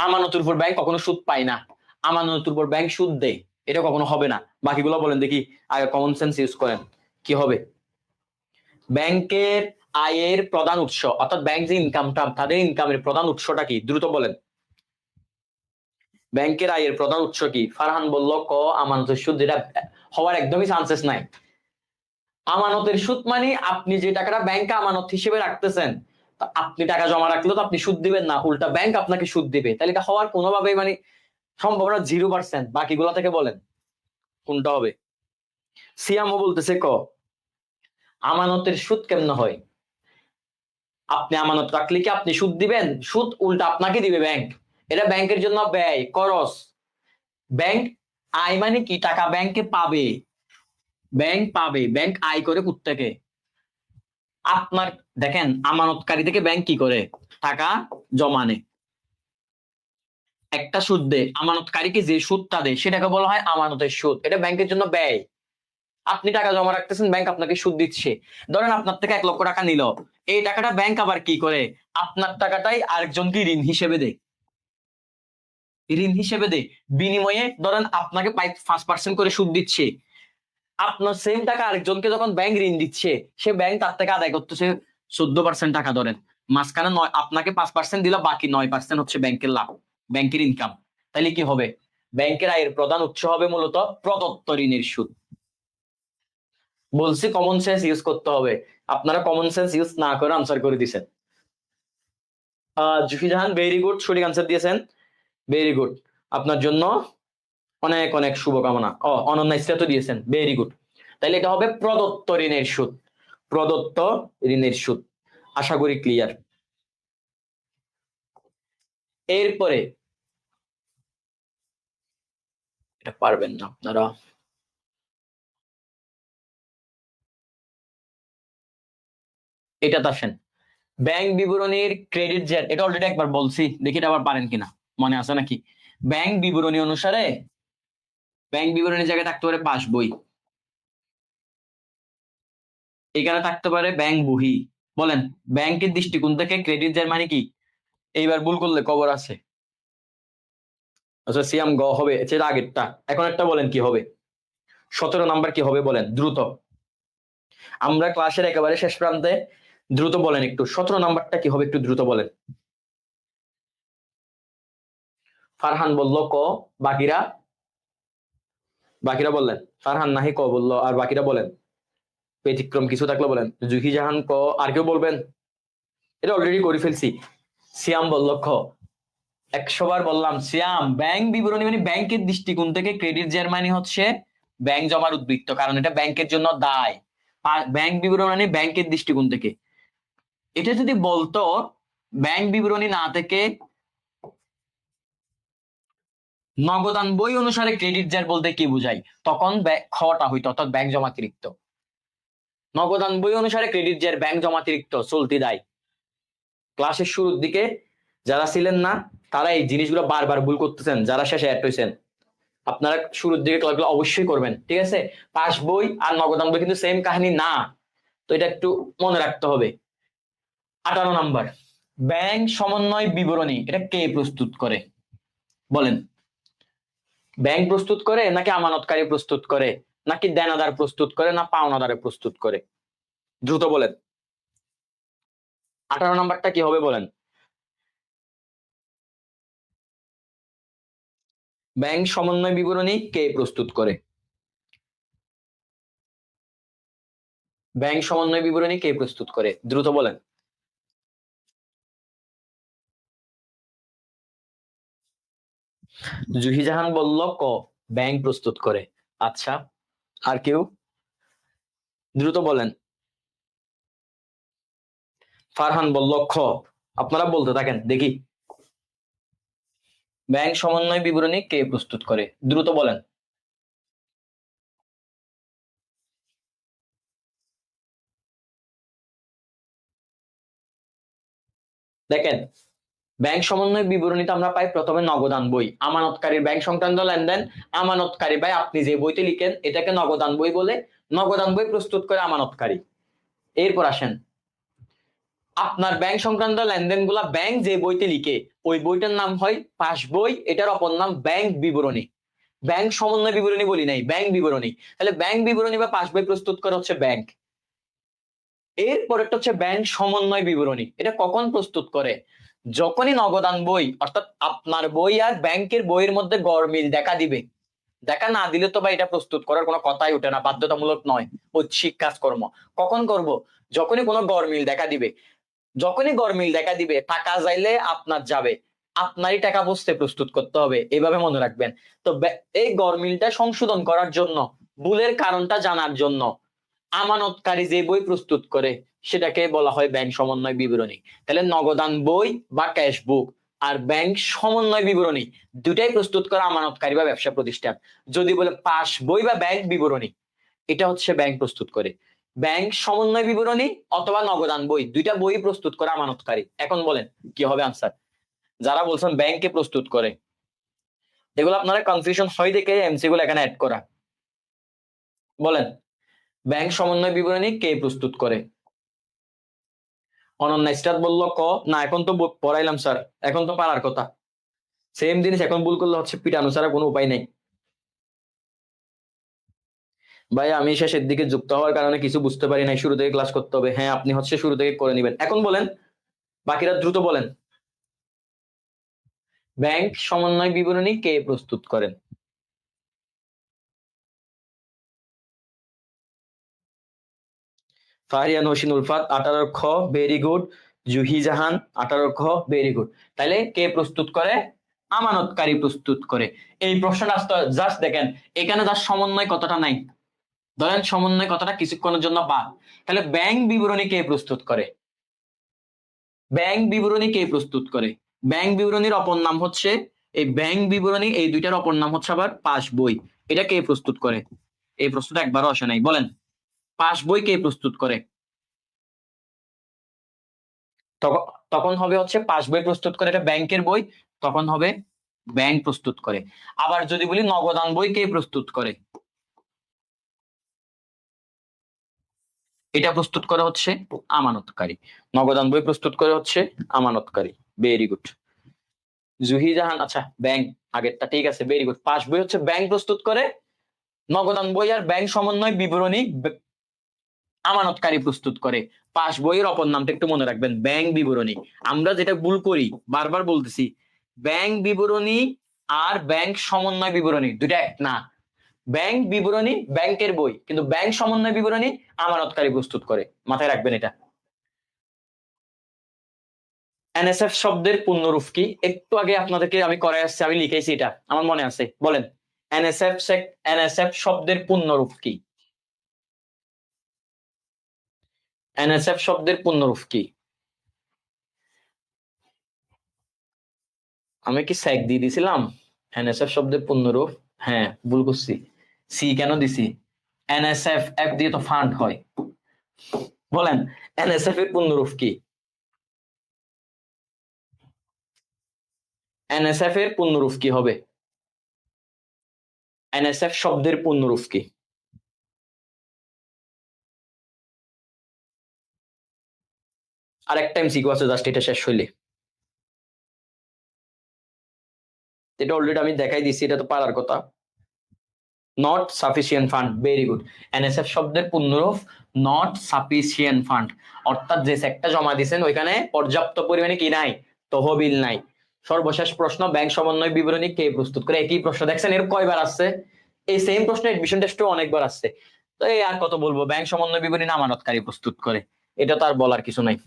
আমানতের উপর ব্যাংক কখনো সুদ পায় না, আমানতের উপর ব্যাংক সুদ দেয়, এটা কখনো হবে না। বাকিগুলো বলেন দেখি, আগে কমন সেন্স ইউজ করেন, কি হবে? ব্যাংকের আয়ের প্রধান উৎস, অর্থাৎ ব্যাংক যে ইনকামটা, তাদের ইনকামের প্রধান উৎসটা কি? দ্রুত বলেন। ব্যাংকের আয়ের প্রধান উৎস কি? ফারহান বলল ক আমানতের সুদ, যেটা হওয়ার একদমই চান্সেস নাই। আমানতের সুদ আপনি যে টাকাটা ব্যাংকে আমানত হিসেবে রাখতেছেন, আপনি টাকা জমা রাখলে তো আপনি সুদ দিবেন না, উল্টা ব্যাংক আপনাকে সুদ দিবে, তাহলে এটা হওয়ার কোনোভাবেই সম্ভাবনা 0%। বাকিগুলা থেকে বলেন কোনটা হবে? সিয়ামও বলতেছে ক। আমানতের সুদ কেমন হয়? আপনি আমানত রাখলে কি আপনি সুদ দিবেন? সুদ উল্টা আপনাকে দিবে ব্যাংক, এটা ব্যাংকের জন্য ব্যয় খরচ। ব্যাংক আয় কি? টাকা ব্যাংকে পাবে, ব্যাংক পাবে, ব্যাংক আয় করে কোত্থেকে? আপনার দেখেন, আমানতকারী থেকে ব্যাংক কি করে? টাকা জমা নেয়, একটা সুদ দেয়, আমানতকারীকে যে সুদটা দেয় সেটাকে বলা হয় আমানতের সুদ, এটা ব্যাংকের জন্য ব্যয়। আপনি টাকা জমা রাখতেছেন, ব্যাংক আপনাকে সুদ দিচ্ছে। ধরেন আপনার থেকে 1 লক্ষ টাকা নিল, এই টাকাটা ব্যাংক আবার কি করে? আপনার টাকাটাই আরেকজনকে ঋণ হিসেবে দেয়, ঋণ হিসেবে দেয়। বিনিময়ে ধরেন আপনাকে 5% করে সুদ দিচ্ছে, আপনার সেম টাকা আরেকজনকে যখন ব্যাংক ঋণ দিচ্ছে, সে ব্যাংক তার থেকে আদায় করতেছে 14% টাকা। ধরেন মাঝখানে আপনাকে 5% দিল, বাকি 9% হচ্ছে ব্যাংকের লাভ, ব্যাংকের ইনকাম। তাহলে কি হবে? ব্যাংকের আয়ের প্রধান উৎস হবে মূলত প্রদত্ত ঋণের সুদ। বলছি কমন সেন্স ইউজ করতে হবে, আপনারা কমন সেন্স ইউজ না করে আনসার করে দিচ্ছেন। জুফি জাহান ভেরি গুড, সঠিক আনসার দিয়েছেন, ভেরি গুড। আপনার জন্য অনেক অনেক শুভকামনা। অনন্য ইসরা তো দিয়েছেন, ভেরি গুড। তাহলে এটা হবে প্রদত্ত ঋণের সুদ, প্রদত্ত ঋণের সুদ। আশা করি ক্লিয়ার। এরপরে এটা পারবেন না আপনারা। এটাতে আসেন, ব্যাংক বিবরণীর ক্রেডিট জেড, এটা অলরেডি একবার বলছি, দেখি এটা আবার পারেন কিনা, মনে আছে নাকি? ব্যাংক বিবরণী অনুসারে, ব্যাংক বিবরণীর জায়গায় থাকতে পারে পাস বই, এখানে থাকতে পারে ব্যাংক বহি। বলেন, ব্যাংকের দৃষ্টিকোণ থেকে ক্রেডিট জেড কি? এইবার ভুল করলে কবর আছে। আচ্ছা সিয়াম গ হবে, সেটা আগেরটা। এখন একটা বলেন কি হবে? 17 নাম্বার কি হবে বলেন দ্রুত, আমরা ক্লাসের একেবারে শেষ প্রান্তে, দ্রুত বলেন একটু, 17 নাম্বারটা কি হবে একটু দ্রুত বলেন। ফারহান বলল ক, বাকিরা, বাকিরা বললেন। ফারহান নাহি ক বললো, আর বাকিরা বলেন, ব্যতিক্রম কিছু থাকলে বলেন। জুহি জাহান ক, আর কেউ বলবেন? এটা অলরেডি করে ফেলছি। সিয়াম বলল খ। 100 বার বললাম সিয়াম, ব্যাংক বিবরণী ব্যাংকের দৃষ্টিকোণ থেকে ক্রেডিট জার্মানি হচ্ছে ব্যাংক জমার উদ্বৃত্ত, কারণ এটা ব্যাংকের জন্য দায়। ব্যাংক বিবরণী মানে ব্যাংকের দৃষ্টিকোণ থেকে। এটা যদি বলতো ব্যাংক বিবরণী না থেকে নগদান বই অনুসারে ক্রেডিট যার বলতে কি বুঝাই, তখন খটা হইতো, অর্থাৎ ব্যাংক জমাতিরিক্ত। নগদান বই অনুসারে ক্রেডিট যার ব্যাংক জমাতিরিক্ত চলতি দায়। ক্লাসের শুরুর দিকে যারা ছিলেন না তারা এই জিনিসগুলো বারবার ভুল করতেছেন, যারা শেষে অ্যাড হয়েছেন আপনারা শুরুর দিকে ক্লাসগুলো অবশ্যই করবেন, ঠিক আছে? পাস বই আর নগদান বই কিন্তু সেম কাহিনী না, তো এটা একটু মনে রাখতে হবে। 18 নাম্বার, ব্যাংক সমন্বয় বিবরণী এটা কে প্রস্তুত করে বলেন? ব্যাংক প্রস্তুত করে নাকি আমানতকারী প্রস্তুত করে নাকি দেনাদার প্রস্তুত করে না পাওনাদারে প্রস্তুত করে? দ্রুত বলেন। 18 নাম্বারটা কি হবে বলেন? ব্যাংক সমন্বয় বিবরণী কে প্রস্তুত করে? ব্যাংক সমন্বয় বিবরণী কে প্রস্তুত করে? দ্রুত বলেন। জুহিজাহান বলল ক, ব্যাংক প্রস্তুত করে। আচ্ছা, আর কেউ? দ্রুত বলেন। ফারহান বলল খ। আপনারা বলতে থাকেন দেখি। ব্যাংক সমন্বয় বিবরণী কে প্রস্তুত করে? দ্রুত বলেন। দেখেন, ব্যাংক সমন্বয় বিবরণীতে আমরা পাই প্রথমে নগদান বই, আমানতকারীর ব্যাংক সংক্রান্ত লেনদেন, আমানতকারী ভাই আপনি যে বইতে লিখেন এটাকে নগদান বই বলে, নগদান বই প্রস্তুত করে আমানতকারী। এরপর আসেন, আপনার ব্যাংক সংক্রান্ত লেনদেন গুলা ব্যাংক যে বইতে লিখে ওই বইটার নাম হয় পাস বই, এটার অপর নাম ব্যাংক বিবরণী। ব্যাংক সমন্বয় বিবরণী বলি নাই, ব্যাংক বিবরণী। তাহলে ব্যাংক বিবরণী বা পাস বই প্রস্তুত করা হচ্ছে ব্যাংক। এরপরেরটা হচ্ছে ব্যাংক সমন্বয় বিবরণী, এটা কখন প্রস্তুত করে? যখনই নগদান বই অর্থাৎ আপনার বই আর ব্যাংকের বইয়ের মধ্যে গড়মিল দেখা দিবে। দেখা না দিলে তো ভাই এটা প্রস্তুত করার কোনো কথাই ওঠে না, বাধ্যতামূলক নয়, ঐচ্ছিক কাজকর্ম। কখন করব? যখনই কোনো গড়মিল দেখা দিবে। যখনই গড়মিল দেখা দিবে, টাকা চাইলে আপনার যাবে, আপনারই টাকা বসতে প্রস্তুত করতে হবে, এইভাবে মনে রাখবেন। তো এই গড়মিলটা সংশোধন করার জন্য, ভুলের কারণটা জানার জন্য আমানতকারী যে বই প্রস্তুত করে সেটাকে বলা হয় ব্যাংক সমন্বয় বিবরণী। তাহলে নগদান বই বা ক্যাশ বুক আর ব্যাংক সমন্বয় বিবরণী দুটাই প্রস্তুত করা আমানতকারী বা ব্যবসা প্রতিষ্ঠান। যদি বলে পাস বই বা ব্যাংক বিবরণী, এটা হচ্ছে ব্যাংক প্রস্তুত করে। ব্যাংক সমন্বয় বিবরণী অথবা নগদান বই, দুইটা বই প্রস্তুত করা আমানতকারী। এখন বলেন কি হবে আনসার? যারা বলছেন ব্যাংকে প্রস্তুত করে, এগুলো আপনারা কনফিউশন হয় দেখে এমসি গুলো এখানে অ্যাড করা। বলেন, ব্যাংক সমন্বয় বিবরণী কে প্রস্তুত করে? অনন্যা স্টার বলল ক। না, এখন তো পড়াইলাম স্যার, এখন তো পারার কথা। সেম জিনিস এখন ভুল করলে হচ্ছে পিটানো ছাড়া কোনো উপায় নেই। ভাই আমি শেষের দিকে যুক্ত হওয়ার কারণে কিছু বুঝতে পারি নাই, শুরু থেকে ক্লাস করতে হবে। হ্যাঁ, আপনি হচ্ছে শুরু থেকে করে নেবেন। এখন বলেন, বাকিরা দ্রুত বলেন, ব্যাংক সমন্বয় বিবরণী কে প্রস্তুত করেন? ফারিয়ান হোসেন উলফাত 18 খ, ভেরি গুড। জুহি জাহান 18 খ, ভেরি গুড। তাহলে কে প্রস্তুত করে? আমানতকারী প্রস্তুত করে। এই প্রশ্নটা জাস্ট দেখেন, এখানে জাস্ট সমন্বয় কতটা নাই, ধরেন সমন্বয় কথাটা কিছুক্ষণের জন্য বাদ। তাহলে ব্যাংক বিবরণী কে প্রস্তুত করে? ব্যাংক বিবরণী কে প্রস্তুত করে? ব্যাংক বিবরণীর অপর নাম হচ্ছে, এই ব্যাংক বিবরণী এই দুইটার অপর নাম হচ্ছে আবার পাস বই। এটা কে প্রস্তুত করে? এই প্রশ্নটা একবারও আসে নাই, বলেন পাস বই কে প্রস্তুত করে? তখন হবে হচ্ছে পাস বই প্রস্তুত করে, এটা ব্যাংকের বই, তখন হবে ব্যাংক প্রস্তুত করে। আবার যদি বলি নগদান বই কে প্রস্তুত করে, এটা প্রস্তুত করা হচ্ছে আমানতকারী। নগদান বই প্রস্তুত করে হচ্ছে আমানতকারী। ভেরি গুড জুহি জাহান। আচ্ছা, ব্যাংক আগেরটা ঠিক আছে, ভেরি গুড। পাস বই হচ্ছে ব্যাংক প্রস্তুত করে, নগদান বই আর ব্যাংক সমন্বয় বিবরণী আমানতকারী প্রস্তুত করে। পাস বইয়ের অপর নামটা একটু মনে রাখবেন, ব্যাংক বিবরণী। আমরা যেটা ভুল করি, বারবার বলতেছি, ব্যাংক বিবরণী আর ব্যাংক সমন্বয় বিবরণী দুটা এক না। ব্যাংক বিবরণী ব্যাংকের বই, কিন্তু ব্যাংক সমন্বয় বিবরণী আমানতকারী প্রস্তুত করে, মাথায় রাখবেন এটা। এনএসএফ শব্দের পূর্ণরূপ কি? একটু আগে আপনাদেরকে আমি করাই আসছি, আমি লিখেছি, এটা আমার মনে আছে। বলেন, এনএসএফ শব্দের পূর্ণরূপ কি? এনএসএফ শব্দের পূর্ণরূপ কি? আমি কি স্যাক দিয়ে দিছিলাম? এনএসএফ শব্দের পূর্ণরূপ, হ্যাঁ ভুল করছি। সি কেন দিছি? এনএসএফ এফ দিয়ে তো ফান্ড হয়। বলেন এনএসএফ এর পূর্ণরূপ কি? এনএসএফ এর পূর্ণরূপ কি হবে? এনএসএফ শব্দের পূর্ণরূপ কি? আর একটা এমসিকিউ আছে, জাস্ট এটা শেষ হইলে। এটা অলরেডি আমি দেখাই দিছি, এটা তো পারার কথা। Not sufficient fund, very good. NSF শব্দের পূর্ণরূপ নট সাফিসিয়েন্ট ফান্ড, অর্থাৎ যে চেকটা জমা দিয়েছেন ওইখানে পর্যাপ্ত পরিমাণে কি নাই? তহবিল নাই। সর্বশেষ প্রশ্ন, ব্যাংক সমন্বয় বিবরণী কে প্রস্তুত করে? একই প্রশ্ন দেখছেন, এর কয়বার আসছে? এই সেম প্রশ্ন এডমিশন টেস্টে অনেকবার আসছে। তো এই আর কত বলবো, ব্যাংক সমন্বয় বিবরণী আমানতকারী প্রস্তুত করে, এটা তো আর বলার কিছু নাই।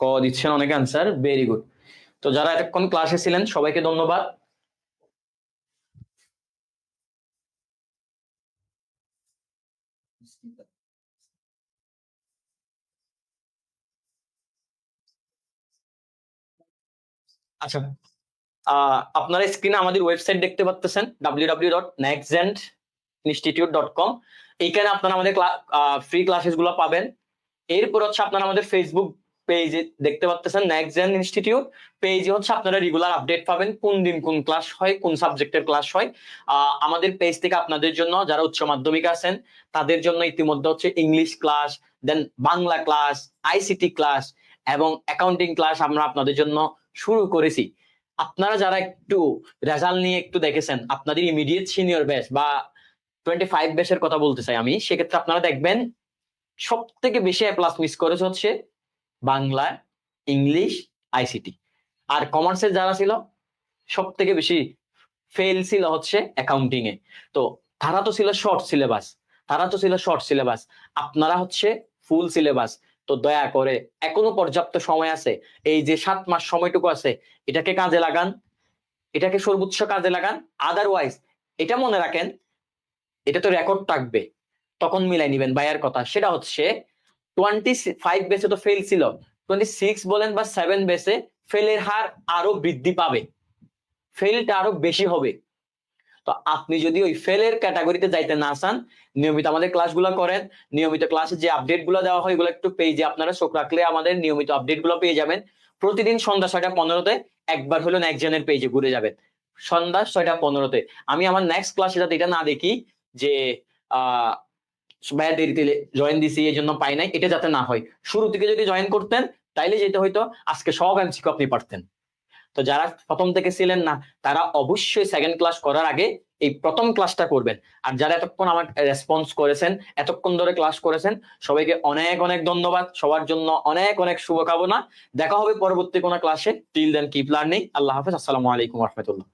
ক দিচ্ছেন অনেকে আনসার, ভেরি গুড। তো যারা এতক্ষণ ক্লাসে ছিলেন সবাইকে ধন্যবাদ। আচ্ছা, আপনারা স্ক্রিনে আমাদের ওয়েবসাইট দেখতে পাচ্ছেন www.nextgentinstitute.com। এইখানে আপনারা আমাদের ফ্রি ক্লাসেস গুলো পাবেন। এরপর হচ্ছে আপনারা আমাদের ফেসবুক পেজে দেখতে পাচ্ছেন নেক্সট জেন ইনস্টিটিউট। পেজে হচ্ছে আপনারা রেগুলার আপডেট পাবেন, কোন দিন কোন ক্লাস হয়, কোন সাবজেক্টের ক্লাস হয়। আমাদের পেজ থেকে আপনাদের জন্য যারা উচ্চ মাধ্যমিক আছেন তাদের জন্য ইতিমধ্যে হচ্ছে ইংলিশ ক্লাস, দেন বাংলা ক্লাস, আইসিটি ক্লাস এবং অ্যাকাউন্টিং ক্লাস আমরা আপনাদের জন্য শুরু করেছি। আপনারা যারা একটু রেজাল্ট নিয়ে একটু দেখেছেন, আপনাদের ইমিডিয়েট সিনিয়র ব্যাচ বা 25 ব্যাচের কথা বলতে চাই আমি, সেক্ষেত্রে আপনারা দেখবেন সব থেকে বেশি এ প্লাস মিস করেছে হচ্ছে বাংলা, ইংলিশ, আইসিটি। আর কমার্সের যারা ছিল সব থেকে বেশি ফেল ছিল হচ্ছে অ্যাকাউন্টিং এ। তো তারা তো ছিল শর্ট সিলেবাস, আপনারা হচ্ছে ফুল সিলেবাস। তো দয়া করে এখনো পর্যাপ্ত সময় আছে, এই যে 7 মাস সময়টুকু আছে এটাকে কাজে লাগান, এটাকে সর্বোচ্চ কাজে লাগান। আদারওয়াইজ এটা মনে রাখেন, এটা তো রেকর্ড থাকবে, তখন মিলাই নিবেন ভাইয়ার কথা। সেটা হচ্ছে 25 বেসে তো ফেল ছিল, 26 বলেন বা 7 বেসে ফেলের হার আরো বৃদ্ধি পাবে, ফেলটা আরো বেশি হবে। তো আপনি যদি ওই ফেলের ক্যাটাগরিতে যাইতে না চান, নিয়মিত আমাদের ক্লাসগুলো করেন, নিয়মিত ক্লাসে যে আপডেট গুলো দেওয়া হয় এগুলো একটু পেজে আপনারা চোখ রাখলে আমাদের নিয়মিত আপডেট গুলো পেয়ে যাবেন। প্রতিদিন সন্ধ্যা 6টা 15-তে একবার হলো নেক্সট জেনের পেজে ঘুরে যাবেন, সন্ধ্যা 6টা 15-তে। আমি আমার নেক্সট ক্লাসে যাতে এটা না দেখি যে আহ ভাইয়া দেরিতে জয়েন দিছি এই জন্য পাই নাই, এটা যাতে না হয়। শুরু থেকে যদি জয়েন করতেন তাইলে যেতে হয়তো আজকে সব এমসিকিউ আপনি পারতেন। তো যারা প্রথম থেকে ছিলেন না তারা অবশ্যই সেকেন্ড ক্লাস করার আগে এই প্রথম ক্লাসটা করবেন। আর যারা এতক্ষণ আমার রেসপন্স করেছেন, এতক্ষণ ধরে ক্লাস করেছেন, সবাইকে অনেক অনেক ধন্যবাদ, সবার জন্য অনেক অনেক শুভকামনা। দেখা হবে পরবর্তী কোনো ক্লাসে। Till then keep learning. আল্লাহ হাফেজ, আসসালামু আলাইকুম রহমতুল্লাহ।